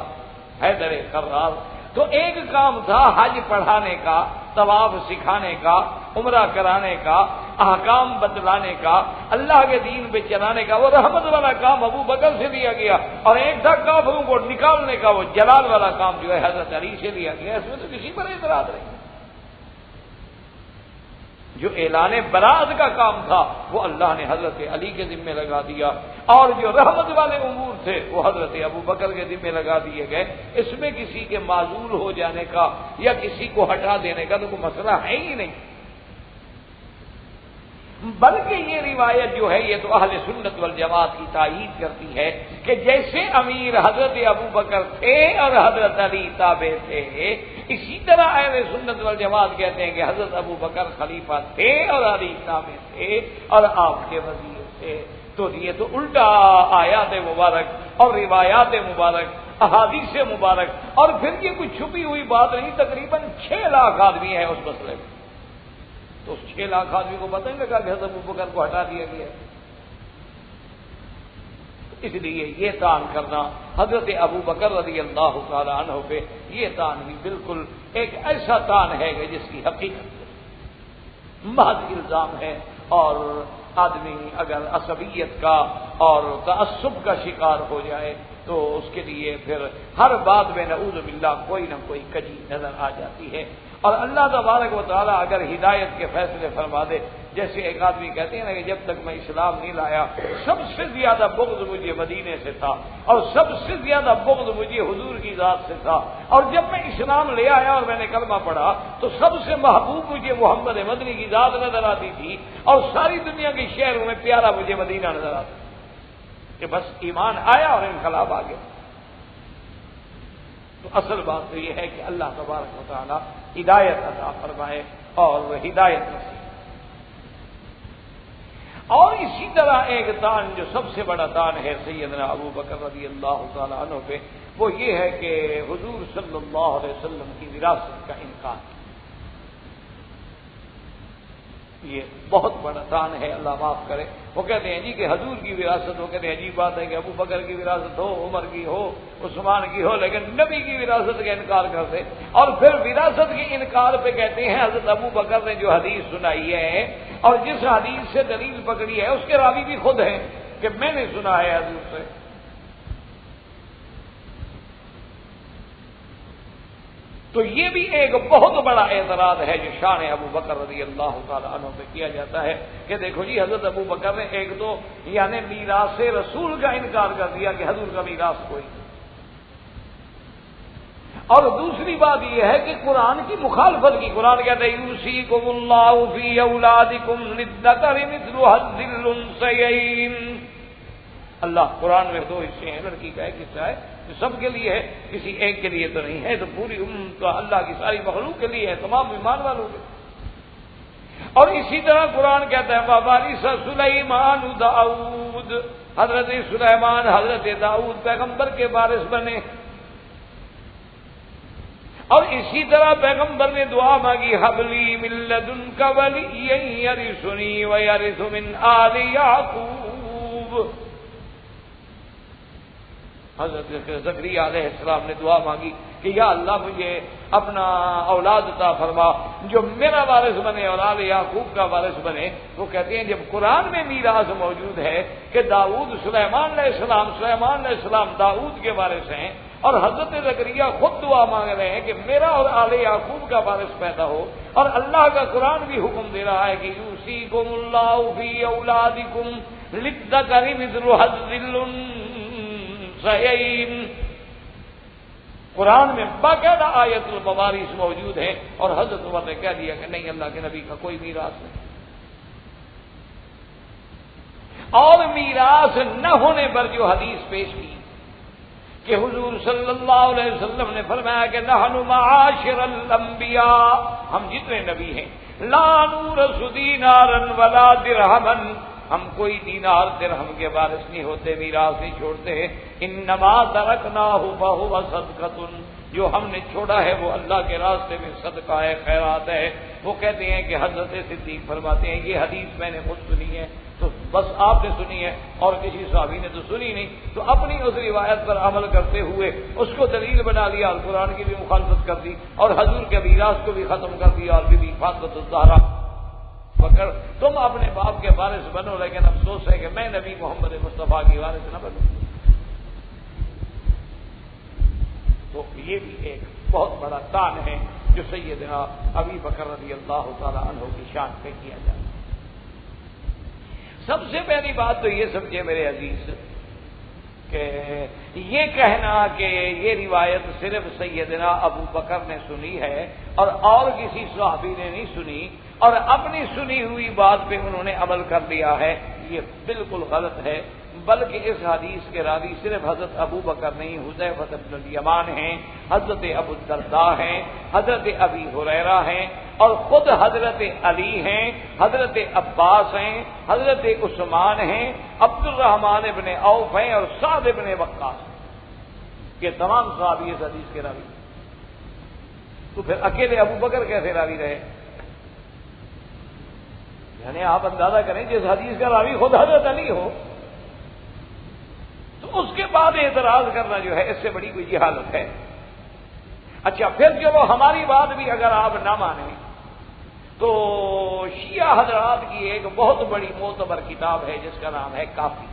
حیدر کرار، تو ایک کام تھا حج پڑھانے کا، طواف سکھانے کا، عمرہ کرانے کا، احکام بتلانے کا، اللہ کے دین پہ چلانے کا، وہ رحمت والا کام ابو بکر سے لیا گیا، اور ایک تھا کافروں کو نکالنے کا، وہ جلال والا کام جو ہے حضرت علی سے لیا گیا۔ اس میں تو کسی پر اعتراض نہیں۔ جو اعلان برات کا کام تھا وہ اللہ نے حضرت علی کے ذمے لگا دیا، اور جو رحمت والے امور تھے وہ حضرت ابو بکر کے ذمے لگا دیے گئے۔ اس میں کسی کے معذور ہو جانے کا یا کسی کو ہٹا دینے کا تو کوئی مسئلہ ہے ہی نہیں، بلکہ یہ روایت جو ہے یہ تو اہل سنت والجماعت کی تائید کرتی ہے کہ جیسے امیر حضرت ابو بکر تھے اور حضرت علی تابع تھے، اسی طرح اہل سنت والجماعت کہتے ہیں کہ حضرت ابو بکر خلیفہ تھے اور علی تابع تھے اور آپ کے وزیر تھے۔ تو یہ تو الٹا آیات مبارک اور روایات مبارک، احادیث مبارک، اور پھر یہ کوئی چھپی ہوئی بات نہیں، تقریباً 6 لاکھ آدمی ہیں اس مسئلے میں، تو اس 6 لاکھ آدمی کو پتہ نہیں لگا کہ حضرت ابو بکر کو ہٹا دیا گیا ہے۔ اس لیے یہ تان کرنا حضرت ابو بکر رضی اللہ تعالی عنہ پہ، یہ تان بھی بالکل ایک ایسا تان ہے کہ جس کی حقیقت محض الزام ہے، اور آدمی اگر عصبیت کا اور تعصب کا شکار ہو جائے تو اس کے لیے پھر ہر بات میں نعوذ باللہ کوئی نہ کوئی کجی نظر آ جاتی ہے۔ اور اللہ تبارک و تعالیٰ اگر ہدایت کے فیصلے فرما دے، جیسے ایک آدمی کہتے ہیں نا کہ جب تک میں اسلام نہیں لایا سب سے زیادہ بغض مجھے مدینے سے تھا، اور سب سے زیادہ بغض مجھے حضور کی ذات سے تھا، اور جب میں اسلام لے آیا اور میں نے کلمہ پڑھا تو سب سے محبوب مجھے محمد مدنی کی ذات نظر آتی تھی، اور ساری دنیا کے شہروں میں پیارا مجھے مدینہ نظر آتا کہ بس ایمان آیا اور انقلاب آ گیا۔ تو اصل بات تو یہ ہے کہ اللہ تبارک و تعالی ہدایت عطا فرمائے اور ہدایت نصیب۔ اور اسی طرح ایک تان جو سب سے بڑا تان ہے سیدنا ابو بکر رضی اللہ تعالی عنہ پہ، وہ یہ ہے کہ حضور صلی اللہ علیہ وسلم کی وراثت کا انکار۔ یہ بہت بڑا شان ہے، اللہ معاف کرے۔ وہ کہتے ہیں جی کہ حضور کی وراثت، وہ کہتے ہیں عجیب بات ہے کہ ابو بکر کی وراثت ہو، عمر کی ہو، عثمان کی ہو، لیکن نبی کی وراثت کا انکار کرتے، اور پھر وراثت کے انکار پہ کہتے ہیں حضرت ابو بکر نے جو حدیث سنائی ہے اور جس حدیث سے دلیل پکڑی ہے اس کے راوی بھی خود ہیں کہ میں نے سنا ہے حضور سے۔ تو یہ بھی ایک بہت بڑا اعتراض ہے جو شان ابو بکر رضی اللہ تعالیٰ عنہ پہ کیا جاتا ہے کہ دیکھو جی حضرت ابو بکر نے ایک تو یعنی میراث رسول کا انکار کر دیا کہ حضور کا میراث کوئی، اور دوسری بات یہ ہے کہ قرآن کی مخالفت کی۔ قرآن کہتا ہے یوصیکم اللہ فی اولادکم للذکر مثل حظ الانثیین۔ اللہ قرآن میں دو حصے ہیں، لڑکی کا ایک حصہ ہے جو سب کے لیے ہے، کسی ایک کے لیے تو نہیں ہے، تو پوری تو اللہ کی ساری مخلوق کے لیے ہے، تمام ایمان والوں کے۔ اور اسی طرح قرآن کہتا ہے وَوَرِثَ سُلَيْمَانُ داؤد، حضرت سلیمان حضرت داؤد پیغمبر کے وارث بنے۔ اور اسی طرح پیغمبر نے دعا مانگی حبلی من لدنک ولیا یرثنی ویرث من آل یعقوب۔ حضرت زکریا علیہ السلام نے دعا مانگی کہ یا اللہ مجھے اپنا اولاد عطا فرما جو میرا وارث بنے اور آل یعقوب کا وارث بنے۔ وہ کہتے ہیں جب قرآن میں میراث موجود ہے کہ داؤد سلیمان علیہ السلام داؤد کے وارث ہیں، اور حضرت زکریا خود دعا مانگ رہے ہیں کہ میرا اور آل یعقوب کا وارث پیدا ہو، اور اللہ کا قرآن بھی حکم دے رہا ہے کہ یوصیکم اللہ فی اولادکم للذکر مثل حظ الانثیین۔ قرآن میں باقاعدہ آیت الموارث موجود ہے، اور حضرت عمر نے کہہ دیا کہ نہیں، اللہ کے نبی کا کوئی میراث نہیں۔ اور میراث نہ ہونے پر جو حدیث پیش کی کہ حضور صلی اللہ علیہ وسلم نے فرمایا کہ نحن معاشر الانبیاء، ہم جتنے نبی ہیں، لا نورث دینارا ولا درہما، ہم کوئی دینار درہم کے وارث نہیں ہوتے، میراث نہیں چھوڑتے ہیں۔ انما ترکناہ فہو صدقۃ، جو ہم نے چھوڑا ہے وہ اللہ کے راستے میں صدقہ ہے، خیرات ہے۔ وہ کہتے ہیں کہ حضرت صدیق فرماتے ہیں یہ حدیث میں نے خود سنی ہے، تو بس آپ نے سنی ہے اور کسی صحابی نے تو سنی نہیں، تو اپنی اس روایت پر عمل کرتے ہوئے اس کو دلیل بنا لیا اور قرآن کی بھی مخالفت کر دی اور حضور کے میراث کو بھی ختم کر دیا۔ اور بی بی فاطمہ الزہرا بکر تم اپنے باپ کے وارث بنو، لیکن افسوس ہے کہ میں نبی محمد مصطفیٰ کی وارث نہ بنوں۔ تو یہ بھی ایک بہت بڑا دان ہے جو سیدنا ابی بکر رضی اللہ تعالی عنہ کی شان پہ کیا جاتا ہے۔ سب سے پہلی بات تو یہ سمجھے میرے عزیز کہ یہ کہنا کہ یہ روایت صرف سیدنا ابو بکر نے سنی ہے اور کسی صحابی نے نہیں سنی، اور اپنی سنی ہوئی بات پہ انہوں نے عمل کر لیا ہے، یہ بالکل غلط ہے۔ بلکہ اس حدیث کے راوی صرف حضرت ابو بکر نہیں، حذیفہ بن الیمان ہیں، حضرت ابو الدرداء ہیں، حضرت ابی ہریرہ ہیں، اور خود حضرت علی ہیں، حضرت عباس ہیں، حضرت عثمان ہیں، عبد الرحمن ابن عوف ہیں، اور سعد ابن وقاص ہیں۔ یہ تمام صحابی اس حدیث کے راوی۔ تو پھر اکیلے ابو بکر کیسے راوی رہے؟ یعنی آپ اندازہ کریں جس حدیث کا راوی خود حضرت علی ہو تو اس کے بعد اعتراض کرنا جو ہے اس سے بڑی کوئی جہالت ہے۔ اچھا پھر چلو ہماری بات بھی اگر آپ نہ مانیں تو شیعہ حضرات کی ایک بہت بڑی معتبر کتاب ہے جس کا نام ہے کافی،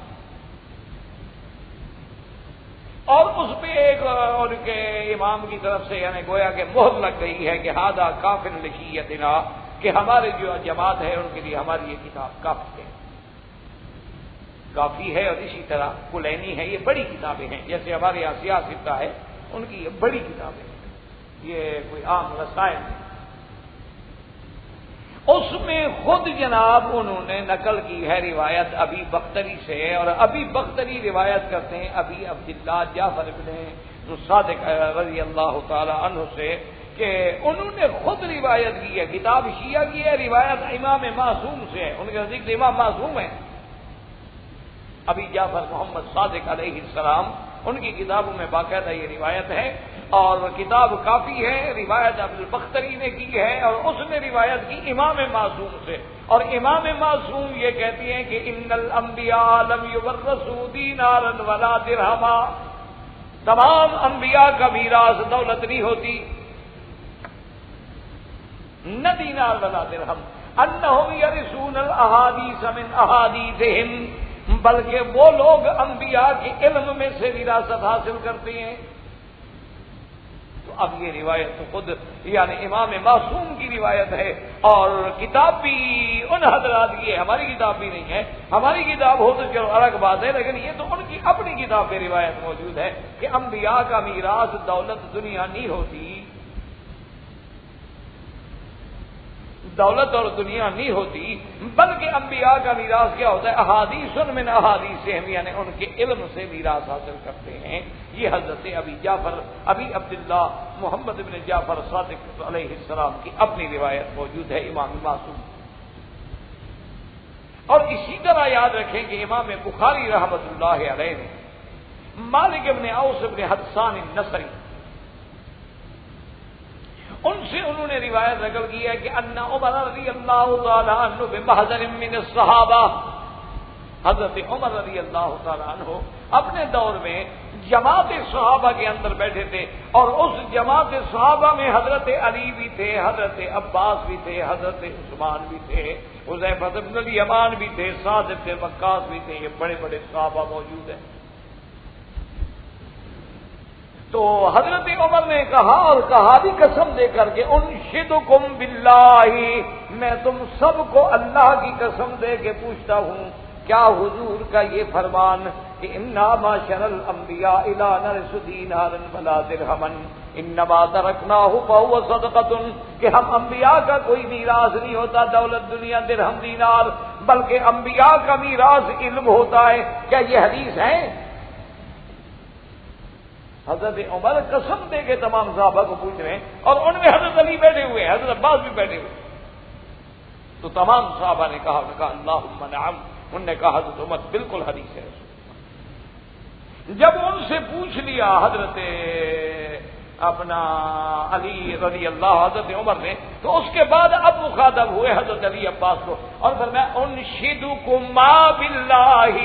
اور اس پہ ایک ان کے امام کی طرف سے یعنی گویا کہ مہر لگ گئی ہے کہ ہذا کافٍ لشیعتنا، کہ ہمارے جو جماعت ہے ان کے لیے ہماری یہ کتاب کافی ہے، کافی ہے۔ اور اسی طرح کلینی ہے، یہ بڑی کتابیں ہیں، جیسے ہمارے یہاں سیاستہ ہے ان کی یہ بڑی کتابیں ہیں، یہ کوئی عام رسائل نہیں۔ اس میں خود جناب انہوں نے نقل کی ہے روایت ابی بختری سے، اور ابی بختری روایت کرتے ہیں ابی عبداللہ جعفر بن صادق رضی اللہ تعالی عنہ سے کہ انہوں نے خود روایت کی ہے، کتاب شیعہ کی ہے، روایت امام معصوم سے ہے، ان کے نزدیک امام معصوم ہے ابی جعفر محمد صادق علیہ السلام، ان کی کتابوں میں باقاعدہ یہ روایت ہے، اور کتاب کافی ہے، روایت ابو البختری نے کی ہے، اور اس نے روایت کی امام معصوم سے، اور امام معصوم یہ کہتی ہیں کہ ان الانبیاء لم یورثوا دینارا ولا درہما، تمام انبیاء کا میراث دولت نہیں ہوتی، نہ دینار ولا درہم، انہم یرثون الاحادیث من احادیثہم، بلکہ وہ لوگ انبیاء کے علم میں سے وراثت حاصل کرتے ہیں۔ تو اب یہ روایت تو خود یعنی امام معصوم کی روایت ہے، اور کتاب بھی ان حضرات کی ہے، ہماری کتاب بھی نہیں ہے، ہماری کتاب ہو تو چلو الگ بات ہے، لیکن یہ تو ان کی اپنی کتاب میں روایت موجود ہے کہ انبیاء کا میراث دولت دنیا نہیں ہوتی، دولت اور دنیا نہیں ہوتی، بلکہ انبیاء کا میراث کیا ہوتا ہے؟ احادیث من احادیثہم، یعنی ان کے علم سے میراث حاصل کرتے ہیں۔ یہ حضرت ابی عبداللہ محمد بن جعفر صادق علیہ السلام کی اپنی روایت موجود ہے امام معصوم۔ اور اسی طرح یاد رکھیں کہ امام بخاری رحمۃ اللہ علیہ نے مالک بن اوس بن حدثان النصری، ان سے انہوں نے روایت نقل کی ہے کہ ان عمر رضی اللہ تعالی عنہ بمحضر من الصحابہ، حضرت عمر رضی اللہ تعالی عنہ اپنے دور میں جماعت صحابہ کے اندر بیٹھے تھے، اور اس جماعت صحابہ میں حضرت علی بھی تھے، حضرت عباس بھی تھے، حضرت عثمان بھی تھے، حذیفہ بن الیمان بھی تھے، سعد بن وقاص بھی تھے، یہ بڑے بڑے صحابہ موجود ہیں۔ تو حضرت عمر نے کہا، اور کہا بھی قسم دے کر کے، انشدکم باللہ، میں تم سب کو اللہ کی قسم دے کے پوچھتا ہوں، کیا حضور کا یہ فرمان کہ انا معشر الانبیاء لا نرث دینارا ولا درہما انما ترکناہ فہو صدقۃ، کہ ہم انبیاء کا کوئی میراث نہیں ہوتا دولت دنیا درہم دینار، بلکہ انبیاء کا میراث علم ہوتا ہے۔ کیا یہ حدیث ہے؟ حضرت عمر قسم دے کے تمام صحابہ کو پوچھ رہے ہیں، اور ان میں حضرت علی بیٹھے ہوئے ہیں، حضرت عباس بھی بیٹھے ہوئے، تو تمام صحابہ نے کہا اللہم نعم، انہوں نے کہا حضرت عمر بالکل حدیث ہے۔ جب ان سے پوچھ لیا حضرت اپنا علی رضی اللہ حضرت عمر نے، تو اس کے بعد اب مخاطب ہوئے حضرت علی عباس کو، اور فرمایا انشدکما باللہ،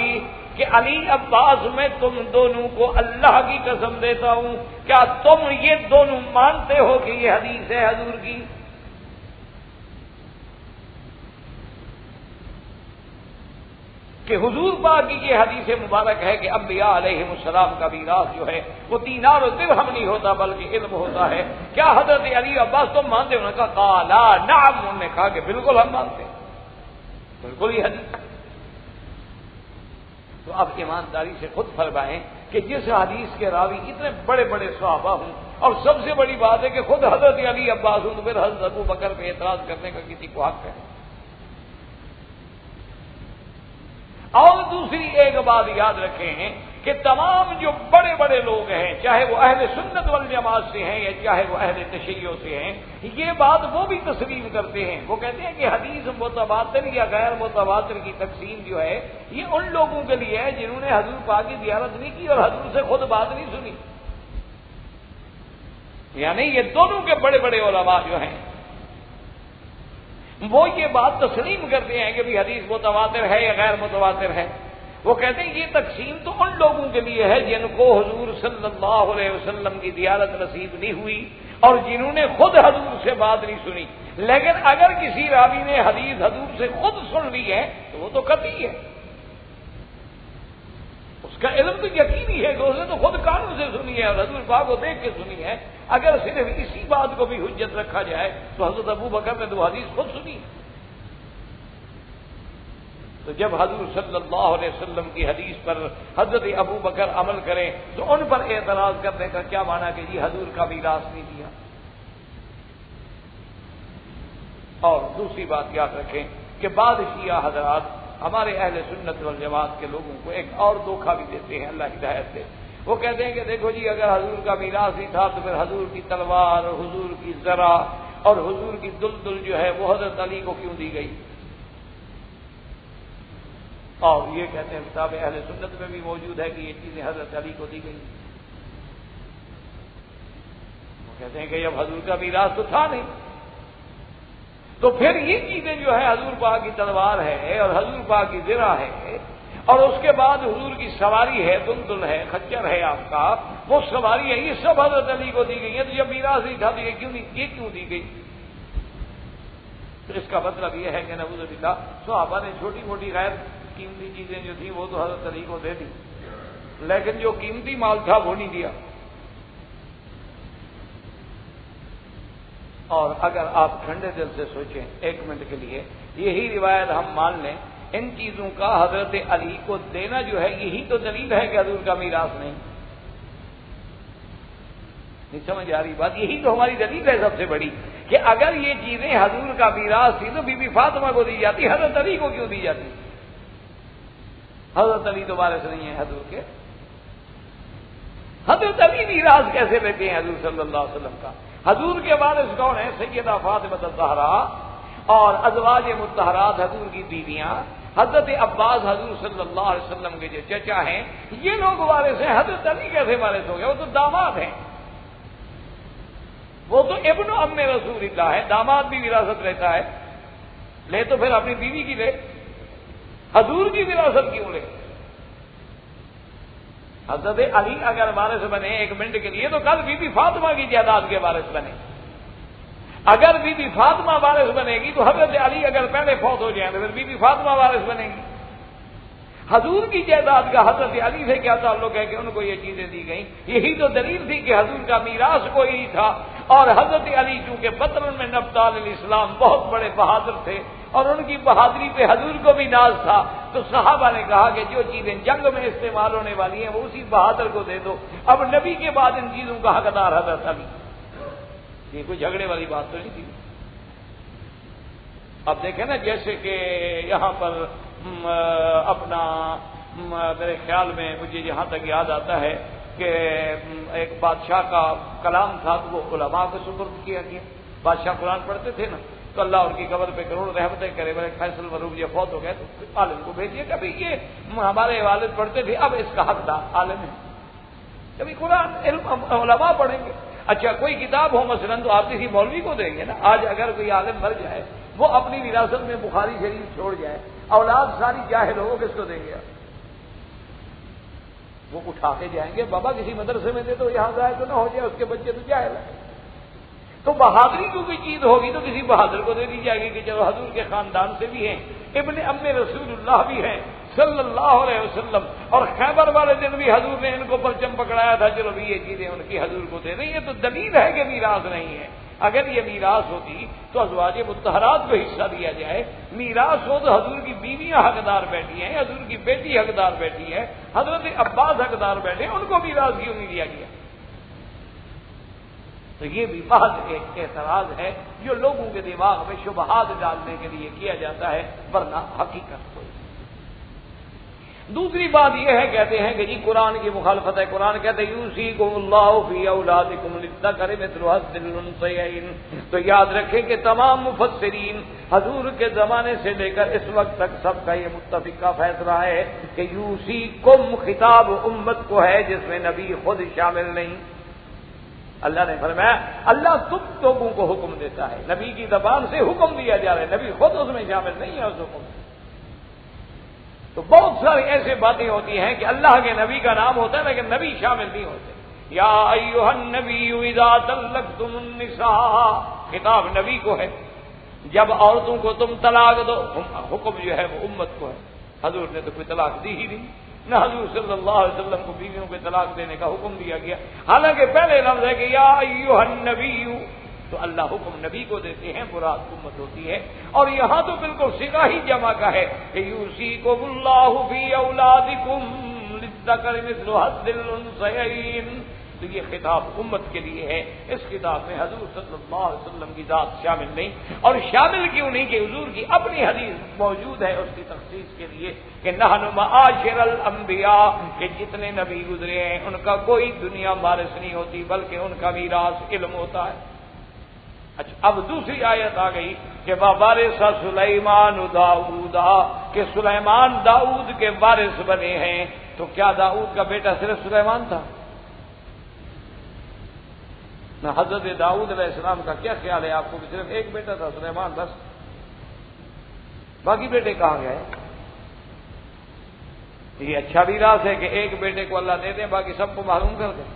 کہ علی عباس میں تم دونوں کو اللہ کی قسم دیتا ہوں، کیا تم یہ دونوں مانتے ہو کہ یہ حدیث ہے حضور کی؟ کہ حضور پاک کی یہ حدیث مبارک ہے کہ انبیاء علیہ السلام کا میراث جو ہے وہ دینار و درہم نہیں ہوتا بلکہ علم ہوتا ہے، کیا حضرت علی عباس تم مانتے ہو؟ انہوں نے کہا قالا نعم، انہوں نے کہا کہ بالکل ہم مانتے ہیں، بالکل یہ حدیث۔ تو اب ایمانداری سے خود فرمائیں کہ جس حدیث کے راوی اتنے بڑے بڑے صحابہ ہوں، اور سب سے بڑی بات ہے کہ خود حضرت علی عباس ہوں، تو پھر حضرت ابو بکر پہ اعتراض کرنے کا کسی کو حق ہے؟ اور دوسری ایک بات یاد رکھیں کہ تمام جو بڑے بڑے لوگ ہیں، چاہے وہ اہل سنت والجماعت سے ہیں یا چاہے وہ اہل تشیع سے ہیں، یہ بات وہ بھی تسلیم کرتے ہیں۔ وہ کہتے ہیں کہ حدیث متواتر یا غیر متواتر کی تقسیم جو ہے یہ ان لوگوں کے لیے ہے جنہوں نے حضور پاک کی زیارت نہیں کی اور حضور سے خود بات نہیں سنی، یعنی یہ دونوں کے بڑے بڑے علماء جو ہیں وہ یہ بات تسلیم کرتے ہیں کہ بھی حدیث متواتر ہے یا غیر متواتر ہے۔ وہ کہتے ہیں یہ تقسیم تو ان لوگوں کے لیے ہے جن کو حضور صلی اللہ علیہ وسلم کی زیارت نصیب نہیں ہوئی اور جنہوں نے خود حضور سے بات نہیں سنی، لیکن اگر کسی راوی نے حدیث حضور سے خود سن لی ہے تو وہ تو قطعی ہے، اس کا علم تو یقینی ہے کہ اس نے تو خود کانوں سے سنی ہے اور حضور پاک کو دیکھ کے سنی ہے۔ اگر صرف اسی بات کو بھی حجت رکھا جائے تو حضرت ابو بکر نے تو حدیث خود سنی، تو جب حضور صلی اللہ علیہ وسلم کی حدیث پر حضرت ابو بکر عمل کریں تو ان پر اعتراض کرنے کا کیا معنی کہ جی حضور کا میراث نہیں دیا۔ اور دوسری بات یاد رکھیں کہ بعض شیعہ حضرات ہمارے اہل سنت والجماعت کے لوگوں کو ایک اور دھوکہ بھی دیتے ہیں اللہ ہدایت سے۔ وہ کہتے ہیں کہ دیکھو جی اگر حضور کا میراث ہی تھا تو پھر حضور کی تلوار اور حضور کی ذرا اور حضور کی دلدل جو ہے وہ حضرت علی کو کیوں دی گئی؟ اور یہ کہتے ہیں کتاب اہل سنت میں بھی موجود ہے کہ یہ چیزیں حضرت علی کو دی گئی۔ وہ کہتے ہیں کہ جب حضور کا میراث تو تھا نہیں، تو پھر یہ چیزیں جو ہے حضور پاک کی تلوار ہے اور حضور پاک کی زرہ ہے، اور اس کے بعد حضور کی سواری ہے، دلدل ہے، خچر ہے آپ کا، وہ سواری ہے، یہ سب حضرت علی کو دی گئی ہے۔ تو جب میراث نہیں تھا تو یہ کیوں دی گئی؟ تو اس کا مطلب یہ ہے کہ نعوذ باللہ صحابہ نے چھوٹی موٹی غیر قیمتی چیزیں جو تھیں وہ تو حضرت علی کو دے دی، لیکن جو قیمتی مال تھا وہ نہیں دیا۔ اور اگر آپ ٹھنڈے دل سے سوچیں ایک منٹ کے لیے، یہی روایت ہم مان لیں، ان چیزوں کا حضرت علی کو دینا جو ہے یہی تو دلیل ہے کہ حضور کا میراث نہیں سمجھ آ رہی بات؟ یہی تو ہماری دلیل ہے سب سے بڑی، کہ اگر یہ چیزیں حضور کا میراث تھی تو بی بی فاطمہ کو دی جاتی، حضرت علی کو کیوں دی جاتی؟ حضرت علی تو وارث نہیں ہے حضور کے، حضرت علی میراث کیسے لیتے ہیں حضور صلی اللہ علیہ وسلم کا؟ حضور کے وارث کون ہیں؟ سیدہ فاطمہ الزہرا اور ازواج مطہرات حضور کی بیویاں، حضرت عباس حضور صلی اللہ علیہ وسلم کے جو چچا ہیں، یہ لوگ وارث ہیں۔ حضرت علی کیسے وارث ہو گئے؟ وہ تو داماد ہیں، وہ تو ابن ام رسول اللہ ہے، داماد بھی وراثت لیتا ہے، لے تو پھر اپنی بیوی کی لے، حضور کی وراثت کیوں لے؟ حضرت علی اگر وارث بنے ایک منٹ کے لیے تو کل بی بی فاطمہ کی جائیداد کے وارث بنے۔ اگر بی بی فاطمہ وارث بنے گی تو حضرت علی اگر پہلے فوت ہو جائیں تو پھر بی بی فاطمہ وارث بنے گی۔ حضور کی جائیداد کا حضرت علی سے کیا تعلق ہے کہ ان کو یہ چیزیں دی گئیں؟ یہی تو دلیل تھی کہ حضور کا میراث کوئی نہیں تھا، اور حضرت علی چونکہ بطن میں نبطال الاسلام بہت بڑے بہادر تھے اور ان کی بہادری پہ حضور کو بھی ناز تھا، تو صحابہ نے کہا کہ جو چیزیں جنگ میں استعمال ہونے والی ہیں وہ اسی بہادر کو دے دو۔ اب نبی کے بعد ان چیزوں کا حقدار حضرت علی، یہ کوئی جھگڑے والی بات تو نہیں تھی۔ اب دیکھیں نا، جیسے کہ یہاں پر اپنا میرے خیال میں مجھے یہاں تک یاد آتا ہے کہ ایک بادشاہ کا کلام تھا تو وہ علماء کو سپرد کیا گیا۔ بادشاہ قرآن پڑھتے تھے نا، تو اللہ ان کی قبر پہ کروڑ رحمتیں کرے، میرے فیصل مروب یہ فوت ہو گئے تو عالم کو بھیجیے کہ بھائی یہ ہمارے والد پڑھتے تھے، اب اس کا حقدار عالم ہے، کبھی قرآن علم علماء پڑھیں گے۔ اچھا کوئی کتاب ہو مثلاً تو آپ کسی مولوی کو دیں گے نا۔ آج اگر کوئی عالم مر جائے، وہ اپنی وراثت میں بخاری شریف چھوڑ جائے، اولاد ساری جاہل ہو، کس کو دیں گے؟ وہ اٹھا کے جائیں گے، بابا کسی مدرسے میں دے تو یہاں ضائع تو نہ ہو جائے، اس کے بچے تو جاہل ہیں۔ تو بہادری کو کوئی چیز ہوگی تو کسی بہادر کو دے دی جائے گی کہ چلو حضور کے خاندان سے بھی ہیں، ابن ام رسول اللہ بھی ہیں صلی اللہ علیہ وسلم، اور خیبر والے دن بھی حضور نے ان کو پرچم پکڑایا تھا، چلو بھی یہ چیزیں ان کی حضور کو دے دیں۔ یہ تو دلیل ہے کہ میراث نہیں ہے۔ اگر یہ میراث ہوتی تو ازواج مطہرات کو حصہ دیا جائے، میراث ہو تو حضور کی بیویاں حقدار بیٹھی ہیں، حضور کی بیٹی حقدار بیٹھی ہے، حضرت عباس حقدار بیٹھے، ان کو میراث کیوں نہیں دیا گیا؟ تو یہ بھی محض ایک اعتراض ہے جو لوگوں کے دماغ میں شبہات ڈالنے کے لیے کیا جاتا ہے، ورنہ حقیقت کوئی۔ دوسری بات یہ ہے، کہتے ہیں کہ جی قرآن کی مخالفت ہے۔ قرآن کہتے ہیں یوصیکم اللہ فی اولادکم للذکر مثل حظ الانثیین۔ تو یاد رکھیں کہ تمام مفسرین حضور کے زمانے سے لے کر اس وقت تک سب کا یہ متفقہ فیصلہ ہے کہ یوصیکم خطاب امت کو ہے، جس میں نبی خود شامل نہیں۔ اللہ نے فرمایا اللہ تم لوگوں کو حکم دیتا ہے، نبی کی زبان سے حکم دیا جا رہا ہے، نبی خود اس میں شامل نہیں ہے اس حکم میں۔ تو بہت ساری ایسے باتیں ہوتی ہیں کہ اللہ کے نبی کا نام ہوتا ہے لیکن نبی شامل نہیں ہوتے۔ یا ایھا النبی اذا طلقتم النساء، خطاب نبی کو ہے، جب عورتوں کو تم طلاق دو، حکم جو ہے وہ امت کو ہے۔ حضور نے تو کوئی طلاق دی ہی نہیں، نہ حضور صلی اللہ علیہ وسلم کو بیویوں کو طلاق دینے کا حکم دیا گیا، حالانکہ پہلے لفظ ہے کہ یا ایھا النبی، تو اللہ حکم نبی کو دیتے ہیں، مراد امت ہوتی ہے۔ اور یہاں تو بالکل صیغہ ہی جمع کا ہے کہ یوصیکم اللہ فی اولادکم للذکر مثل حظ الانثیین، تو یہ خطاب امت کے لیے ہے۔ اس خطاب میں حضور صلی اللہ علیہ وسلم کی ذات شامل نہیں، اور شامل کیوں نہیں کہ حضور کی اپنی حدیث موجود ہے اس کی تخصیص کے لیے کہ نحن معاشر الانبیاء، کہ جتنے نبی گزرے ہیں ان کا کوئی دنیا وارث نہیں ہوتی بلکہ ان کا میراث علم ہوتا ہے۔ اچھا اب دوسری آیت آ گئی کہ وارث سلیمان داؤد، کہ سلیمان داؤد کے وارث بنے ہیں۔ تو کیا داؤد کا بیٹا صرف سلیمان تھا؟ حضرت داؤد علیہ السلام کا کیا خیال ہے آپ کو؟ صرف ایک بیٹا تھا سلیمان، بس، باقی بیٹے کہاں گئے؟ یہ اچھا میراث ہے کہ ایک بیٹے کو اللہ دے دیں، باقی سب کو معلوم کر دیں۔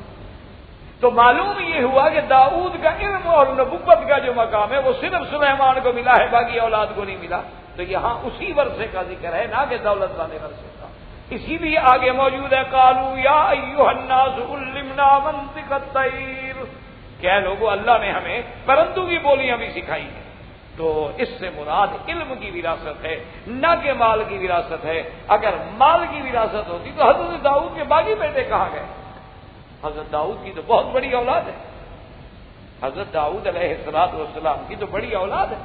تو معلوم یہ ہوا کہ داؤد کا علم اور نبوت کا جو مقام ہے وہ صرف سلیمان کو ملا ہے، باقی اولاد کو نہیں ملا۔ تو یہاں اسی ورثے کا ذکر ہے، نہ کہ دولت والے ورثے کا۔ اسی لیے آگے موجود ہے قالوا یا ایھا الناس علمنا منطق الطیر، کہ اے لوگو اللہ نے ہمیں پرندوں کی بولیاں بھی سکھائی ہیں۔ تو اس سے مراد علم کی وراثت ہے، نہ کہ مال کی وراثت ہے۔ اگر مال کی وراثت ہوتی تو حضرت داؤد کے باقی بیٹے کہاں گئے؟ حضرت داؤد کی تو بہت بڑی اولاد ہے، حضرت داؤد علیہ السلام کی تو بڑی اولاد ہے،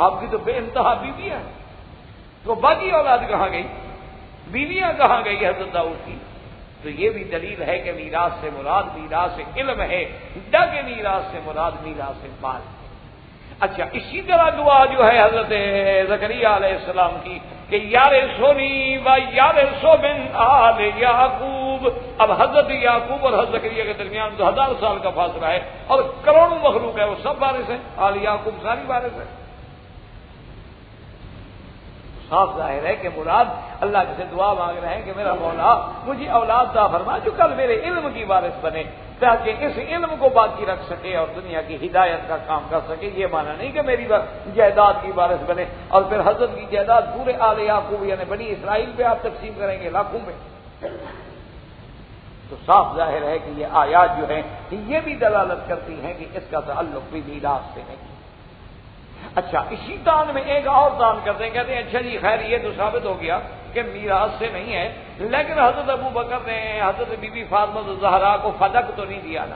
آپ کی تو بے انتہا بیویاں ہیں، تو باقی اولاد کہاں گئی؟ بیویاں کہاں گئی حضرت داؤد کی؟ تو یہ بھی دلیل ہے کہ میراث سے مراد میراث علم ہے، نہ کہ میراث سے مراد میراث مال ہے۔ اچھا، اسی طرح دعا جو ہے حضرت زکریا علیہ السلام کی کہ یارثنی و یارث من آل یعقوب، اب حضرت یعقوب اور حضرت زکریا کے درمیان 1000 سال کا فاصلہ ہے اور کروڑوں مخلوق ہے، وہ سب وارث ہیں، آل یعقوب ساری وارث ہے۔ صاف ظاہر ہے کہ مراد اللہ سے دعا مانگ رہے ہیں کہ میرا مولا مجھے اولاد عطا فرما جو کل میرے علم کی وارث بنے، تاکہ اس علم کو باقی رکھ سکے اور دنیا کی ہدایت کا کام کر سکے۔ یہ معنی نہیں کہ میری جائیداد کی وارث بنے اور پھر حضرت کی جائیداد پورے آل یعقوب یعنی بنی اسرائیل پہ آپ تقسیم کریں گے لاکھوں میں۔ تو صاف ظاہر ہے کہ یہ آیات جو ہیں یہ بھی دلالت کرتی ہیں کہ اس کا تعلق بھی میراث سے نہیں۔ اچھا، اسی دان میں ایک اور دان کرتے ہیں، کہتے ہیں اچھا جی خیر یہ تو ثابت ہو گیا کہ میراث سے نہیں ہے، لیکن حضرت ابو بکر نے حضرت بی بی فاطمہ الزہرا کو فدق تو نہیں دیا نا،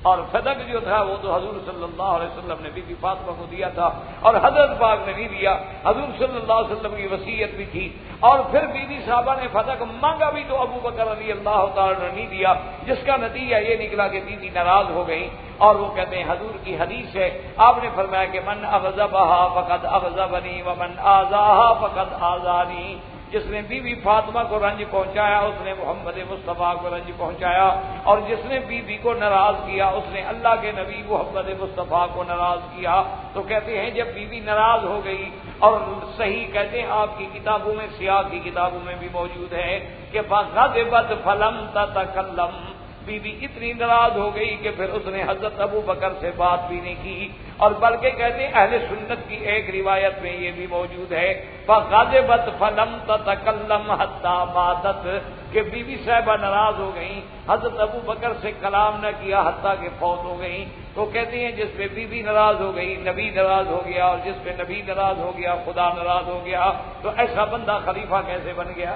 اور فدق جو تھا وہ تو حضور صلی اللہ علیہ وسلم نے بی بی فاطمہ کو دیا تھا اور حضرت پاک نے نہیں دیا، حضور صلی اللہ علیہ وسلم کی وصیت بھی تھی، اور پھر بی بی صاحبہ نے فدق مانگا بھی تو ابو بکر رضی اللہ تعالیٰ نے نہیں دیا، جس کا نتیجہ یہ نکلا کہ بی بی ناراض ہو گئی، اور وہ کہتے ہیں حضور کی حدیث ہے، آپ نے فرمایا کہ من اغضبها فقد اغضبنی ومن آذاها فقد آذانی، جس نے بی بی فاطمہ کو رنج پہنچایا اس نے محمد مصطفیٰ کو رنج پہنچایا، اور جس نے بی بی کو ناراض کیا اس نے اللہ کے نبی محمد مصطفیٰ کو ناراض کیا۔ تو کہتے ہیں جب بی بی ناراض ہو گئی، اور صحیح کہتے ہیں آپ کی کتابوں میں سیاق کی کتابوں میں بھی موجود ہے کہ فغضبت فلم تتکلم، بی بی اتنی ناراض ہو گئی کہ پھر اس نے حضرت ابو بکر سے بات بھی نہیں کی، اور بلکہ کہتے ہیں اہل سنت کی ایک روایت میں یہ بھی موجود ہے فغضبت فلم تتکلم حتی ماتت، کہ بی بی صاحبہ ناراض ہو گئیں، حضرت ابو بکر سے کلام نہ کیا حتیٰ کہ فوت ہو گئیں۔ تو کہتے ہیں جس پہ بی بی ناراض ہو گئی نبی ناراض ہو گیا، اور جس پہ نبی ناراض ہو گیا خدا ناراض ہو گیا، تو ایسا بندہ خلیفہ کیسے بن گیا؟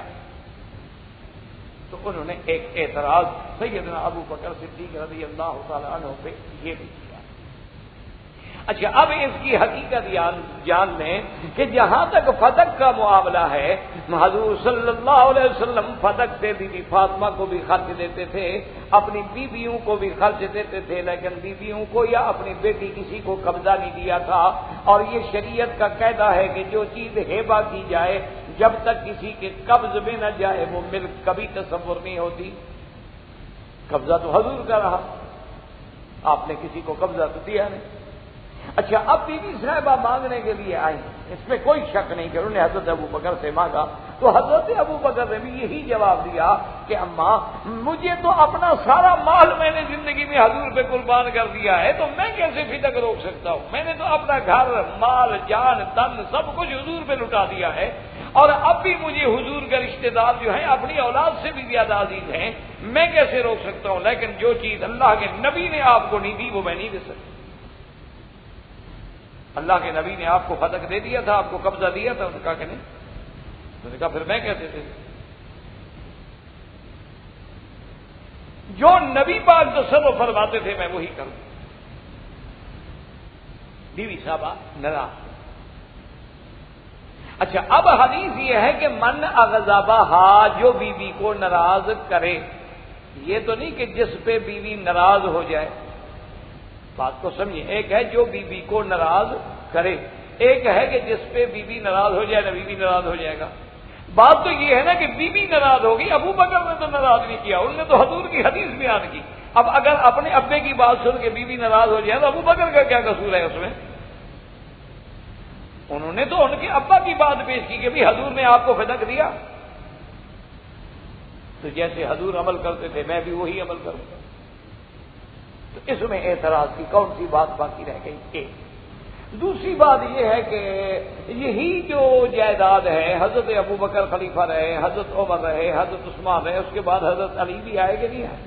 تو انہوں نے ایک اعتراض سیدنا ابو بکر صدیق رضی اللہ تعالی عنہ پہ یہ بھی کیا۔ اچھا، اب اس کی حقیقت جان لیں کہ جہاں تک فدق کا معاملہ ہے، حضور صلی اللہ علیہ وسلم فدق سے بی بی فاطمہ کو بھی خرچ دیتے تھے، اپنی بیویوں کو بھی خرچ دیتے تھے، لیکن بیویوں کو یا اپنی بیٹی کسی کو قبضہ نہیں دیا تھا، اور یہ شریعت کا قاعدہ ہے کہ جو چیز ہیبہ کی جائے جب تک کسی کے قبض میں نہ جائے وہ ملک کبھی تصور نہیں ہوتی۔ قبضہ تو حضور کا رہا، آپ نے کسی کو قبضہ تو دیا نہیں۔ اچھا، اب بی بی صاحبہ مانگنے کے لیے آئی، اس میں کوئی شک نہیں کہ انہوں نے حضرت ابو بکر سے مانگا، تو حضرت ابو بکر نے بھی یہی جواب دیا کہ اماں مجھے تو اپنا سارا مال میں نے زندگی میں حضور پہ قربان کر دیا ہے، تو میں کیسے فدق روک سکتا ہوں؟ میں نے تو اپنا گھر مال جان تن سب کچھ حضور پہ لٹا دیا ہے، اور اب بھی مجھے حضور کے رشتہ دار جو ہیں اپنی اولاد سے بھی زیادہ عزیز ہیں، میں کیسے روک سکتا ہوں؟ لیکن جو چیز اللہ کے نبی نے آپ کو نہیں دی وہ میں نہیں دے سکتا۔ اللہ کے نبی نے آپ کو فدق دے دیا تھا، آپ کو قبضہ دیا تھا، انہوں نے کہا کہ نہیں، انہوں نے کہا پھر میں کیسے دے؟ جو نبی پاک تصرف فرماتے تھے میں وہی کروں۔ بیوی صاحبہ ناراض۔ اچھا، اب حدیث یہ ہے کہ من اغضبہا، جو بیوی کو ناراض کرے، یہ تو نہیں کہ جس پہ بیوی ناراض ہو جائے، بات کو سمجھیں، ایک ہے جو بیوی کو ناراض کرے، ایک ہے کہ جس پہ بیوی ناراض ہو جائے نہ بیوی ناراض ہو جائے گا۔ بات تو یہ ہے نا کہ بیوی ناراض ہوگی، ابو بکر نے تو ناراض نہیں کیا، انہوں نے تو حضور کی حدیث بیان کی اب اگر اپنے ابے کی بات سن کے بیوی ناراض ہو جائے تو ابو بکر کا کیا قصور ہے اس میں؟ انہوں نے تو ان کے ابا کی بات پیش کی کہ بھی حضور نے آپ کو فدق دیا، تو جیسے حضور عمل کرتے تھے میں بھی وہی عمل کروں گا۔ تو اس میں اعتراض کی کون سی بات باقی رہ گئی؟ ایک دوسری بات یہ ہے کہ یہی جو جائیداد ہے، حضرت ابو بکر خلیفہ رہے، حضرت عمر رہے، حضرت عثمان رہے، اس کے بعد حضرت علی بھی آئے کہ نہیں آئے؟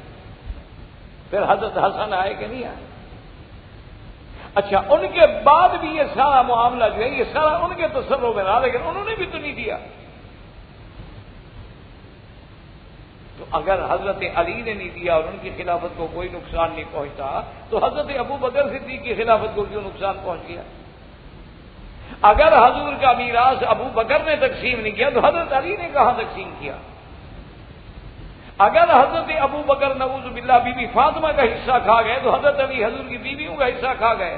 پھر حضرت حسن آئے کہ نہیں آئے؟ اچھا، ان کے بعد بھی یہ سارا معاملہ جو ہے یہ سارا ان کے تصرف میں رہا، لیکن انہوں نے بھی تو نہیں دیا۔ تو اگر حضرت علی نے نہیں دیا اور ان کی خلافت کو کوئی نقصان نہیں پہنچتا تو حضرت ابو بکر صدیق کی خلافت کو کیوں نقصان پہنچ گیا؟ اگر حضور کا میراث ابو بکر نے تقسیم نہیں کیا تو حضرت علی نے کہاں تقسیم کیا؟ اگر حضرت ابو بکر نعوذ باللہ بی بی فاطمہ کا حصہ کھا گئے تو حضرت علی حضور کی بیویوں کا حصہ کھا گئے۔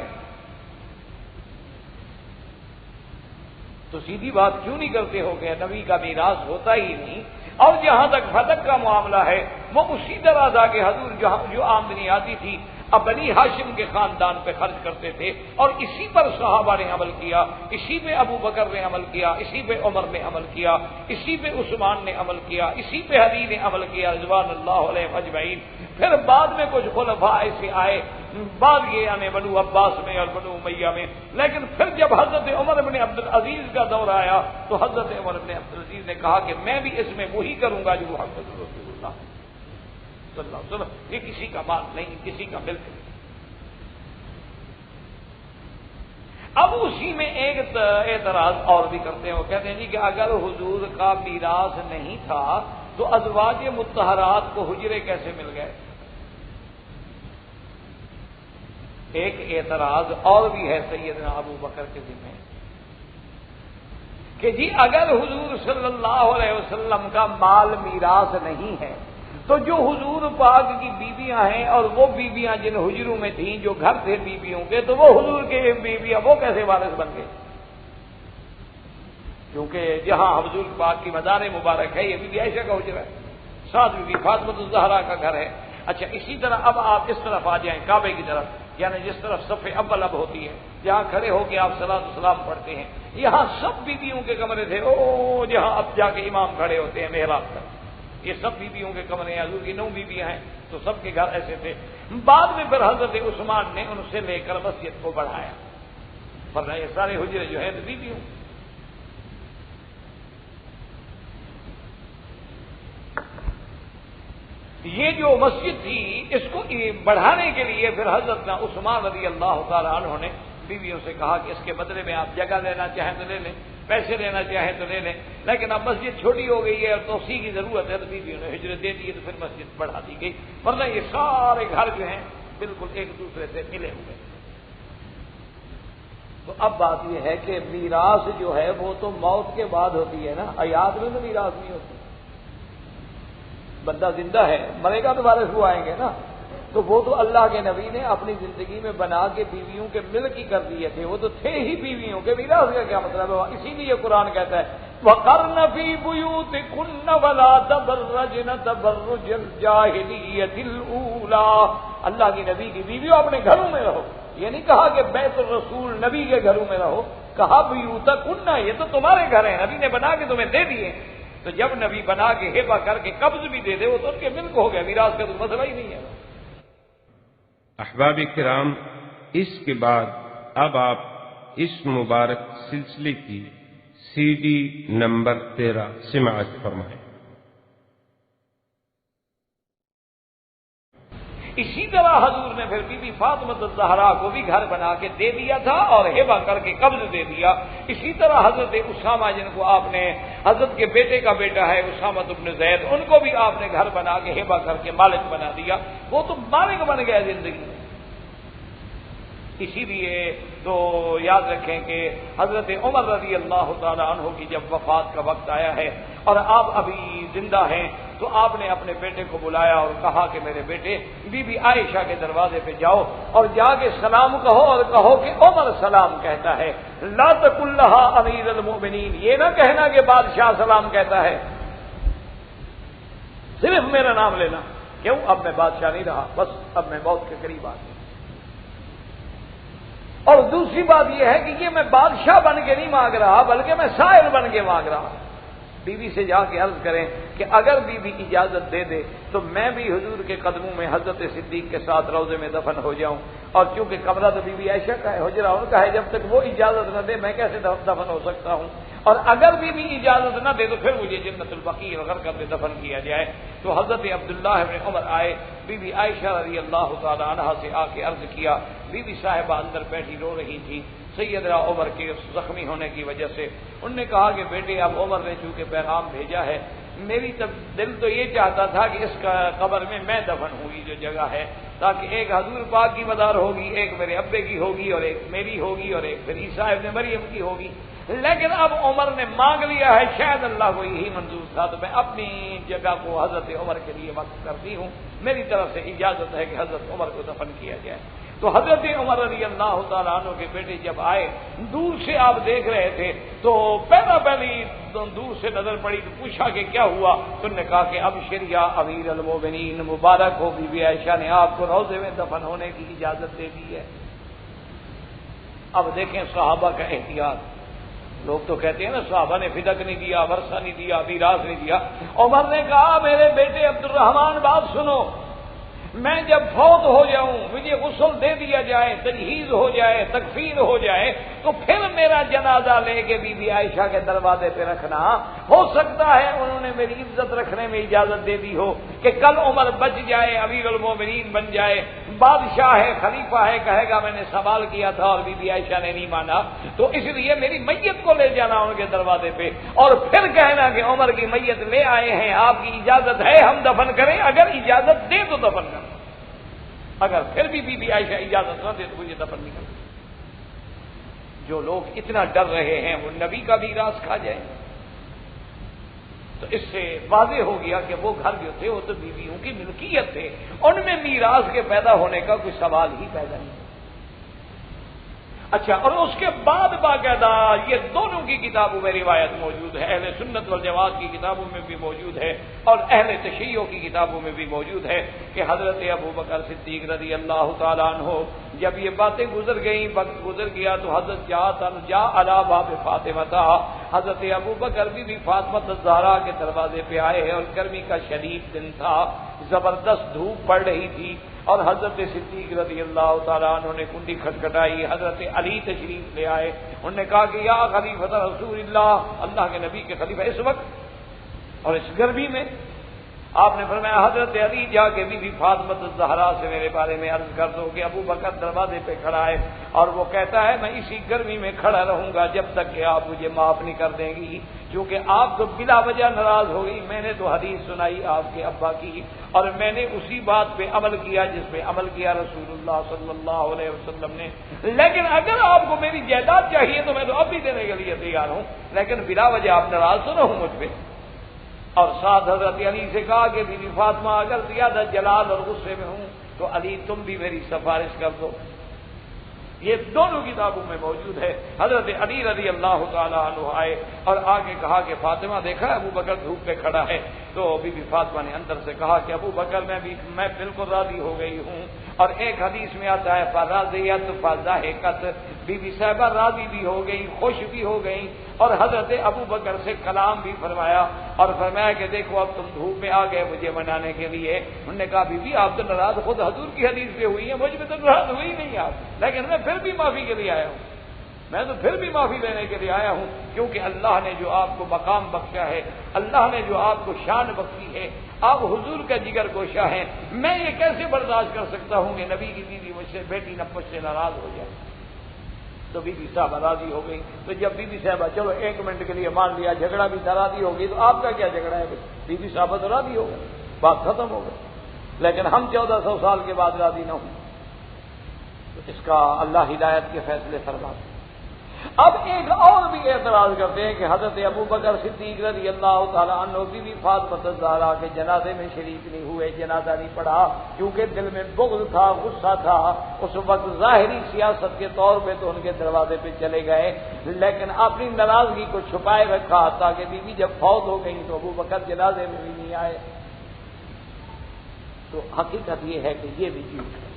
تو سیدھی بات کیوں نہیں کرتے ہو کہ نبی کا میراث ہوتا ہی نہیں؟ اور جہاں تک فتق کا معاملہ ہے وہ اسی طرح تھا کہ حضور جو آمدنی آتی تھی اب بنی ہاشم کے خاندان پہ خرچ کرتے تھے، اور اسی پر صحابہ نے عمل کیا، اسی پہ ابو بکر نے عمل کیا، اسی پہ عمر نے عمل کیا، اسی پہ عثمان نے عمل کیا، اسی پہ علی نے عمل کیا رضوان اللہ علیہ اجمعین۔ پھر بعد میں کچھ خلفاء ایسے آئے، بعد یہ آنے بنو عباس میں اور بنو امیہ میں، لیکن پھر جب حضرت عمر بن عبدالعزیز کا دور آیا تو حضرت عمر بن عبدالعزیز نے کہا کہ میں بھی اس میں وہی کروں گا جو محمد رسول اللہ صلی اللہ علیہ وسلم، یہ کسی کا مال نہیں، کسی کا ملک نہیں۔ اب اسی میں ایک اعتراض اور بھی کرتے ہیں، وہ کہتے ہیں جی کہ اگر حضور کا میراث نہیں تھا تو ازواج مطہرات کو حجرے کیسے مل گئے؟ ایک اعتراض اور بھی ہے سیدنا ابو بکر کے ذمہ کہ جی اگر حضور صلی اللہ علیہ وسلم کا مال میراث نہیں ہے تو جو حضور پاک کی بیویاں ہیں اور وہ بیویاں جن حجروں میں تھیں جو گھر تھے بیویوں کے، تو وہ حضور کے بیویاں وہ کیسے وارث بن گئے؟ کیونکہ جہاں حضور پاک کی مزار مبارک ہے یہ بی بی عائشہ کا حجرہ ہے، ساتھ بی بی فاطمہ الزہرا کا گھر ہے۔ اچھا، اسی طرح اب آپ اس طرف آ جائیں کعبے کی طرف، یعنی جس طرف صف اول اب ہوتی ہے، جہاں کھڑے ہو کے آپ صلاۃ السلام پڑھتے ہیں، یہاں سب بیویوں کے کمرے تھے، جہاں اب جا کے امام کھڑے ہوتے ہیں محراب تک، یہ سب بیویوں کے کمرے ہیں، حضور کی 9 بیویاں ہیں، تو سب کے گھر ایسے تھے۔ بعد میں پھر حضرت عثمان نے ان سے لے کر مسجد کو بڑھایا، ورنہ یہ سارے حجرے جو ہیں بیویوں۔ یہ جو مسجد تھی اس کو بڑھانے کے لیے پھر حضرت عثمان رضی اللہ تعالیٰ عنہ نے بیویوں سے کہا کہ اس کے بدلے میں آپ جگہ لینا چاہیں تو لے لیں، پیسے لینا چاہیں تو لے لیں، لیکن اب مسجد چھوٹی ہو گئی ہے اور توسیع کی ضرورت ہے، تو بیویوں نے ہجرت دے دی، تو پھر مسجد بڑھا دی گئی، ورنہ یہ سارے گھر جو ہیں بالکل ایک دوسرے سے ملے ہوئے۔ تو اب بات یہ ہے کہ میراث جو ہے وہ تو موت کے بعد ہوتی ہے نا، حیات میں تو میراث نہیں ہوتی۔ بندہ زندہ ہے، مرے گا تو وارث وہ آئیں گے نا، تو وہ تو اللہ کے نبی نے اپنی زندگی میں بنا کے بیویوں کے ملک ہی کر دیے تھے، وہ تو تھے ہی بیویوں کے، میراث کا کیا مطلب ہے؟ اسی لیے قرآن کہتا ہے وَقَرْنَ فِي بُيُوتِكُنَّ وَلَا تَبَرَّجْنَ تَبَرُّجَ الْجَاهِلِيَّةِ الْأُولَىٰ، اللہ کی نبی کی بیویوں اپنے گھروں میں رہو، یہ نہیں کہا کہ بیت الرسول نبی کے گھروں میں رہو، کہا بیوتکن، یہ تو تمہارے گھر ہیں، نبی نے بنا کے تمہیں دے دیے، تو جب نبی بنا کے ہبہ کر کے قبض بھی دے دے وہ تو ان کے ملک ہو گیا، میراث کا تو مسئلہ ہی نہیں ہے۔ احباب کرام، اس کے بعد اب آپ اس مبارک سلسلے کی CD نمبر 13 سماعت فرمائیں۔ اسی طرح حضور نے پھر بی بی فاطمہ الزہرا کو بھی گھر بنا کے دے دیا تھا اور ہبہ کر کے قبض دے دیا۔ اسی طرح حضرت اسامہ جن کو آپ نے حضرت کے بیٹے کا بیٹا ہے اسامہ بن زید، ان کو بھی آپ نے گھر بنا کے ہبہ کر کے مالک بنا دیا، وہ تو مالک بن گیا زندگی میں۔ اسی لیے تو یاد رکھیں کہ حضرت عمر رضی اللہ تعالیٰ عنہ کی جب وفات کا وقت آیا ہے اور آپ ابھی زندہ ہیں تو آپ نے اپنے بیٹے کو بلایا اور کہا کہ میرے بیٹے بی بی عائشہ کے دروازے پہ جاؤ اور جا کے سلام کہو اور کہو کہ عمر سلام کہتا ہے، لا تقل لها امیر المؤمنین، یہ نہ کہنا کہ بادشاہ سلام کہتا ہے، صرف میرا نام لینا، کیوں؟ اب میں بادشاہ نہیں رہا، بس اب میں موت کے قریب آ گیا۔ اور دوسری بات یہ ہے کہ یہ میں بادشاہ بن کے نہیں مانگ رہا، بلکہ میں سائل بن کے مانگ رہا۔ بیوی سے جا کے عرض کریں کہ اگر بیوی اجازت دے دے تو میں بھی حضور کے قدموں میں حضرت صدیق کے ساتھ روضے میں دفن ہو جاؤں، اور چونکہ کمرہ تو بیوی عائشہ کا ہے، حجرہ ان کا ہے، جب تک وہ اجازت نہ دے میں کیسے دفن ہو سکتا ہوں، اور اگر بیوی اجازت نہ دے تو پھر مجھے جنت البقیع غرقد میں دفن کیا جائے۔ تو حضرت عبداللہ بن عمر آئے، بی بی عائشہ رضی اللہ تعالی عنہا سے آ کے عرض کیا، بی بی صاحبہ اندر بیٹھی رو رہی تھی سیدنا عمر کے زخمی ہونے کی وجہ سے۔ انہوں نے کہا کہ بیٹے اب عمر نے چونکہ پیغام بھیجا ہے، میری دل تو یہ چاہتا تھا کہ اس کا قبر میں دفن ہوئی جو جگہ ہے، تاکہ ایک حضور پاک کی مدار ہوگی، ایک میرے ابے کی ہوگی، اور ایک میری ہوگی، اور ایک پھر عیسیٰ ابن مریم کی ہوگی۔ لیکن اب عمر نے مانگ لیا ہے، شاید اللہ کو یہی منظور تھا، تو میں اپنی جگہ کو حضرت عمر کے لیے وقف کرتی ہوں، میری طرف سے اجازت ہے کہ حضرت عمر کو دفن کیا جائے۔ تو حضرت عمر رضی اللہ تعالیٰ عنہ کے بیٹے جب آئے، دور سے آپ دیکھ رہے تھے تو پہلی دور سے نظر پڑی تو پوچھا کہ کیا ہوا، تو انہوں نے کہا کہ ابشر یا امیر المومنین، مبارک ہو، بی بی عائشہ نے آپ کو روضے میں دفن ہونے کی اجازت دے دی ہے۔ اب دیکھیں صحابہ کا احتیاط، لوگ تو کہتے ہیں نا صحابہ نے فدق نہیں دیا، ورثہ نہیں دیا، میراث نہیں دیا۔ عمر نے کہا میرے بیٹے عبد الرحمن بات سنو، میں جب فوت ہو جاؤں، مجھے غسل دے دیا جائے، تجہیز ہو جائے، تکفین ہو جائے، تو پھر میرا جنازہ لے کے بی بی عائشہ کے دروازے پہ رکھنا۔ ہو سکتا ہے انہوں نے میری عزت رکھنے میں اجازت دے دی ہو کہ کل عمر بچ جائے، امیر المومنین بن جائے، بادشاہ ہے، خلیفہ ہے، کہے گا میں نے سوال کیا تھا اور بی بی عائشہ نے نہیں مانا، تو اس لیے میری میت کو لے جانا ان کے دروازے پہ، اور پھر کہنا کہ عمر کی میت لے آئے ہیں، آپ کی اجازت ہے ہم دفن کریں، اگر اجازت دے تو دفن کریں، اگر پھر بھی بی بی عائشہ اجازت نہ دے تو مجھے دفن نہیں کرنا۔ جو لوگ اتنا ڈر رہے ہیں وہ نبی کا میراث کھا جائیں، تو اس سے واضح ہو گیا کہ وہ گھر جو تھے وہ تو بیویوں کی ملکیت تھے، ان میں میراث کے پیدا ہونے کا کوئی سوال ہی پیدا نہیں۔ اچھا، اور اس کے بعد باقاعدہ یہ دونوں کی کتابوں میں روایت موجود ہے، اہل سنت والجماعت کی کتابوں میں بھی موجود ہے اور اہل تشیع کی کتابوں میں بھی موجود ہے کہ حضرت ابو بکر صدیق رضی اللہ تعالیٰ عنہ جب یہ باتیں گزر گئیں، وقت گزر گیا، تو حضرت جا علی باب فاطمہ تھا، حضرت ابو بکر بھی فاطمہ الزہرا کے دروازے پہ آئے ہیں، اور گرمی کا شدید دن تھا، زبردست دھوپ پڑ رہی تھی، اور حضرت صدیق رضی اللہ تعالیٰ عنہ نے کنڈی کھٹکھٹائی، حضرت علی تشریف لے آئے، انہوں نے کہا کہ یا خلیفۃ رسول اللہ کے نبی کے خلیفہ اس وقت اور اس گرمی میں، آپ نے فرمایا حضرت علی جا کے بی فاطمہ الزہرا سے میرے بارے میں عرض کر دو کہ ابو بکر دروازے پہ کھڑا ہے اور وہ کہتا ہے میں اسی گرمی میں کھڑا رہوں گا جب تک کہ آپ مجھے معاف نہیں کر دیں گی، کیونکہ آپ تو بلا وجہ ناراض ہو گئی، میں نے تو حدیث سنائی آپ کے ابا کی، اور میں نے اسی بات پہ عمل کیا جس پہ عمل کیا رسول اللہ صلی اللہ علیہ وسلم نے، لیکن اگر آپ کو میری جائیداد چاہیے تو میں تو اب بھی دینے کے لیے تیار ہوں، لیکن بلا وجہ آپ ناراض تو نہ ہوں مجھ پہ۔ اور ساتھ حضرت علی سے کہا کہ بی بی فاطمہ اگر زیادہ جلال اور غصے میں ہوں تو علی تم بھی میری سفارش کر دو، یہ دونوں کتابوں میں موجود ہے۔ حضرت علی رضی اللہ تعالیٰ عنہ آئے اور آگے کہا کہ فاطمہ دیکھا ابو بکر دھوپ پہ کھڑا ہے، تو بی بی فاطمہ نے اندر سے کہا کہ ابو بکر میں بالکل راضی ہو گئی ہوں، اور ایک حدیث میں آتا ہے فراضیت فضاحکت، بی بی صاحبہ راضی بھی ہو گئی، خوش بھی ہو گئی، اور حضرت ابو بکر سے کلام بھی فرمایا، اور فرمایا کہ دیکھو اب تم دھوپ میں آ گئے مجھے منانے کے لیے۔ انہوں نے کہا بی بی آپ تو ناراض خود حضور کی حدیث پہ ہوئی ہیں، مجھ پہ تو ناراض ہوئی نہیں آپ، لیکن میں پھر بھی معافی کے لیے آیا ہوں، میں تو پھر بھی معافی لینے کے لیے آیا ہوں، کیونکہ اللہ نے جو آپ کو مقام بخشا ہے، اللہ نے جو آپ کو شان بخشی ہے، آپ حضور کا جگر گوشہ ہیں، میں یہ کیسے برداشت کر سکتا ہوں کہ نبی کی بیوی مجھ سے بیٹی مجھ سے ناراض ہو جائے۔ تو بی بی صاحبہ راضی ہو گئی، تو جب بی بی صاحبہ چلو ایک منٹ کے لیے مان لیا جھگڑا بھی تھا، راضی ہو گئی، تو آپ کا کیا جھگڑا ہے؟ بی بی صاحبہ تو راضی ہو گئی، بات ختم ہو گئی، لیکن ہم 1400 سال کے بعد راضی نہ ہوں، تو اس کا اللہ ہدایت کے فیصلے فرماتے ہیں۔ اب ایک اور بھی اعتراض کرتے ہیں کہ حضرت ابو بکر صدیق رضی اللہ تعالیٰ عنہ بی بی فاطمہ الزہرا کے جنازے میں شریک نہیں ہوئے، جنازہ نہیں پڑھا، کیونکہ دل میں بغض تھا، غصہ تھا، اس وقت ظاہری سیاست کے طور پہ تو ان کے دروازے پہ چلے گئے، لیکن اپنی ناراضگی کو چھپائے رکھا تاکہ بی بی جب فوت ہو گئی تو ابو بکر جنازے میں بھی نہیں آئے۔ تو حقیقت یہ ہے کہ یہ بھی جھوٹ ہے۔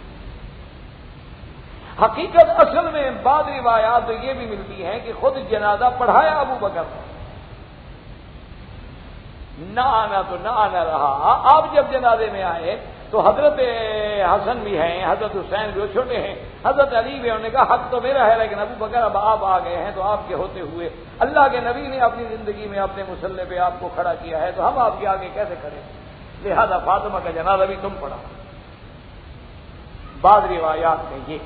حقیقت اصل میں بعض روایات تو یہ بھی ملتی ہیں کہ خود جنازہ پڑھایا ابو بکر نے، نہ آنا تو نہ آنا رہا۔ آپ جب جنازے میں آئے تو حضرت حسن بھی ہیں، حضرت حسین بھی، چھوٹے ہیں، حضرت علی بھی، انہوں نے کہا حق تو میرا ہے، لیکن ابو بکر اب آپ آ گئے ہیں تو آپ کے ہوتے ہوئے اللہ کے نبی نے اپنی زندگی میں اپنے مصلے پہ آپ کو کھڑا کیا ہے تو ہم آپ کے آگے کیسے کھڑے، لہذا فاطمہ کا جنازہ بھی تم پڑھا۔ بعض روایات میں یہ۔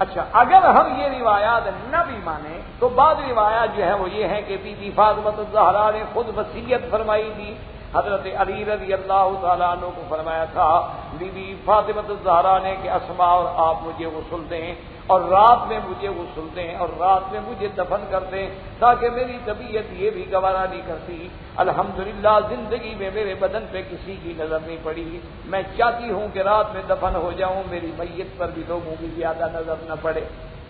اچھا، اگر ہم یہ روایات نہ بھی مانیں تو بعض روایات جو ہے وہ یہ ہیں کہ بی بی فاطمہ الزہرا نے خود وصیت فرمائی تھی، حضرت علی رضی اللہ تعالیٰ عنہ کو فرمایا تھا بی بی فاطمہ الزہرا نے کہ اسماء اور آپ مجھے غسل دیں اور رات میں مجھے غسل دیں اور رات میں مجھے دفن کر دیں تاکہ میری طبیعت یہ بھی گوارا نہیں کرتی۔ الحمدللہ زندگی میں میرے بدن پہ کسی کی نظر نہیں پڑی، میں چاہتی ہوں کہ رات میں دفن ہو جاؤں، میری میت پر بھی لوگوں کی زیادہ نظر نہ پڑے۔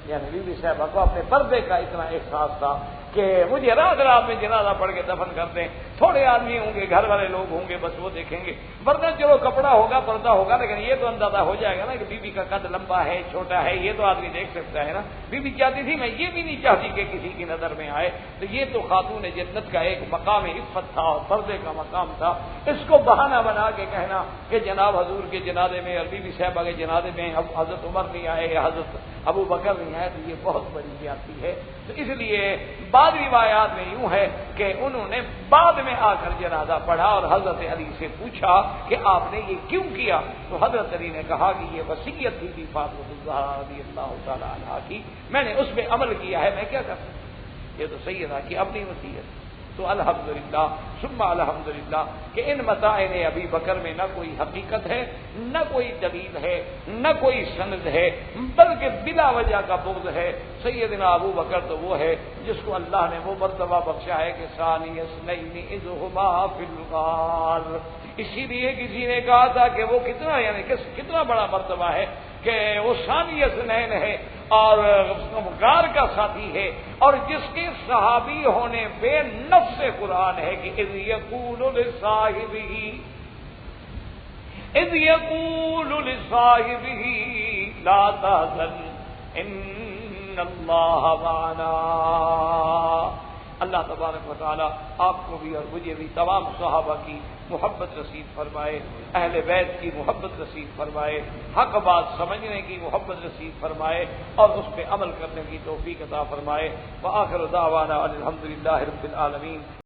یعنی بی بی صاحبہ کو اپنے پردے کا اتنا احساس تھا کہ مجھے رات رات میں جنازہ پڑھ کے دفن کر دیں، تھوڑے آدمی ہوں گے، گھر والے لوگ ہوں گے، بس وہ دیکھیں گے، ورنہ چلو کپڑا ہوگا، پردہ ہوگا، لیکن یہ تو اندازہ ہو جائے گا نا کہ بی بی کا قد لمبا ہے چھوٹا ہے، یہ تو آدمی دیکھ سکتا ہے نا۔ بی بی چاہتی تھی میں یہ بھی نہیں چاہتی کہ کسی کی نظر میں آئے، تو یہ تو خاتون جنت کا ایک مقام عفت تھا اور پردے کا مقام تھا، اس کو بہانہ بنا کے کہنا کہ جناب حضور کے جنازے میں اور بی بی صاحبہ کے جنازے میں حضرت عمر نہیں آئے یا حضرت ابو بکر نہیں آئے، تو یہ بہت بڑی زیادتی ہے۔ تو اس لیے بعض روایات میں یوں ہے کہ انہوں نے بعد میں آ کر جنازہ پڑھا اور حضرت علی سے پوچھا کہ آپ نے یہ کیوں کیا، تو حضرت علی نے کہا کہ یہ وصیت تھی فاطمہ الزہرا رضی اللہ تعالی عنہا کی، میں نے اس پہ عمل کیا ہے، میں کیا کر سکتا ہوں، یہ تو سیدہ کی اپنی وصیت۔ تو الحمدللہ ثم الحمدللہ کہ ان مسائل ابی بکر میں نہ کوئی حقیقت ہے، نہ کوئی دلیل ہے، نہ کوئی سند ہے، بلکہ بلا وجہ کا بغض ہے۔ سیدنا ابو بکر تو وہ ہے جس کو اللہ نے وہ مرتبہ بخشا ہے کہ ثانی اثنین اذ ہما فی الغار، اسی لیے کسی نے کہا تھا کہ وہ کتنا بڑا مرتبہ ہے کہ وہ ثانی اثنین ہے اور غار کا ساتھی ہے، اور جس کے صحابی ہونے پہ نفس قرآن ہے کہ اذ یقول لصاحبہ لا تحزن ان اللہ معنا۔ اللہ تبارک و تعالی آپ کو بھی اور مجھے بھی تمام صحابہ کی محبت نصیب فرمائے، اہل بیت کی محبت نصیب فرمائے، حق بات سمجھنے کی محبت نصیب فرمائے اور اس پہ عمل کرنے کی توفیق عطا فرمائے۔ وآخر دعوانا الحمدللہ رب العالمین۔